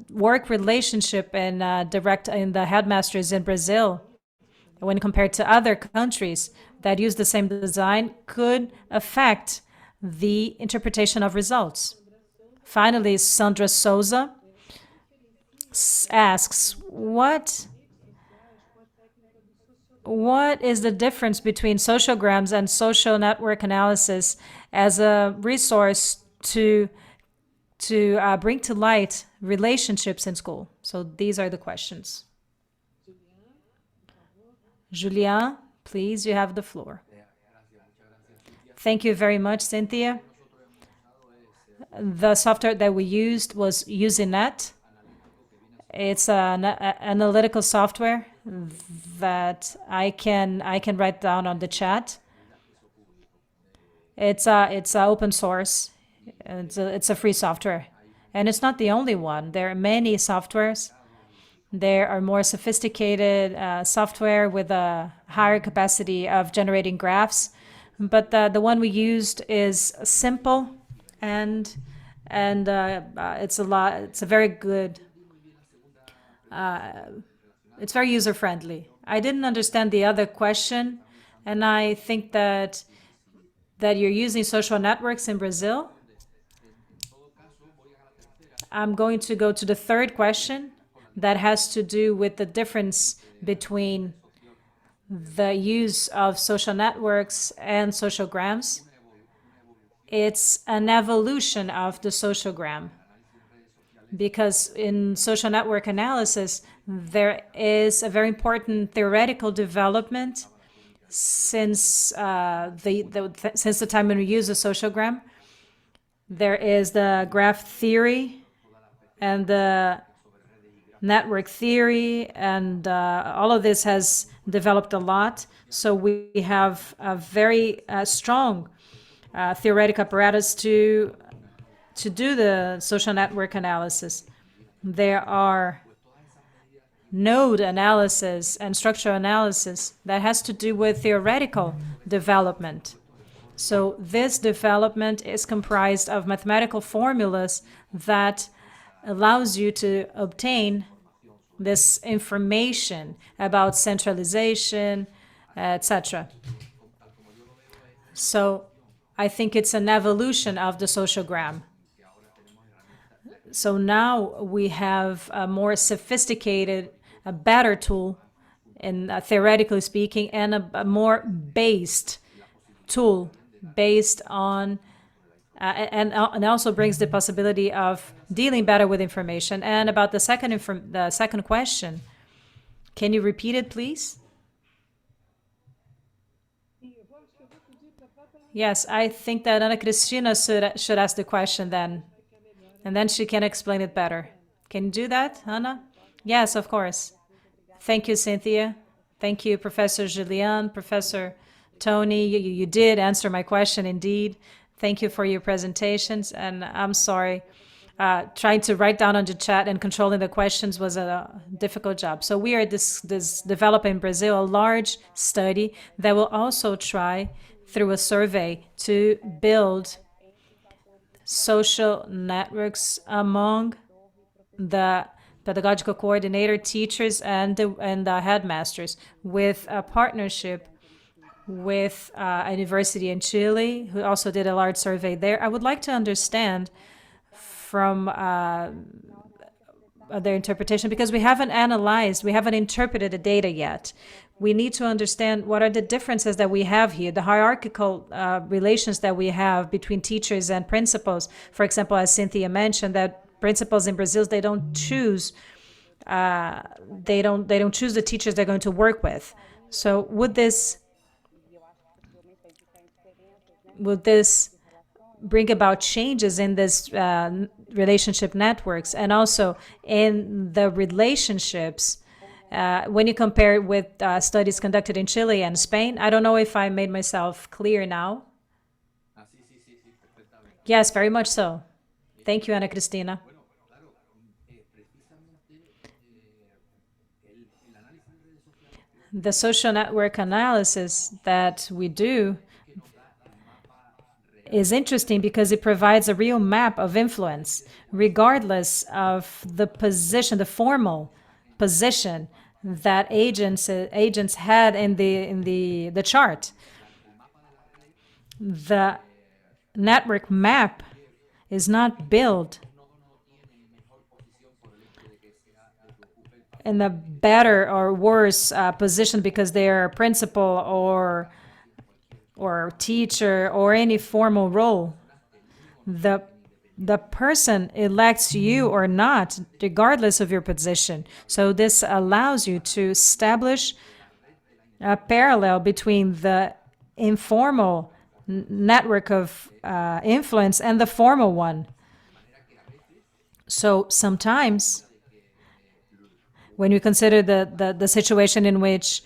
work relationship and direct in the headmasters in Brazil, when compared to other countries that use the same design, could affect the interpretation of results. Finally, Sandra Souza asks, what is the difference between sociograms and social network analysis as a resource to bring to light relationships in school? So these are the questions. Julián, please, you have the floor. Thank you very much, Cynthia. The software that we used was Usenet. It's an analytical software that I can write down on the chat. It's open source. It's a free software, and it's not the only one. There are many softwares. There are more sophisticated software with a higher capacity of generating graphs, but the one we used is simple, and it's a very good. It's very user-friendly. I didn't understand the other question, and I think that you're using social networks in Brazil. I'm going to go to the third question that has to do with the difference between the use of social networks and sociograms. It's an evolution of the sociogram, because in social network analysis, there is a very important theoretical development since the time when we use a sociogram. There is the graph theory and the network theory, and all of this has developed a lot. So we have a very strong theoretical apparatus to do the social network analysis. There are node analysis and structural analysis that has to do with theoretical development. So this development is comprised of mathematical formulas that allows you to obtain this information about centralization, etc. So I think it's an evolution of the sociogram. So now we have a more sophisticated, a better tool, and theoretically speaking, and a more based tool based on, and also brings the possibility of dealing better with information. And about the second question, can you repeat it, please? Yes, I think that Ana Cristina should ask the question then, and then she can explain it better. Can you do that, Ana? Yes, of course. Thank you, Cynthia. Thank you, Professor Julián, Professor Tony. You did answer my question indeed. Thank you for your presentations, and I'm sorry. Trying to write down on the chat and controlling the questions was a difficult job. So we are developing in Brazil a large study that will also try, through a survey, to build social networks among the pedagogical coordinator, teachers, and the headmasters, with a partnership with a university in Chile, who also did a large survey there. I would like to understand from their interpretation, because we haven't interpreted the data yet. We need to understand what are the differences that we have here, the hierarchical relations that we have between teachers and principals. For example, as Cynthia mentioned, that principals in Brazil, they don't choose the teachers they're going to work with. So would this bring about changes in this relationship networks, and also in the relationships when you compare it with studies conducted in Chile and Spain? I don't know if I made myself clear now. Yes, very much so. Thank you, Ana Cristina. The social network analysis that we do is interesting because it provides a real map of influence, regardless of the position, the formal position that agents had in the chart. The network map is not built in a better or worse position because they are principal or teacher or any formal role. The person elects you or not, regardless of your position. So this allows you to establish a parallel between the informal network of influence and the formal one. So sometimes, when you consider the situation in which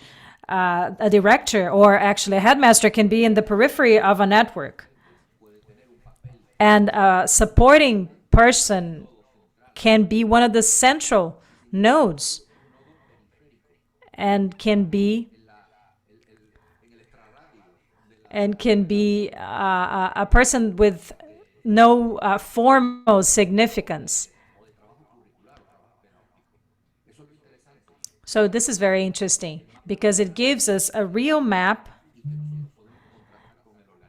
a director or actually a headmaster can be in the periphery of a network, and a supporting person can be one of the central nodes and can be a person with no formal significance. So this is very interesting because it gives us a real map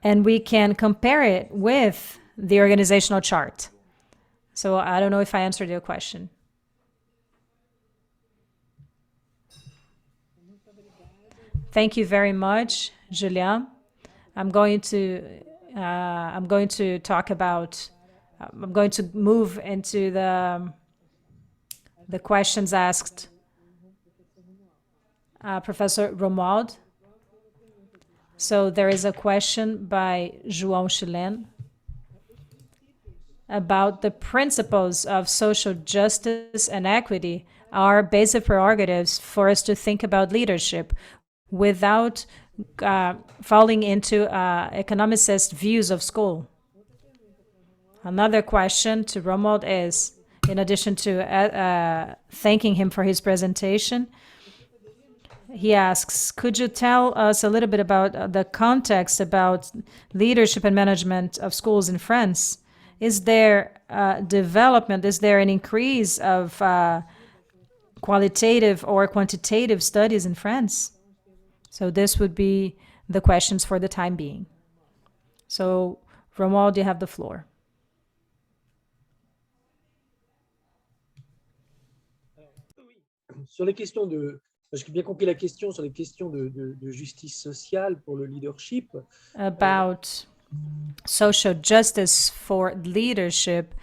and we can compare it with the organizational chart. So I don't know if I answered your question. Thank you very much, Julião. I'm going to talk about. I'm going to move into the questions asked. Professor Romuald. So there is a question by João Chileno about the principles of social justice and equity are basic prerogatives for us to think about leadership without falling into economicist views of school. Another question to Romuald is, in addition to thanking him for his presentation, he asks, could you tell us a little bit about the context about leadership and management of schools in France? Is there development, is there an increase of qualitative or quantitative studies in France? So this would be the questions for the time being. So, Romuald, you have the floor.
Sur les questions de... J'ai bien compris la question sur les questions de justice sociale pour le leadership.
About social justice for leadership,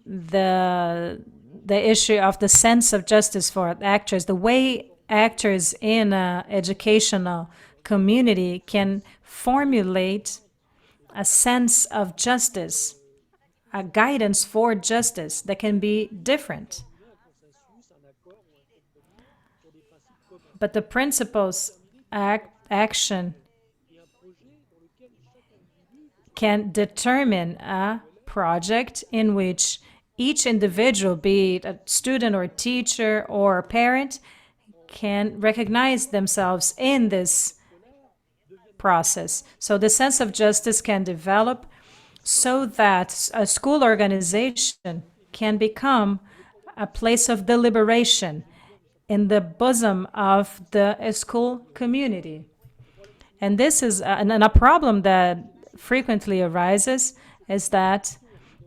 the issue of the sense of justice for actors, the way actors in an educational community can formulate a sense of justice, a guidance for justice that can be different. But the principles, action can determine a project in which each individual, be it a student or teacher or parent, can recognize themselves in this process. So the sense of justice can develop so that a school organization can become a place of deliberation in the bosom of the school community. And this is a problem that frequently arises, is that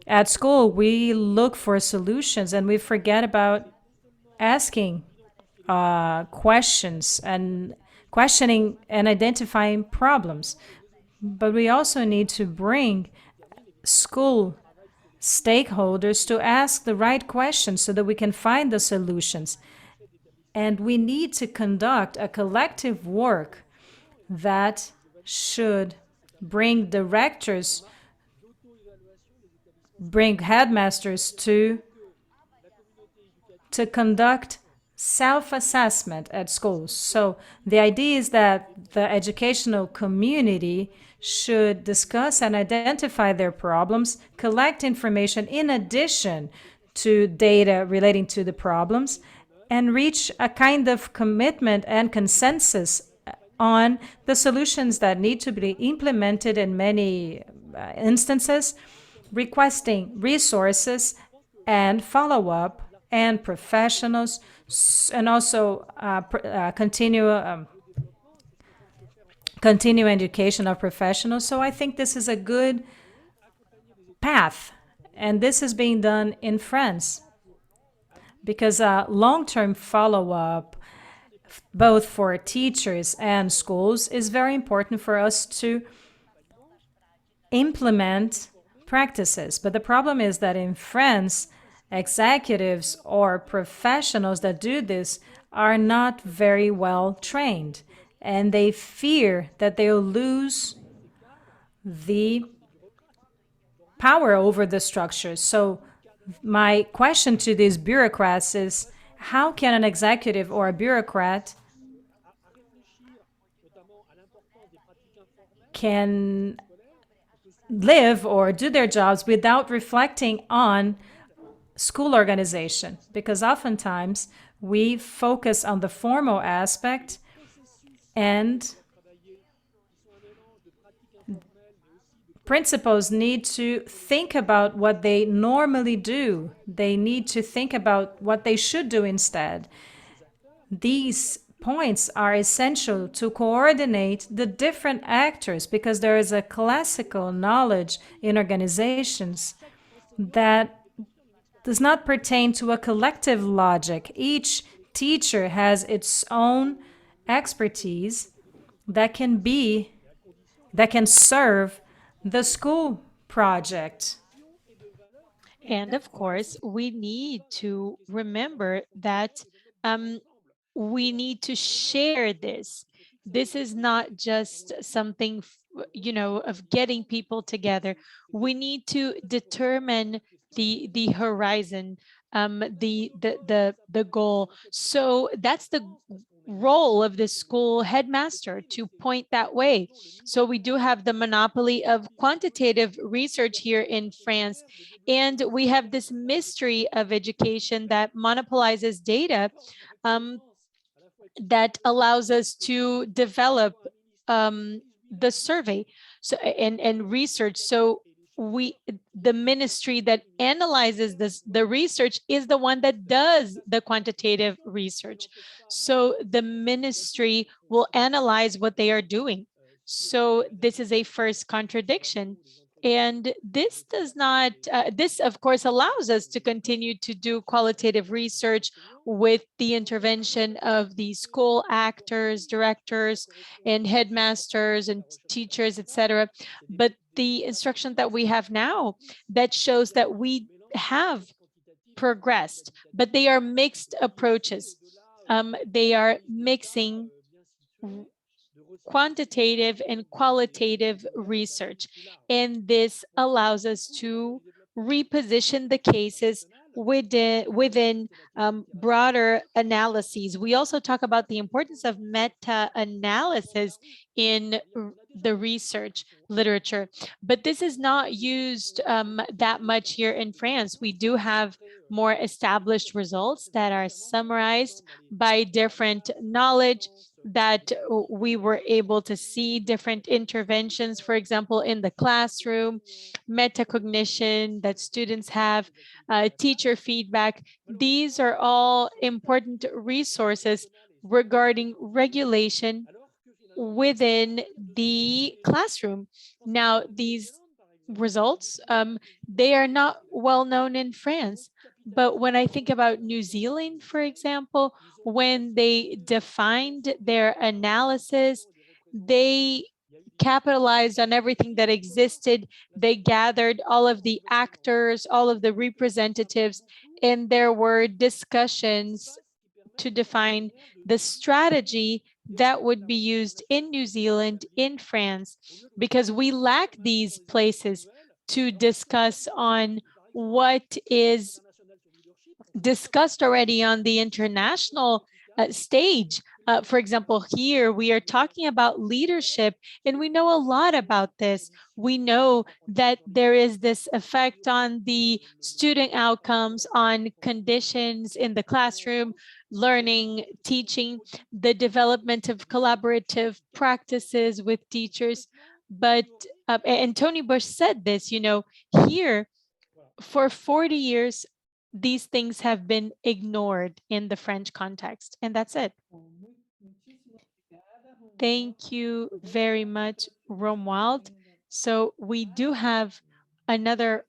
at school we look for solutions and we forget about asking questions and questioning and identifying problems. But we also need to bring school stakeholders to ask the right questions so that we can find the solutions. And we need to conduct a collective work that should bring directors, bring headmasters to conduct self-assessment at schools. So the idea is that the educational community should discuss and identify their problems, collect information in addition to data relating to the problems, and reach a kind of commitment and consensus on the solutions that need to be implemented in many instances, requesting resources and follow-up and professionals, and also continue education of professionals. So I think this is a good path, and this is being done in France, because long-term follow-up, both for teachers and schools, is very important for us to implement practices. But the problem is that in France, executives or professionals that do this are not very well trained, and they fear that they'll lose the power over the structure. So my question to these bureaucrats is, how can an executive or a bureaucrat can live or do their jobs without reflecting on school organization? Because oftentimes we focus on the formal aspect, and principals need to think about what they normally do. They need to think about what they should do instead. These points are essential to coordinate the different actors, because there is a classical knowledge in organizations that does not pertain to a collective logic. Each teacher has its own expertise that can serve the school project.
And of course, we need to remember that we need to share this. This is not just something, of getting people together. We need to determine the horizon, the goal. So that's the role of the school headmaster, to point that way. So we do have the monopoly of quantitative research here in France, and we have this mystery of education that monopolizes data, that allows us to develop the survey and research. So the ministry that analyzes the research is the one that does the quantitative research. So the ministry will analyze what they are doing. So this is a first contradiction. And this does not, this of course allows us to continue to do qualitative research with the intervention of the school actors, directors, and headmasters and teachers, etc. But the instruction that we have now, that shows that we have progressed, but they are mixed approaches. They are mixing quantitative and qualitative research. And this allows us to reposition the cases within broader analyses. We also talk about the importance of meta-analysis in the research literature, but this is not used that much here in France. We do have more established results that are summarized by different knowledge, that we were able to see different interventions, for example, in the classroom, metacognition that students have, teacher feedback. These are all important resources regarding regulation within the classroom. Now, these results, they are not well known in France. But when I think about New Zealand, for example, when they defined their analysis, they capitalized on everything that existed. They gathered all of the actors, all of the representatives, and there were discussions to define the strategy that would be used in New Zealand, in France, because we lack these places to discuss on what is discussed already on the international stage. For example, here we are talking about leadership, and we know a lot about this. We know that there is this effect on the student outcomes, on conditions in the classroom, learning, teaching, the development of collaborative practices with teachers. But and Tony Bush said this, you know, here for 40 years, these things have been ignored in the French context, and that's it. Thank you very much, Romuald. So we do have another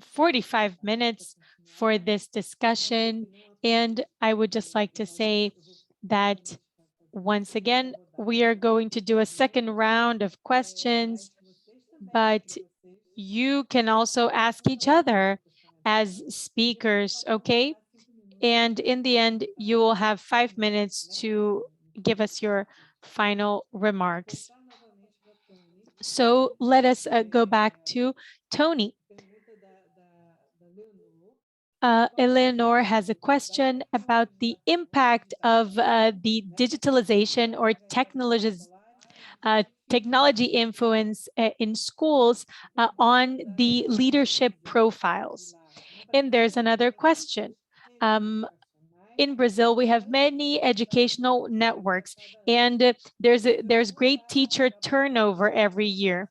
45 minutes for this discussion, and I would just like to say that once again, we are going to do a second round of questions, but you can also ask each other as speakers, okay? And in the end, you will have 5 minutes to give us your final remarks. So let us go back to Tony. Eleanor has a question about the impact of the digitalization or technology influence in schools on the leadership profiles. And there's another question. In Brazil, we have many educational networks, and there's great teacher turnover every year.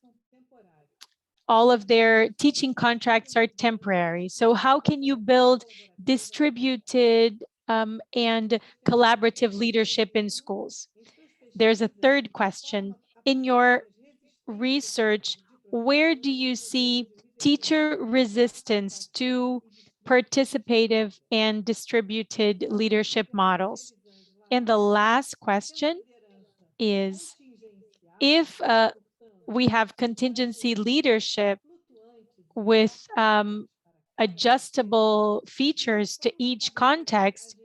All of their teaching contracts are temporary. So how can you build distributed and collaborative leadership in schools? There's a third question. In your research, where do you see teacher resistance to participative and distributed leadership models? And the last question is, if we have contingency leadership with adjustable features to each context,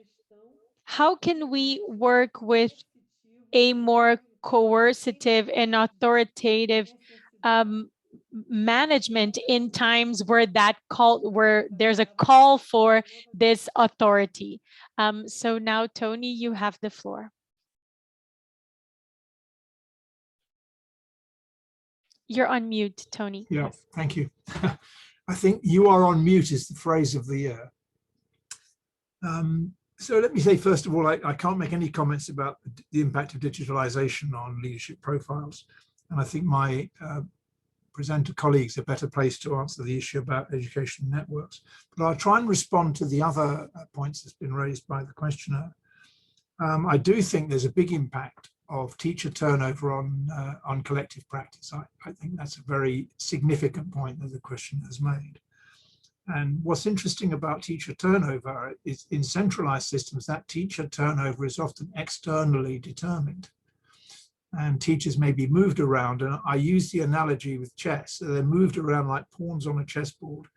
how can we work with a more coercive and authoritative management in times where where there's a call for this authority? So now, Tony, you have the floor. You're on mute, Tony.
Yeah,
Yes.
thank you. I think "you are on mute" is the phrase of the year. So let me say, first of all, I can't make any comments about the impact of digitalization on leadership profiles. And I think my presenter colleagues are better placed to answer the issue about education networks. But I'll try and respond to the other points that's been raised by the questioner. I do think there's a big impact of teacher turnover on collective practice. I think that's a very significant point that the questioner has made. And what's interesting about teacher turnover is in centralized systems, that teacher turnover is often externally determined. And teachers may be moved around. And I use the analogy with chess. So they're moved around like pawns on a chessboard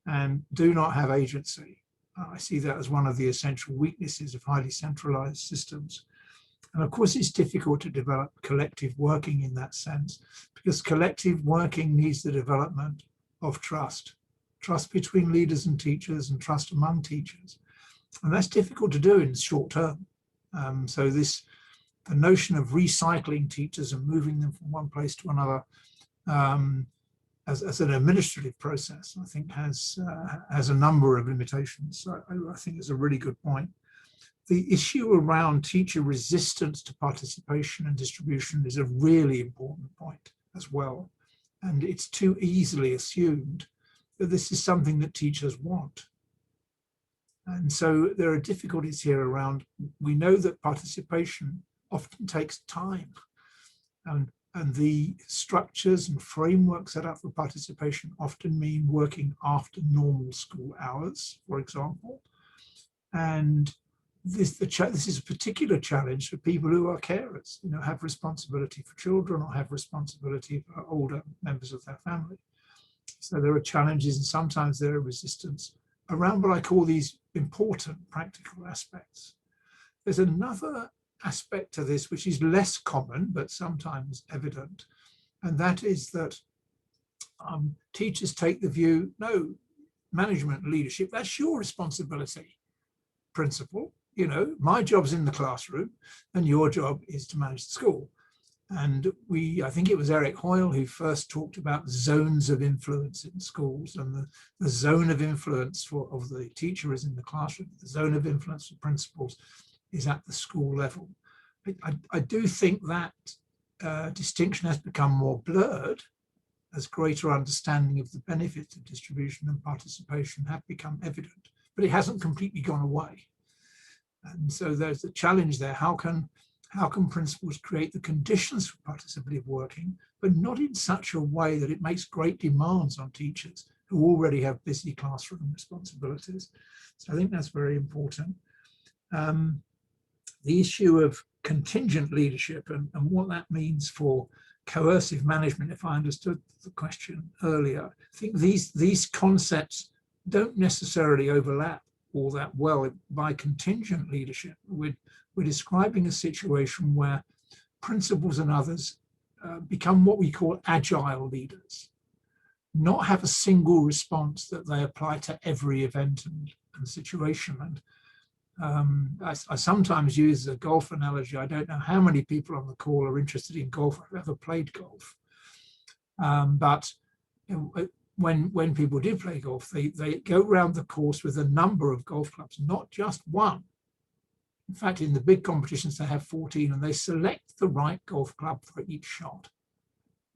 and do not have agency. I see that as one of the essential weaknesses of highly centralized systems. And of course, it's difficult to develop collective working in that sense, because collective working needs the development of trust between leaders and teachers, and trust among teachers. And that's difficult to do in short term. So the notion of recycling teachers and moving them from one place to another as an administrative process, I think has a number of limitations. So I think it's a really good point. The issue around teacher resistance to participation and distribution is a really important point as well. And it's too easily assumed that this is something that teachers want. And so there are difficulties here around, we know that participation often takes time, and the structures and frameworks set up for participation often mean working after normal school hours, for example. And this is a particular challenge for people who are carers, have responsibility for children or have responsibility for older members of their family. So there are challenges, and sometimes there are resistance around what I call these important practical aspects. There's another aspect to this which is less common but sometimes evident, and that is that teachers take the view, no, management and leadership, that's your responsibility, principal. My job's in the classroom and your job is to manage the school. And I think it was Eric Hoyle who first talked about zones of influence in schools, and the zone of influence of the teacher is in the classroom. The zone of influence for principals is at the school level. I do think that distinction has become more blurred as greater understanding of the benefits of distribution and participation have become evident, but it hasn't completely gone away. And so there's a challenge there. How can principals create the conditions for participative working, but not in such a way that it makes great demands on teachers who already have busy classroom responsibilities? So I think that's very important. The issue of contingent leadership and what that means for coercive management, if I understood the question earlier, I think these concepts don't necessarily overlap all that well. By contingent leadership, we're describing a situation where principals and others become what we call agile leaders, not have a single response that they apply to every event and situation. And I sometimes use a golf analogy. I don't know how many people on the call are interested in golf or have ever played golf. But when people do play golf, they go around the course with a number of golf clubs, not just one. In fact, in the big competitions, they have 14, and they select the right golf club for each shot.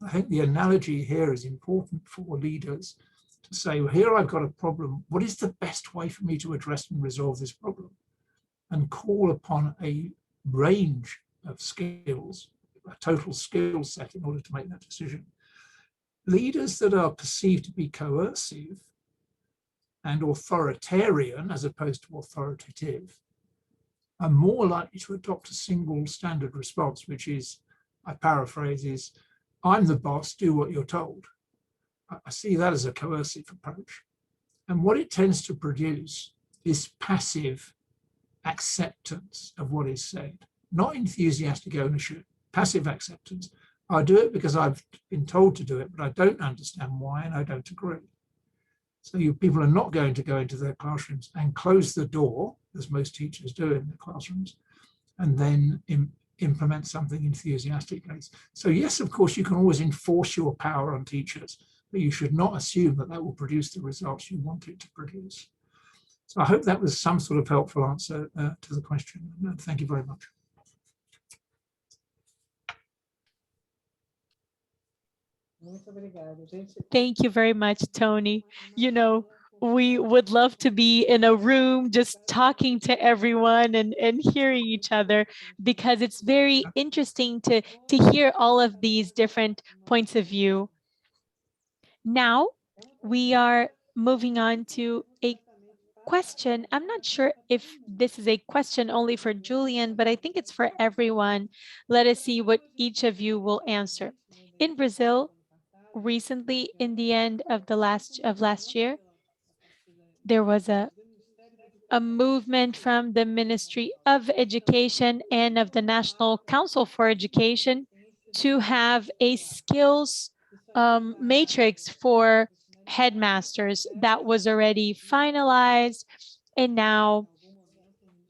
I think the analogy here is important for leaders to say, well, here I've got a problem. What is the best way for me to address and resolve this problem? And call upon a range of skills, a total skill set in order to make that decision. Leaders that are perceived to be coercive and authoritarian as opposed to authoritative are more likely to adopt a single standard response, which is, I paraphrase, is, I'm the boss, do what you're told. I see that as a coercive approach. And what it tends to produce is passive acceptance of what is said, not enthusiastic ownership, passive acceptance. I do it because I've been told to do it, but I don't understand why and I don't agree. So people are not going to go into their classrooms and close the door, as most teachers do in their classrooms, and then implement something enthusiastically. So yes, of course, you can always enforce your power on teachers, but you should not assume that that will produce the results you want it to produce. So I hope that was some sort of helpful answer to the question. Thank you very much.
Thank you very much, Tony. You know, we would love to be in a room just talking to everyone and hearing each other, because it's very interesting to hear all of these different points of view. Now, we are moving on to a question. I'm not sure if this is a question only for Julian, but I think it's for everyone. Let us see what each of you will answer. In Brazil, recently, in the end of last year, there was a movement from the Ministry of Education and of the National Council for Education to have a skills matrix for headmasters that was already finalized. And now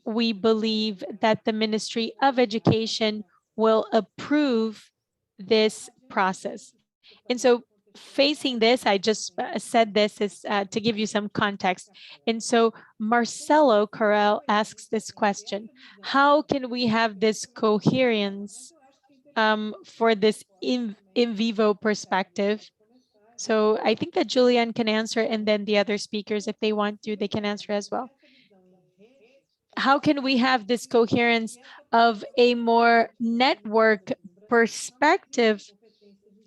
we believe that the Ministry of Education will approve this process. And so facing this, I just said this is to give you some context. And so Marcelo Correll asks this question: how can we have this coherence for this in vivo perspective? So I think that Julian can answer, and then the other speakers, if they want to, they can answer as well. How can we have this coherence of a more network perspective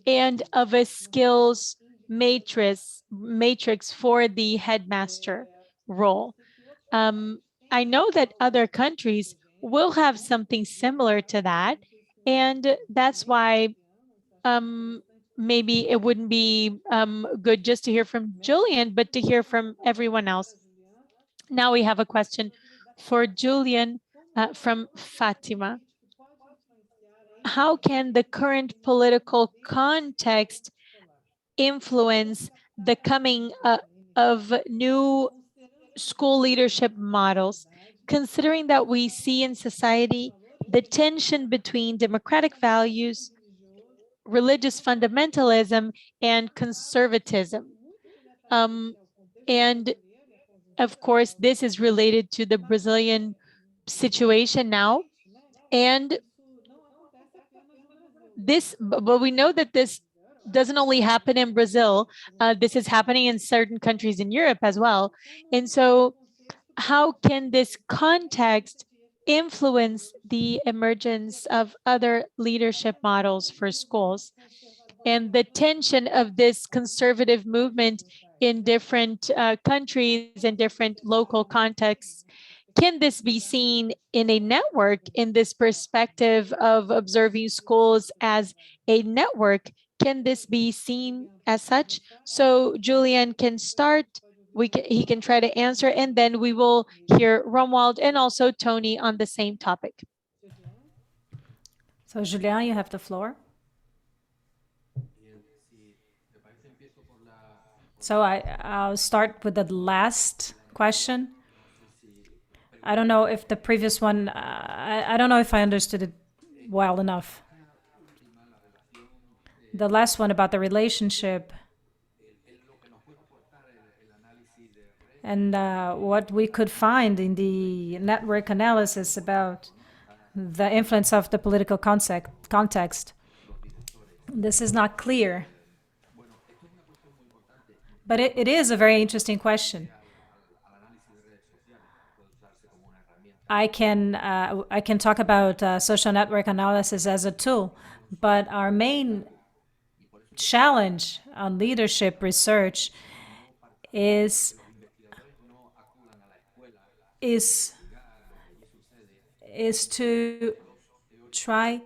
and of a skills matrix for the headmaster role? I know that other countries will have something similar to that, and that's why maybe it wouldn't be good just to hear from Julian, but to hear from everyone else. Now we have a question for Julian from Fatima. How can the current political context influence the coming of new school leadership models, considering that we see in society the tension between democratic values, religious fundamentalism, and conservatism? And of course, this is related to the Brazilian situation now. And this, but we know that this doesn't only happen in Brazil. This is happening in certain countries in Europe as well. And so how can this context influence the emergence of other leadership models for schools? And the tension of this conservative movement in different countries and different local contexts, can this be seen in a network, in this perspective of observing schools as a network? Can this be seen as such? So Julian can start. He can try to answer, and then we will hear Romuald and also Tony on the same topic.
So Julián, you have the floor. So I'll start with the last question. I don't know if the previous one, I don't know if I understood it well enough. The last one about the relationship and what we could find in the network analysis about the influence of the political context. This is not clear. But it is a very interesting question. I can talk about social network analysis as a tool, but our main challenge on leadership research is to try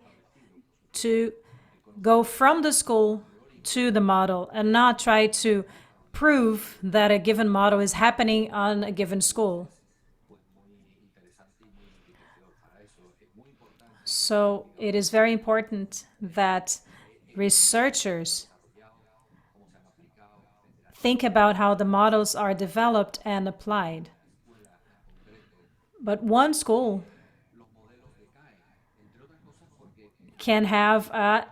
to go from the school to the model and not try to prove that a given model is happening on a given school. So it is very important that researchers think about how the models are developed and applied. But one school can have a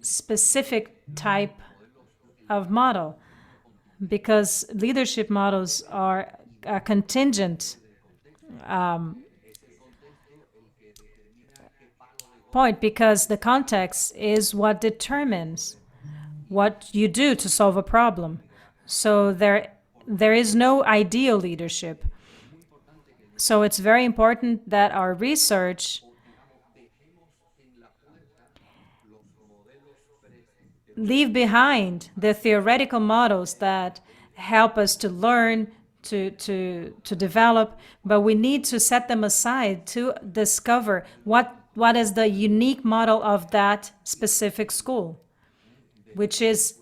specific type of model because leadership models are a contingent point, because the context is what determines what you do to solve a problem. So there is no ideal leadership. So it's very important that our research leave behind the theoretical models that help us to learn, to develop, but we need to set them aside to discover what is the unique model of that specific school, which is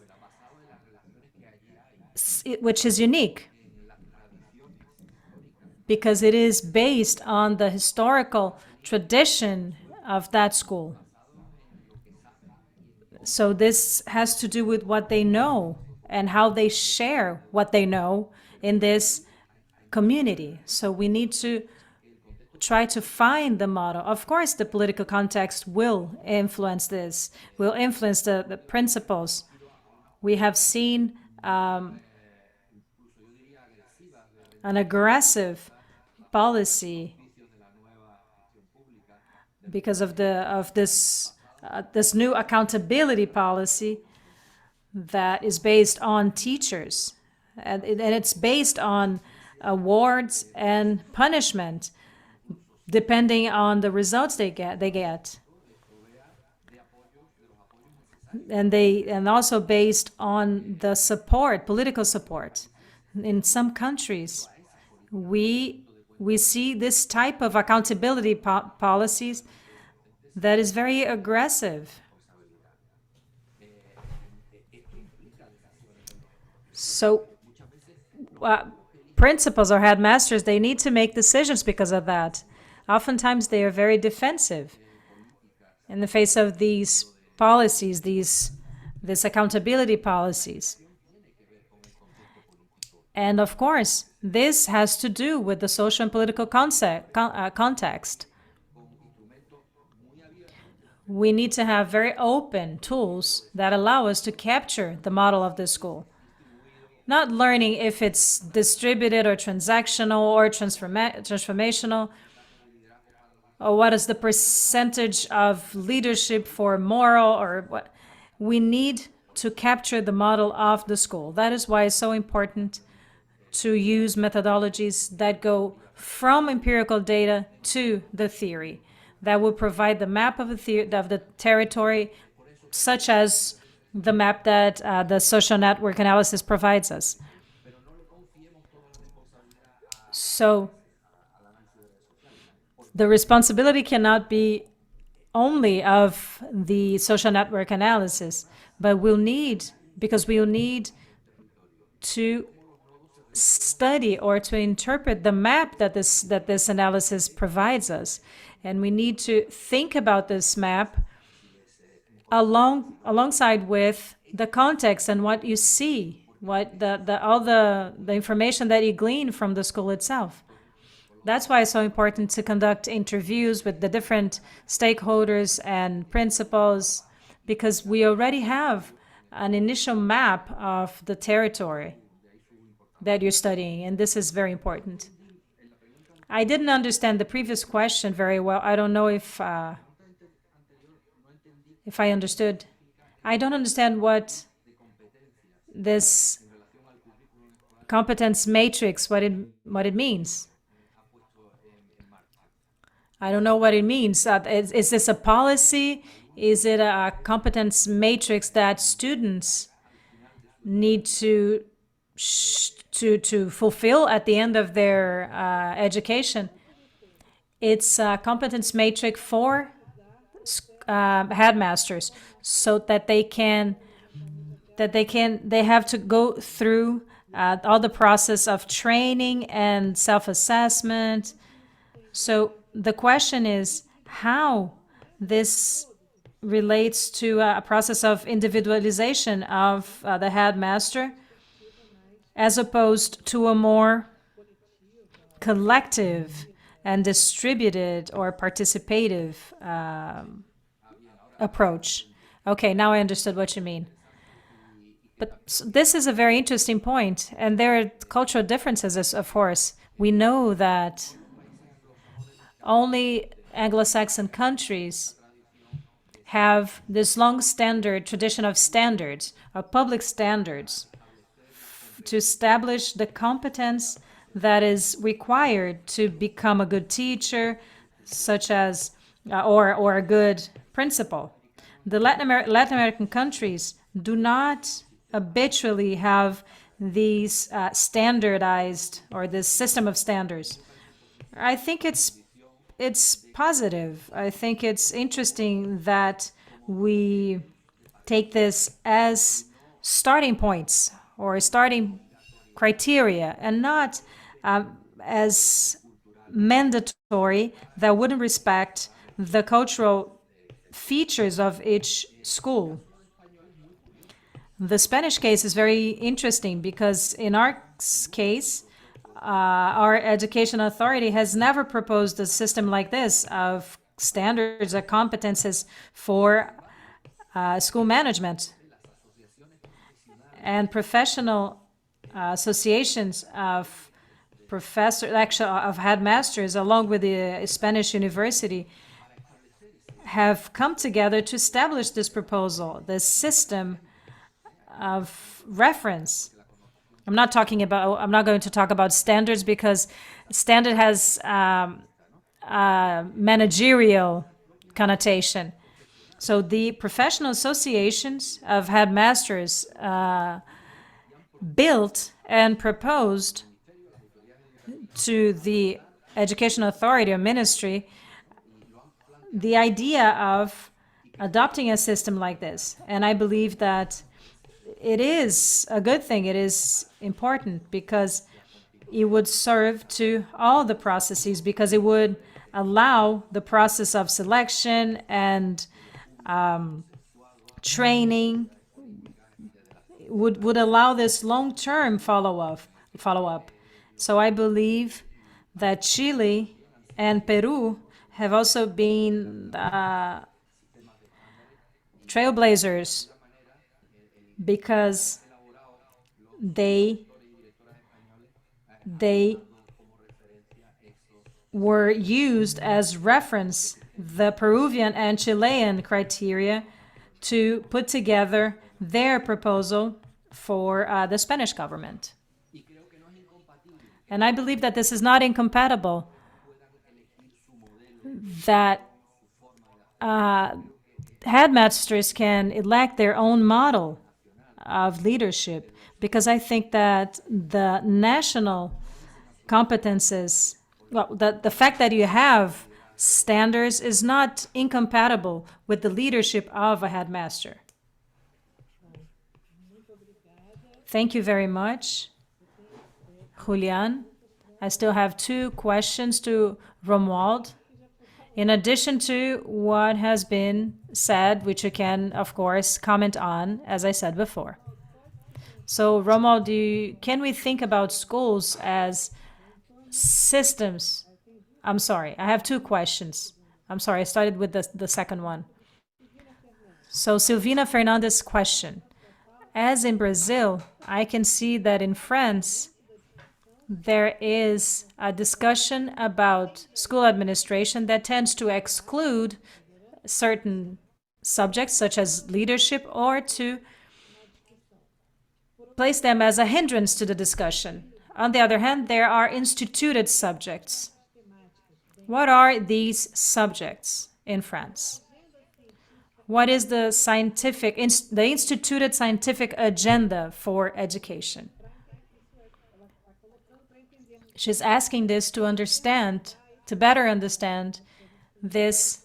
unique because it is based on the historical tradition of that school. So this has to do with what they know and how they share what they know in this community. So we need to try to find the model. Of course, the political context will influence this, will influence the principles. We have seen an aggressive policy because of this new accountability policy that is based on teachers, and it's based on awards and punishment depending on the results they get. And also based on the support, political support. In some countries, we see this type of accountability policies that is very aggressive. So principals or headmasters, they need to make decisions because of that. Oftentimes they are very defensive in the face of these policies, this accountability policies. And of course, this has to do with the social and political context. We need to have very open tools that allow us to capture the model of the school. Not learning if it's distributed or transactional or transformational, or what is the percentage of leadership for moral or what. We need to capture the model of the school. That is why it's so important to use methodologies that go from empirical data to the theory, that will provide the map of the territory, such as the map that the social network analysis provides us. So the responsibility cannot be only of the social network analysis, but we'll need to study or to interpret the map that this analysis provides us. And we need to think about this map alongside with the context and what you see, what all the information that you glean from the school itself. That's why it's so important to conduct interviews with the different stakeholders and principals, because we already have an initial map of the territory that you're studying, and this is very important. I didn't understand the previous question very well. I don't know if I understood. I don't understand what this competence matrix, what it means. I don't know what it means. Is this a policy? Is it a competence matrix that students need to fulfill at the end of their education? It's a competence matrix for headmasters, so that they have to go through all the process of training and self-assessment. So the question is how this relates to a process of individualization of the headmaster, as opposed to a more collective and distributed or participative approach. Okay, now I understood what you mean. But this is a very interesting point, and there are cultural differences, of course. We know that only Anglo-Saxon countries have this long tradition of standards, of public standards, to establish the competence that is required to become a good teacher, such as, or a good principal. The Latin American countries do not habitually have these standardized, or this system of standards. I think it's positive. I think it's interesting that we take this as starting points or starting criteria, and not as mandatory that wouldn't respect the cultural features of each school. The Spanish case is very interesting because in our case, our education authority has never proposed a system like this of standards or competences for school management. And professional associations of of headmasters, along with the Spanish university, have come together to establish this proposal, this system of reference. I'm not going to talk about standards, because standard has a managerial connotation. So the professional associations of headmasters built and proposed to the education authority or ministry the idea of adopting a system like this. And I believe that it is a good thing. It is important because it would serve to all the processes, because it would allow the process of selection and training, would allow this long-term follow-up. So I believe that Chile and Peru have also been trailblazers, because they were used as reference, the Peruvian and Chilean criteria, to put together their proposal for the Spanish government. And I believe that this is not incompatible, that headmasters can elect their own model of leadership, because I think that the national competences, well, the fact that you have standards is not incompatible with the leadership of a headmaster. Thank you very much, Julian. I still have 2 questions to Romuald. In addition to what has been said, which you can, of course, comment on, as I said before. So, Romuald, can we think about schools as systems? I'm sorry, I have 2 questions. I'm sorry, I started with the second one. So, Silvina Fernandez' question. As in Brazil, I can see that in France, there is a discussion about school administration that tends to exclude certain subjects, such as leadership, or to place them as a hindrance to the discussion. On the other hand, there are instituted subjects. What are these subjects in France? What is the instituted scientific agenda for education? She's asking this to understand, to better understand this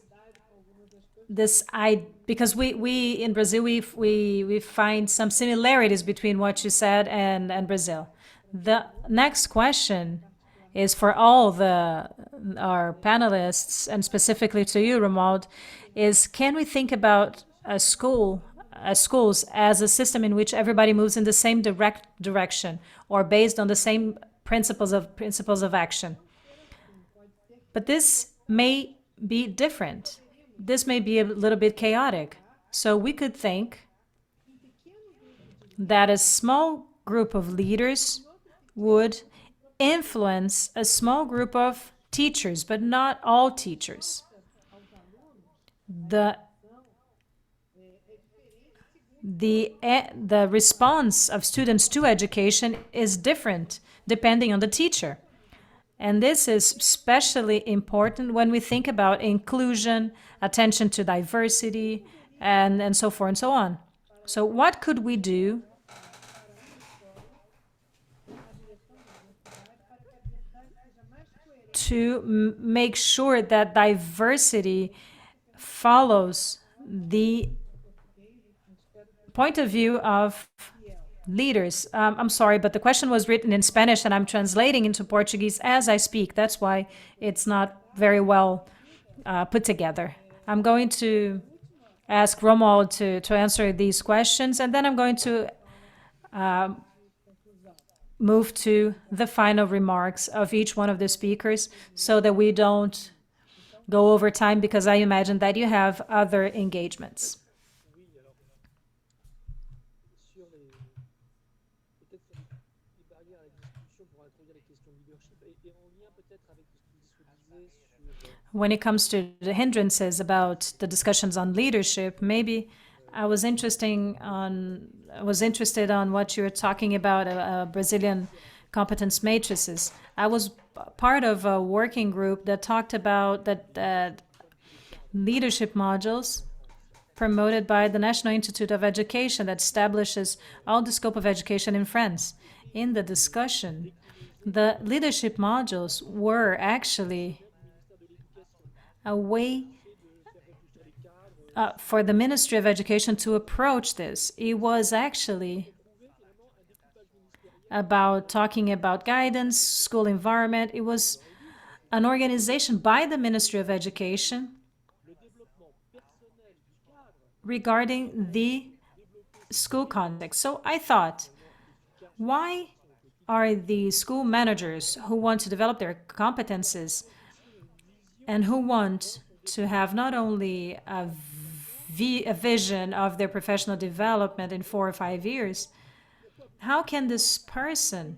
because we in Brazil, we find some similarities between what you said and Brazil. The next question is for all our panelists, and specifically to you, Romuald, is can we think about schools as a system in which everybody moves in the same direction, or based on the same principles of action? But this may be different. This may be a little bit chaotic. So we could think that a small group of leaders would influence a small group of teachers, but not all teachers. The response of students to education is different depending on the teacher. And this is especially important when we think about inclusion, attention to diversity, and so forth and so on. So what could we do to make sure that diversity follows the point of view of leaders? I'm sorry, but the question was written in Spanish and I'm translating into Portuguese as I speak. That's why it's not very well put together. I'm going to ask Romuald to answer these questions, and then I'm going to move to the final remarks of each one of the speakers so that we don't go over time, because I imagine that you have other engagements. When it comes to the hindrances about the discussions on leadership, maybe I was interested on what you were talking about, Brazilian competence matrices. I was part of a working group that talked about that leadership modules promoted by the National Institute of Education that establishes all the scope of education in France. In the discussion, the leadership modules were actually a way for the Ministry of Education to approach this. It was actually about talking about guidance, school environment. It was an organization by the Ministry of Education regarding the school context. So I thought, why are the school managers who want to develop their competences and who want to have not only a vision of their professional development in 4 or 5 years, how can this person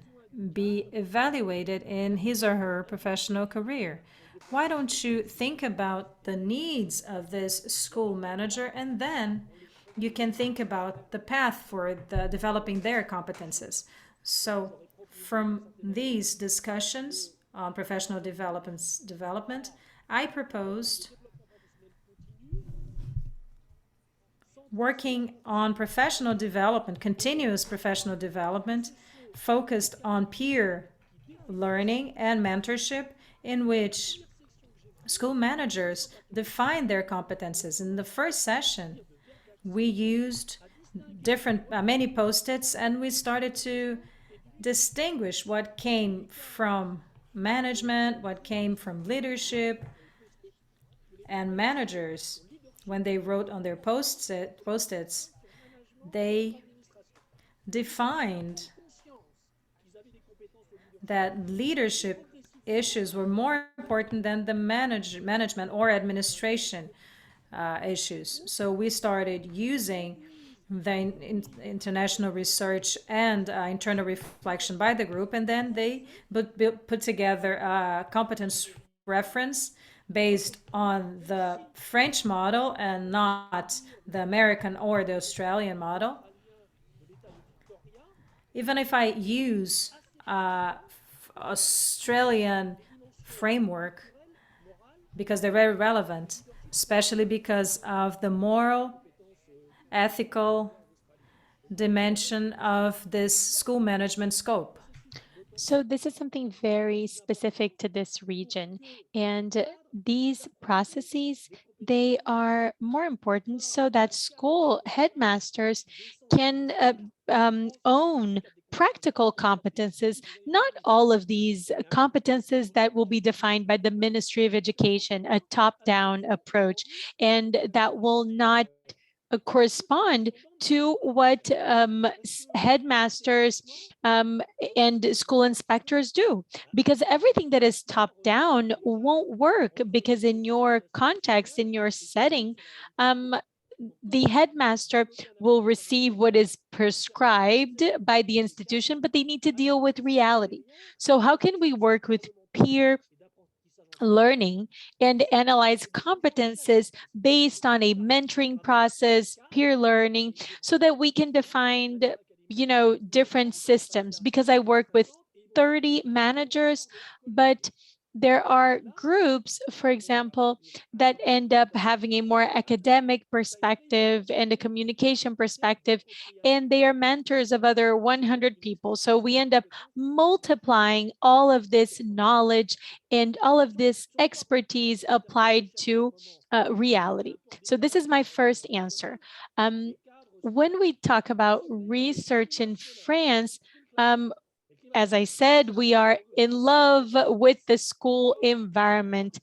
be evaluated in his or her professional career? Why don't you think about the needs of this school manager and then you can think about the path for developing their competences. So from these discussions on professional development, I proposed working on professional development, continuous professional development, focused on peer learning and mentorship, in which school managers define their competences. In the first session, we used many post-its, and we started to distinguish what came from management, what came from leadership, and managers, when they wrote on their post-its, they defined that leadership issues were more important than the management or administration issues. So we started using the international research and internal reflection by the group, and then they put together a competence reference based on the French model and not the American or the Australian model. Even if I use Australian framework, because they're very relevant, especially because of the moral, ethical dimension of this school management scope.
So this is something very specific to this region, and these processes, they are more important so that school headmasters can own practical competences, not all of these competences that will be defined by the Ministry of Education, a top-down approach, and that will not correspond to what headmasters and school inspectors do, because everything that is top down won't work, because in your context, in your setting, the headmaster will receive what is prescribed by the institution, but they need to deal with reality. So how can we work with peer learning and analyze competences based on a mentoring process, peer learning, so that we can define, different systems? Because I work with 30 managers, but there are groups, for example, that end up having a more academic perspective and a communication perspective, and they are mentors of other 100 people. So we end up multiplying all of this knowledge and all of this expertise applied to reality. So this is my first answer. When we talk about research in France, as I said, we are in love with the school environment.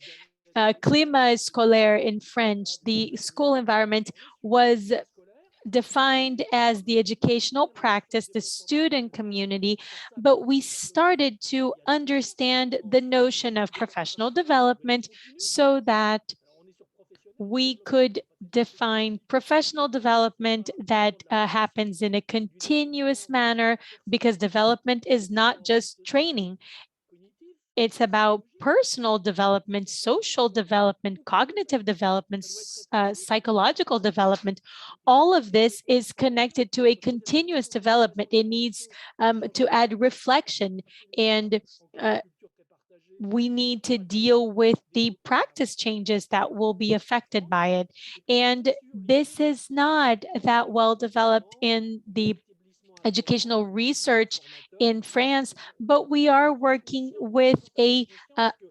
Climat scolaire in French, the school environment was defined as the educational practice, the student community, but we started to understand the notion of professional development so that we could define professional development that happens in a continuous manner, because development is not just training. It's about personal development, social development, cognitive development, psychological development. All of this is connected to a continuous development. It needs to add reflection, and we need to deal with the practice changes that will be affected by it. And this is not that well developed in the educational research in France, but we are working with a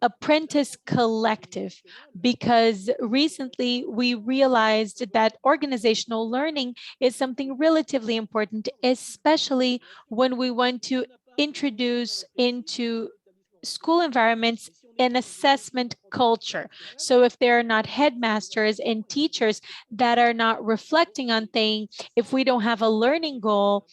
apprentice collective, because recently we realized that organizational learning is something relatively important, especially when we want to introduce into school environments an assessment culture. So if there are not headmasters and teachers that are not reflecting on things, if we don't have a learning goal,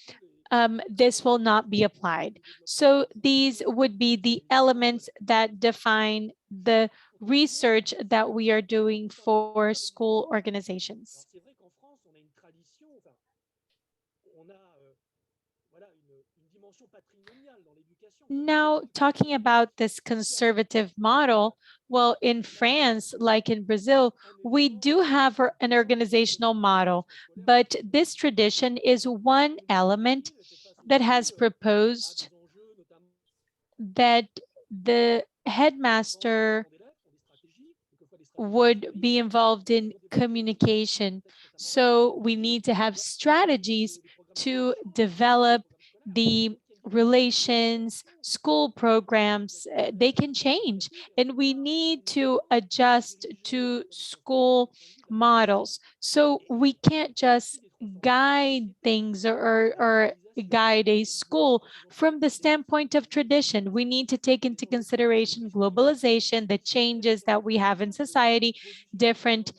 this will not be applied. So these would be the elements that define the research that we are doing for school organizations. Now, talking about this conservative model, well, in France, like in Brazil, we do have an organizational model, but this tradition is one element that has proposed that the headmaster would be involved in communication. So we need to have strategies to develop the relations, school programs. They can change, and we need to adjust to school models. So we can't just guide things or guide a school from the standpoint of tradition. We need to take into consideration globalization, the changes that we have in society, different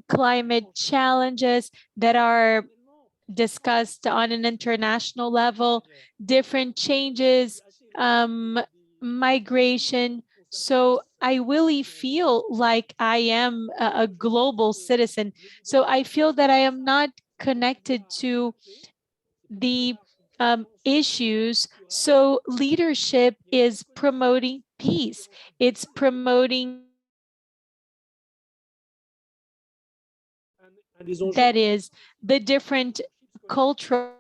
climate challenges that are discussed on an international level, different changes, migration. So I really feel like I am a global citizen. So I feel that I am not connected to the issues. So leadership is promoting peace. It's promoting, that is, the different cultural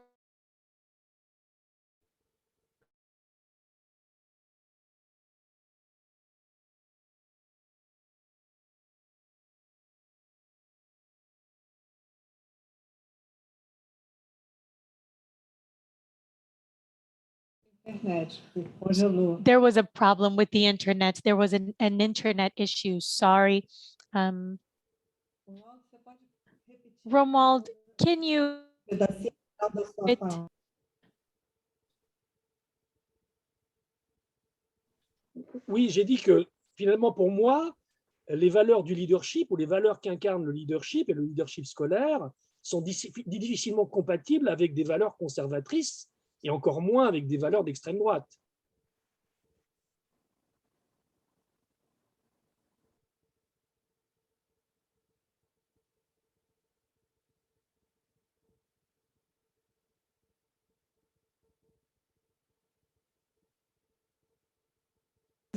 Internet, congelou.
there was a problem with the internet. There was an internet issue. Sorry. Um,
Romualdo, você pode repetir
Romuald, can you
um pedacinho final da sua
it?
fala?
Oui, j'ai dit que finalement, pour moi, les valeurs du leadership ou les valeurs qu'incarne le leadership et le leadership scolaire sont difficilement compatibles avec des valeurs conservatrices et encore moins avec des valeurs d'extrême droite.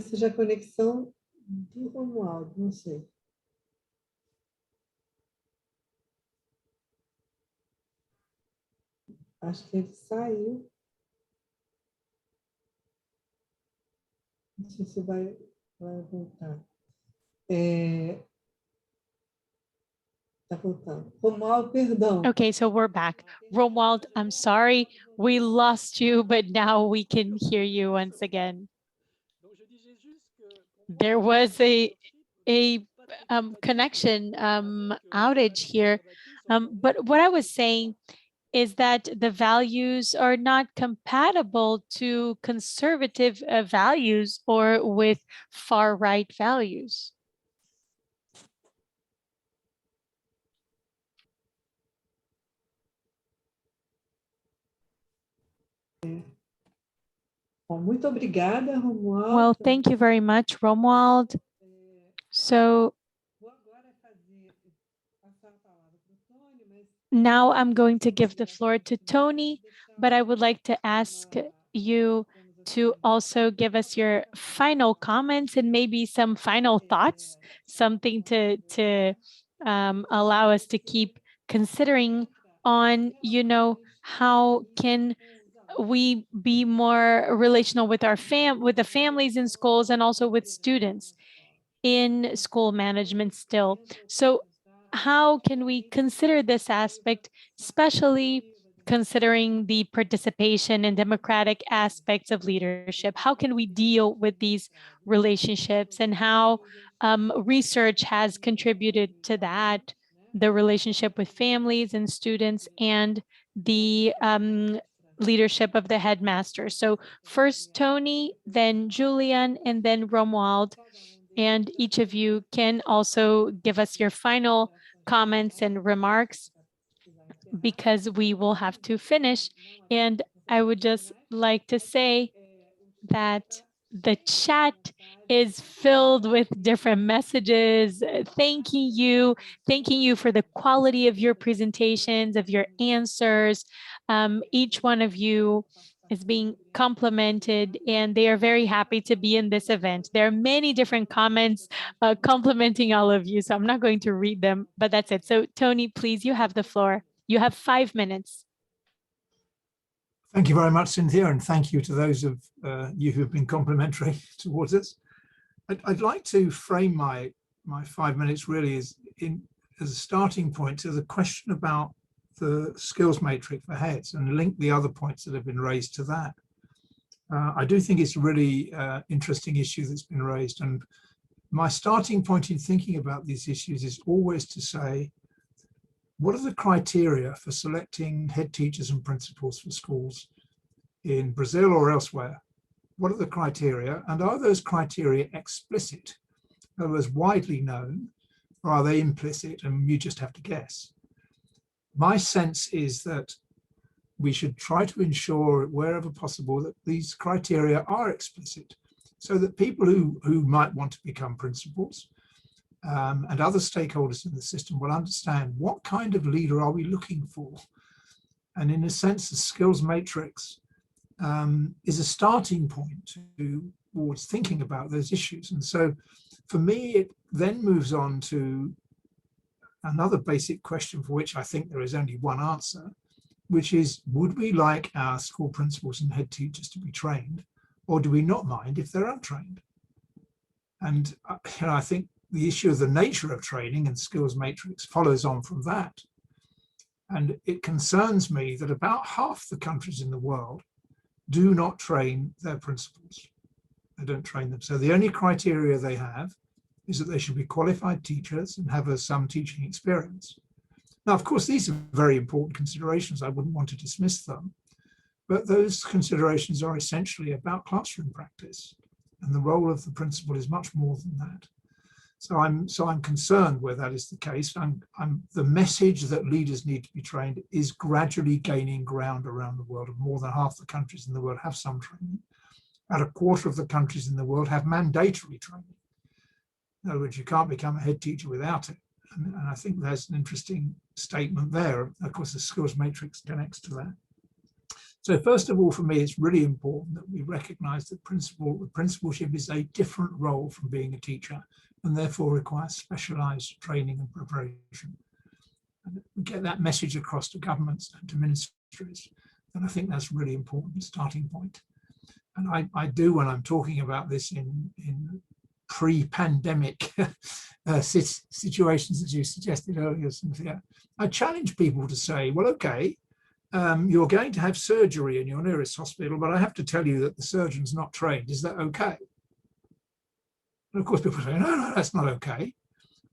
Seja a conexão do Romualdo, não sei. Acho que ele saiu. Não sei se vai voltar. Está voltando. Romualdo, perdão.
Okay, so we're back. Romuald, I'm sorry, we lost you, but now we can hear you once again. There was a connection outage here. But what I was saying is that the values are not compatible to conservative values or with far-right values.
Bom, muito obrigada, Romualdo.
Well, thank you very much, Romuald. So now I'm going to give the floor to Tony, but I would like to ask you to also give us your final comments and maybe some final thoughts, something to allow us to keep considering on, how can we be more relational with our with the families in schools and also with students in school management still. So how can we consider this aspect, especially considering the participation and democratic aspects of leadership? How can we deal with these relationships and how research has contributed to that, the relationship with families and students and the leadership of the headmaster? So first Tony, then Julian, and then Romuald. And each of you can also give us your final comments and remarks because we will have to finish. And I would just like to say that the chat is filled with different messages, thanking you for the quality of your presentations, of your answers. Each one of you is being complimented, and they are very happy to be in this event. There are many different comments complimenting all of you, so I'm not going to read them, but that's it. So Tony, please, you have the floor. You have 5 minutes.
Thank you very much, Cynthia, and thank you to those of you who've been complimentary towards us. I'd like to frame my 5 minutes really as a starting point to the question about the skills matrix for heads and link the other points that have been raised to that. I do think it's a really interesting issue that's been raised, and my starting point in thinking about these issues is always to say, what are the criteria for selecting head teachers and principals for schools in Brazil or elsewhere? What are the criteria, and are those criteria explicit? In other words, widely known, or are they implicit and you just have to guess? My sense is that we should try to ensure, wherever possible, that these criteria are explicit, so that people who might want to become principals and other stakeholders in the system will understand what kind of leader are we looking for. And in a sense, the skills matrix is a starting point towards thinking about those issues. And so for me, it then moves on to another basic question for which I think there is only one answer, which is, would we like our school principals and head teachers to be trained, or do we not mind if they're untrained? And I think the issue of the nature of training and skills matrix follows on from that. And it concerns me that about half the countries in the world do not train their principals. They don't train them. So the only criteria they have is that they should be qualified teachers and have some teaching experience. Now, of course, these are very important considerations. I wouldn't want to dismiss them, but those considerations are essentially about classroom practice, and the role of the principal is much more than that. So I'm concerned where that is the case. The message that leaders need to be trained is gradually gaining ground around the world. More than half the countries in the world have some training. About a quarter of the countries in the world have mandatory training. In other words, you can't become a head teacher without it. And I think there's an interesting statement there. Of course, the skills matrix connects to that. So first of all, for me, it's really important that we recognize that principalship is a different role from being a teacher, and therefore requires specialized training and preparation. And we get that message across to governments and to ministries, and I think that's a really important starting point. And I do, when I'm talking about this in pre-pandemic situations, as you suggested earlier, Cynthia, I challenge people to say, well, okay, you're going to have surgery in your nearest hospital, but I have to tell you that the surgeon's not trained. Is that okay? And of course, people say, no, that's not okay.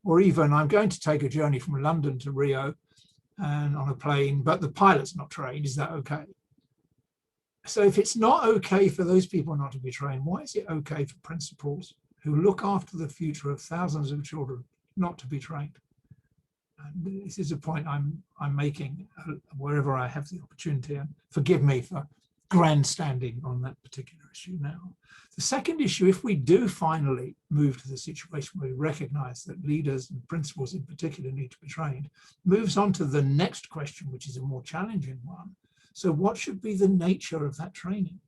Or even, I'm going to take a journey from London to Rio and on a plane, but the pilot's not trained. Is that okay? So if it's not okay for those people not to be trained, why is it okay for principals who look after the future of thousands of children not to be trained? And this is a point I'm making wherever I have the opportunity, and forgive me for grandstanding on that particular issue now. The second issue, if we do finally move to the situation where we recognize that leaders and principals in particular need to be trained, moves on to the next question, which is a more challenging one. So what should be the nature of that training?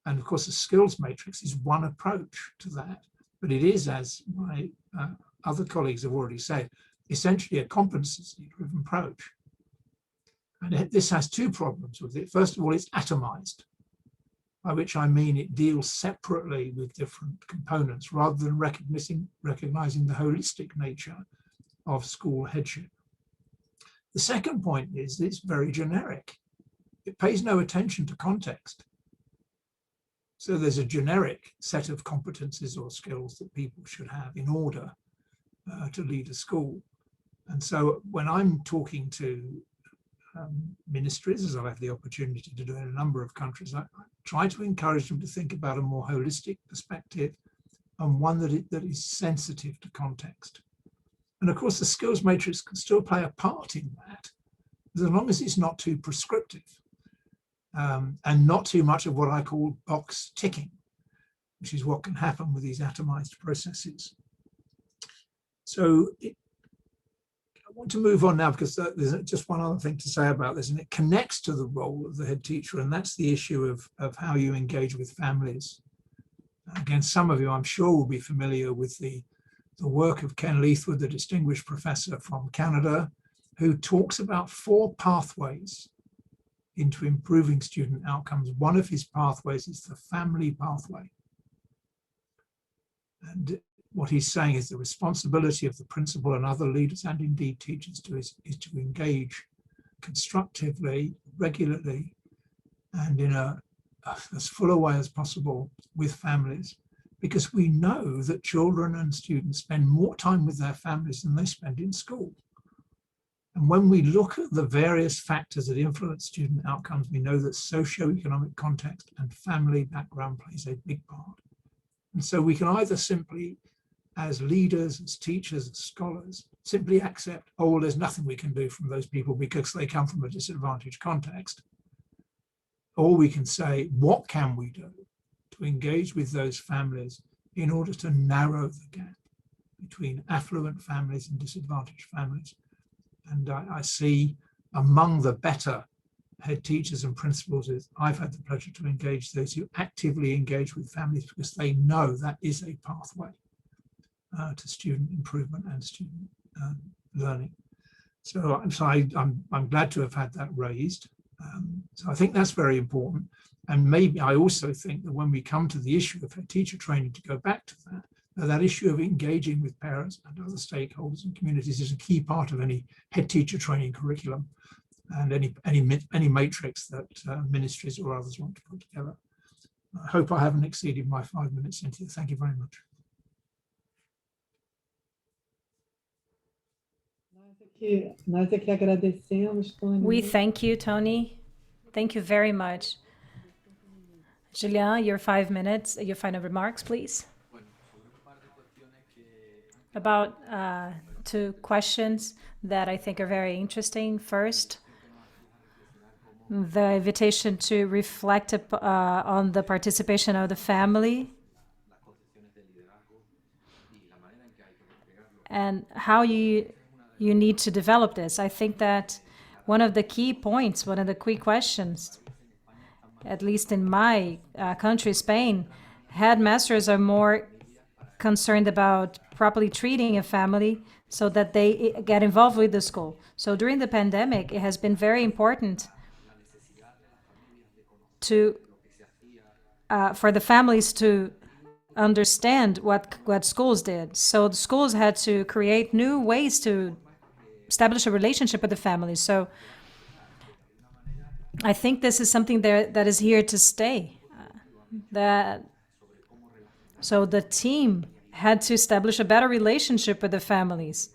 And of course, the skills matrix is one approach to that, but it is, as my other colleagues have already said, essentially a competency-driven approach. And this has two problems with it. First of all, it's atomized, by which I mean it deals separately with different components rather than recognizing the holistic nature of school headship. The second point is it's very generic. It pays no attention to context. So there's a generic set of competencies or skills that people should have in order to lead a school. And so when I'm talking to ministries, as I've had the opportunity to do in a number of countries, I try to encourage them to think about a more holistic perspective and one that is sensitive to context. And of course, the skills matrix can still play a part in that, as long as it's not too prescriptive and not too much of what I call box ticking, which is what can happen with these atomized processes. So want to move on now because there's just one other thing to say about this, and it connects to the role of the head teacher, and that's the issue of how you engage with families. Again, some of you, I'm sure, will be familiar with the work of Ken Leithwood, the distinguished professor from Canada, who talks about 4 pathways into improving student outcomes. One of his pathways is the family pathway. And what he's saying is the responsibility of the principal and other leaders, and indeed teachers, is to engage constructively, regularly, and in as full a way as possible with families, because we know that children and students spend more time with their families than they spend in school. And when we look at the various factors that influence student outcomes, we know that socioeconomic context and family background plays a big part. And so we can either simply, as leaders, as teachers, as scholars, simply accept, oh, well, there's nothing we can do from those people because they come from a disadvantaged context. Or we can say, what can we do to engage with those families in order to narrow the gap between affluent families and disadvantaged families? And I see among the better head teachers and principals is I've had the pleasure to engage those who actively engage with families because they know that is a pathway to student improvement and student learning. So I'm glad to have had that raised. So I think that's very important. And maybe I also think that when we come to the issue of head teacher training, to go back to that issue of engaging with parents and other stakeholders and communities is a key part of any head teacher training curriculum and any matrix that ministries or others want to put together. I hope I haven't exceeded my 5 minutes, Cynthia. Thank you very much.
Nós é que agradecemos, Tony.
We thank you, Tony. Thank you very much. Julián, your 5 minutes, your final remarks, please. About 2 questions that I think are very interesting. First, the invitation to reflect on the participation of the family and how you need to develop this. I think that one of the key points, one of the key questions, at least in my country, Spain, headmasters are more concerned about properly treating a family so that they get involved with the school. So during the pandemic, it has been very important to for the families to understand what schools did. So the schools had to create new ways to establish a relationship with the families. So I think this is something that is here to stay. So the team had to establish a better relationship with the families.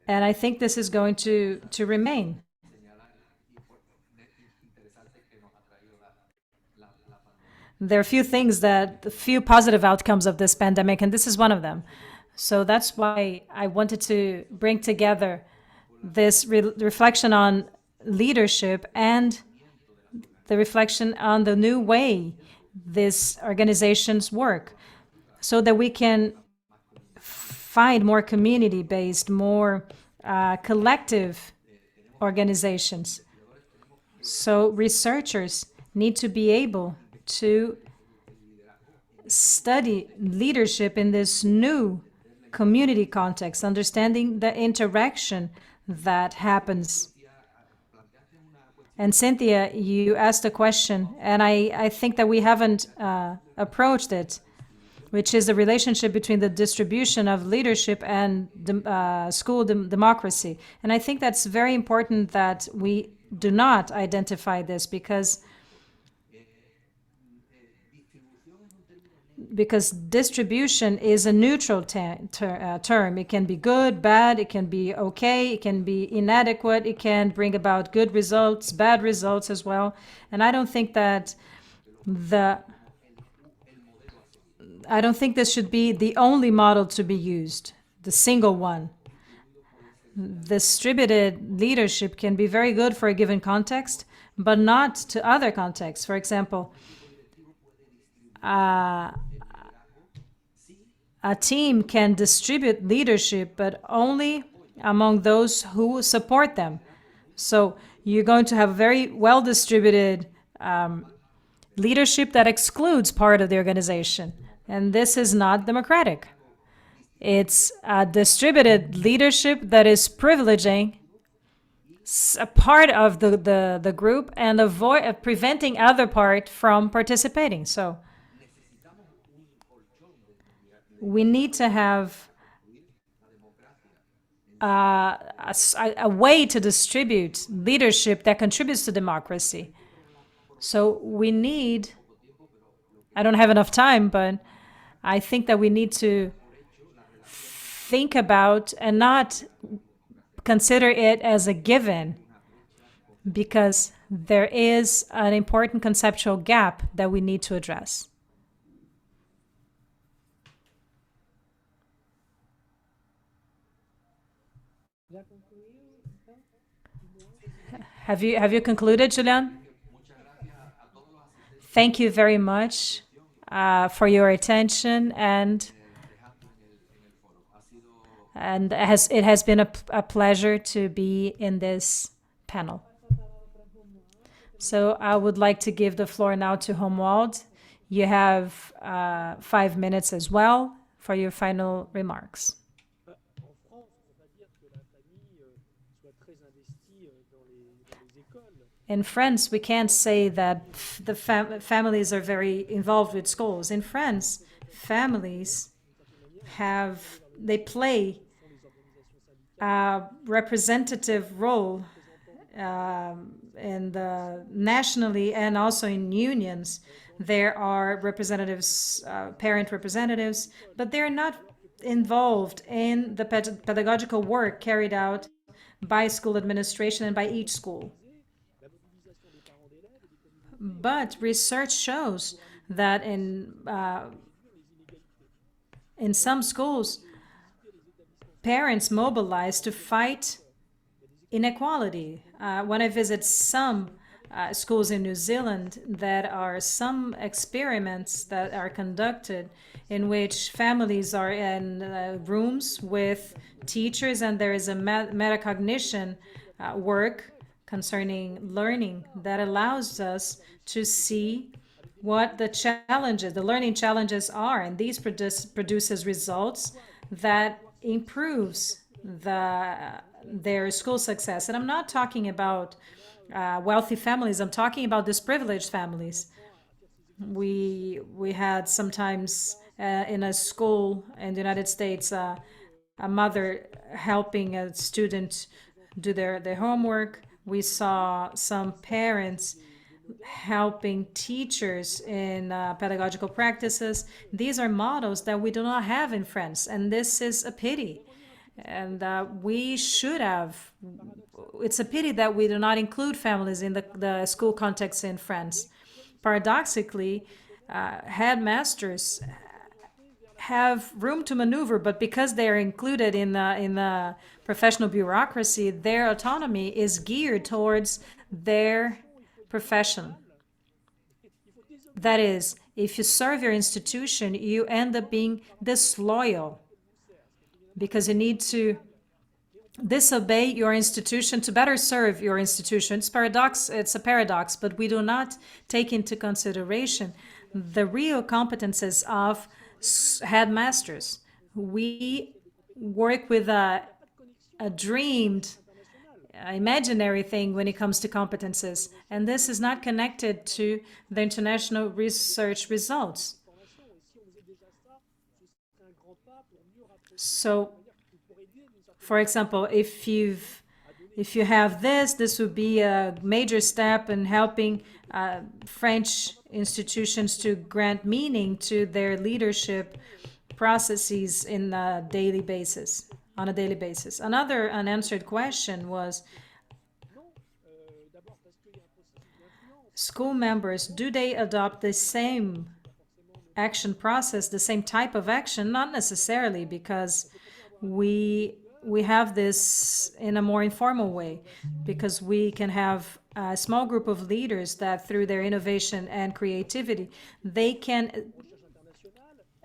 And I think this is going to remain. There are a few positive outcomes of this pandemic, and this is one of them. So that's why I wanted to bring together this reflection on leadership and the reflection on the new way these organizations work, so that we can find more community-based, more collective organizations. So researchers need to be able to study leadership in this new community context, understanding the interaction that happens. And Cynthia, you asked a question, and I think that we haven't approached it, which is the relationship between the distribution of leadership and school democracy. And I think that's very important that we do not identify this because distribution is a neutral term. It can be good, bad, it can be okay, it can be inadequate, it can bring about good results, bad results as well. And I don't think that this should be the only model to be used, the single one. Distributed leadership can be very good for a given context, but not to other contexts. For example, a team can distribute leadership, but only among those who support them. So you're going to have very well distributed leadership that excludes part of the organization. And this is not democratic. It's a distributed leadership that is privileging a part of the group and preventing other part from participating. So we need to have a way to distribute leadership that contributes to democracy. So we need, I don't have enough time, but I think that we need to think about and not consider it as a given, because there is an important conceptual gap that we need to address. Have you concluded, Julian? Thank you very much for your attention, and it has been a pleasure to be in this panel. So I would like to give the floor now to Romuald. You have 5 minutes as well for your final remarks. In France, we can't say that the families are very involved with schools. In France, families they play a representative role nationally and also in unions. There are representatives, parent representatives, but they're not involved in the pedagogical work carried out by school administration and by each school. But research shows that in some schools, parents mobilize to fight inequality. When I visit some schools in New Zealand, there are some experiments that are conducted in which families are in rooms with teachers, and there is a metacognition work concerning learning that allows us to see what the learning challenges are, and these produces results that improves their school success. And I'm not talking about wealthy families, I'm talking about disprivileged families. We had sometimes in a school in the United States, a mother helping a student do their homework. We saw some parents helping teachers in pedagogical practices. These are models that we do not have in France, and this is a pity. And we should have. It's a pity that we do not include families in the school context in France. Paradoxically, headmasters have room to maneuver, but because they are included in the professional bureaucracy, their autonomy is geared towards their profession. That is, if you serve your institution, you end up being disloyal because you need to disobey your institution to better serve your institution. It's a paradox, but we do not take into consideration the real competences of headmasters. We work with a dreamed, imaginary thing when it comes to competences, and this is not connected to the international research results. So, for example, if you have this would be a major step in helping French institutions to grant meaning to their leadership processes on a daily basis. Another unanswered question was, school members, do they adopt the same action process, the same type of action? Not necessarily, because we have this in a more informal way, because we can have a small group of leaders that through their innovation and creativity, they can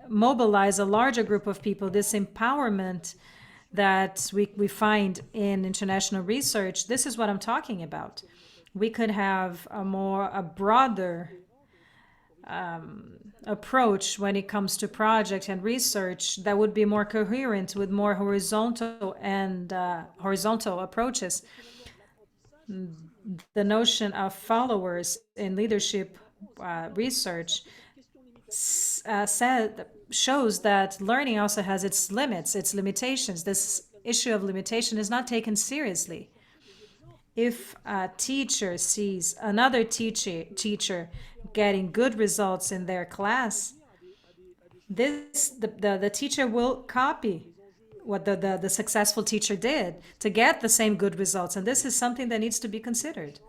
mobilize a larger group of people, this empowerment that we find in international research, this is what I'm talking about. We could have a broader approach when it comes to project and research that would be more coherent with more horizontal approaches. The notion of followers in leadership research shows that learning also has its limits, its limitations. This issue of limitation is not taken seriously. If a teacher sees another teacher getting good results in their class, the teacher will copy what the successful teacher did to get the same good results. And this is something that needs to be considered.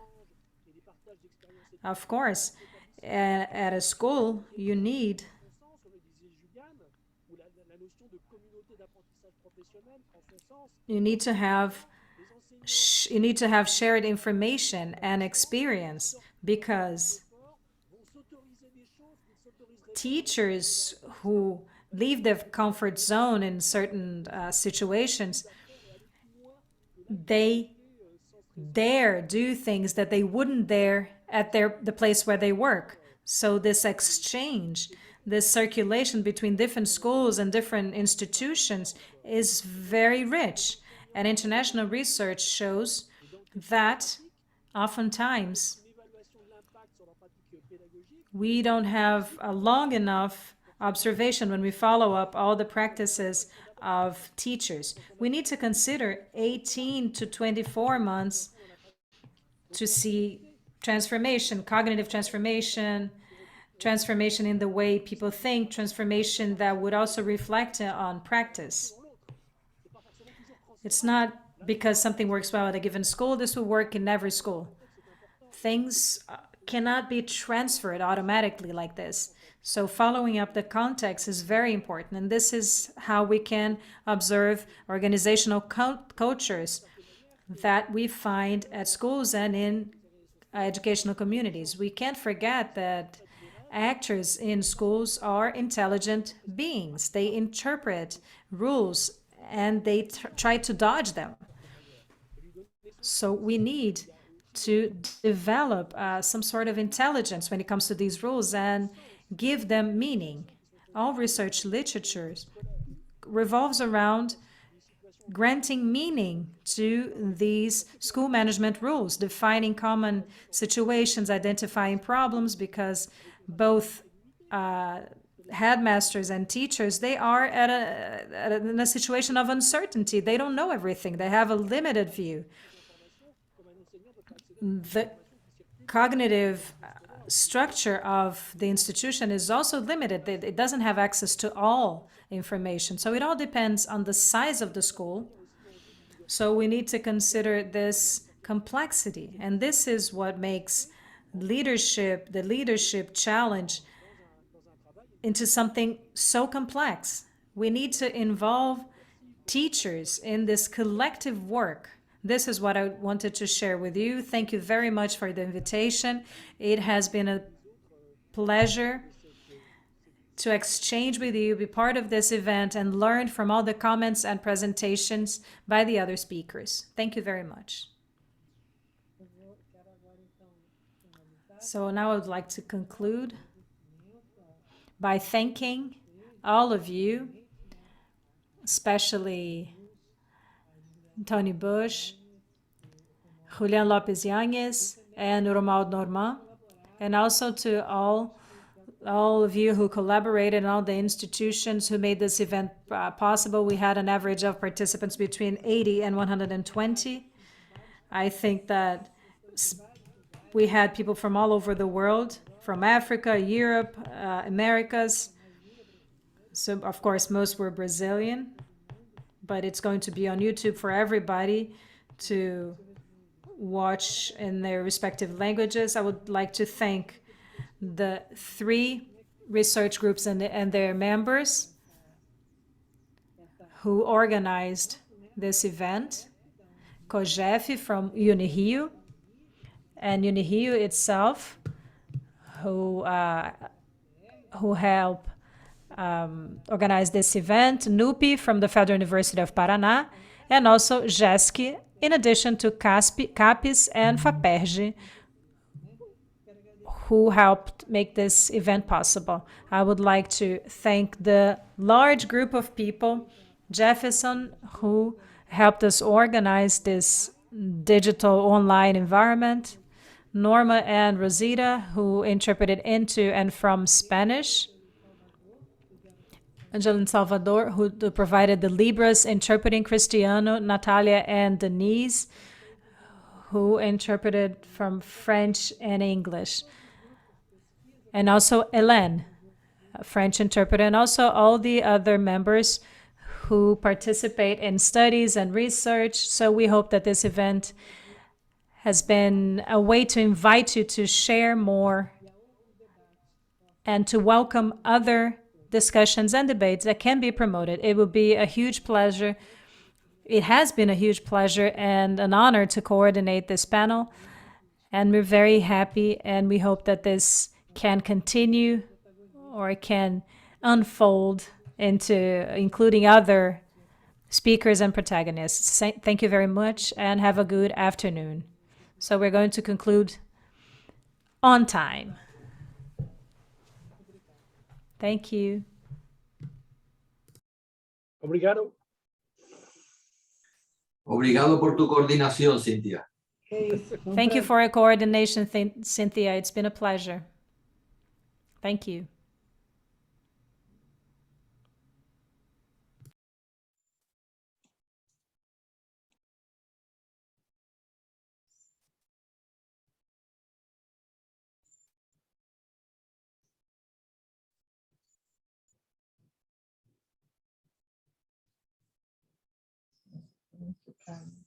Of course, at a school, you need to have shared information and experience, because teachers who leave their comfort zone in certain situations, they dare do things that they wouldn't dare at the place where they work. So this exchange, this circulation between different schools and different institutions is very rich. And international research shows that oftentimes we don't have a long enough observation when we follow up all the practices of teachers. We need to consider 18 to 24 months to see transformation, cognitive transformation, transformation in the way people think, transformation that would also reflect on practice. It's not because something works well at a given school, this will work in every school. Things cannot be transferred automatically like this. So following up the context is very important. And this is how we can observe organizational cultures that we find at schools and in educational communities. We can't forget that actors in schools are intelligent beings. They interpret rules and they try to dodge them. So we need to develop some sort of intelligence when it comes to these rules and give them meaning. All research literature revolves around granting meaning to these school management rules, defining common situations, identifying problems, because both headmasters and teachers, they are in a situation of uncertainty. They don't know everything. They have a limited view. The cognitive structure of the institution is also limited. It doesn't have access to all information. So it all depends on the size of the school. So we need to consider this complexity. And this is what makes leadership, the leadership challenge, into something so complex. We need to involve teachers in this collective work. This is what I wanted to share with you. Thank you very much for the invitation. It has been a pleasure to exchange with you, be part of this event, and learn from all the comments and presentations by the other speakers. Thank you very much. So now I would like to conclude by thanking all of you, especially Tony Bush, Julian Lopes Yanez, and Norma, and also to all of you who collaborated and all the institutions who made this event possible. We had an average of participants between 80 and 120. I think that we had people from all over the world, from Africa, Europe, Americas. So, of course, most were Brazilian, but it's going to be on YouTube for everybody to watch in their respective languages. I would like to thank the 3 research groups and their members who organized this event. COGEF from Unirio, and Unirio itself, who help organized this event, NUPI from the Federal University of Paraná, and also GESC, in addition to CAPES and FAPERJ, who helped make this event possible. I would like to thank the large group of people, Jefferson, who helped us organize this digital online environment, Norma and Rosita, who interpreted into and from Spanish, Angela and Salvador, who provided the Libras interpreting, Christiano, Natalia, and Denise, who interpreted from French and English. And also Hélène, a French interpreter, and also all the other members who participate in studies and research. So we hope that this event has been a way to invite you to share more and to welcome other discussions and debates that can be promoted. It will be a huge pleasure. It has been a huge pleasure and an honor to coordinate this panel. And we're very happy, and we hope that this can continue or can unfold into including other speakers and protagonists. Thank you very much and have a good afternoon. So we're going to conclude on time. Thank you.
Obrigado.
Obrigado por tu coordinación, Cynthia.
É isso.
Thank you for your coordination, Cynthia. It's been a pleasure. Thank you.
Muito calmo.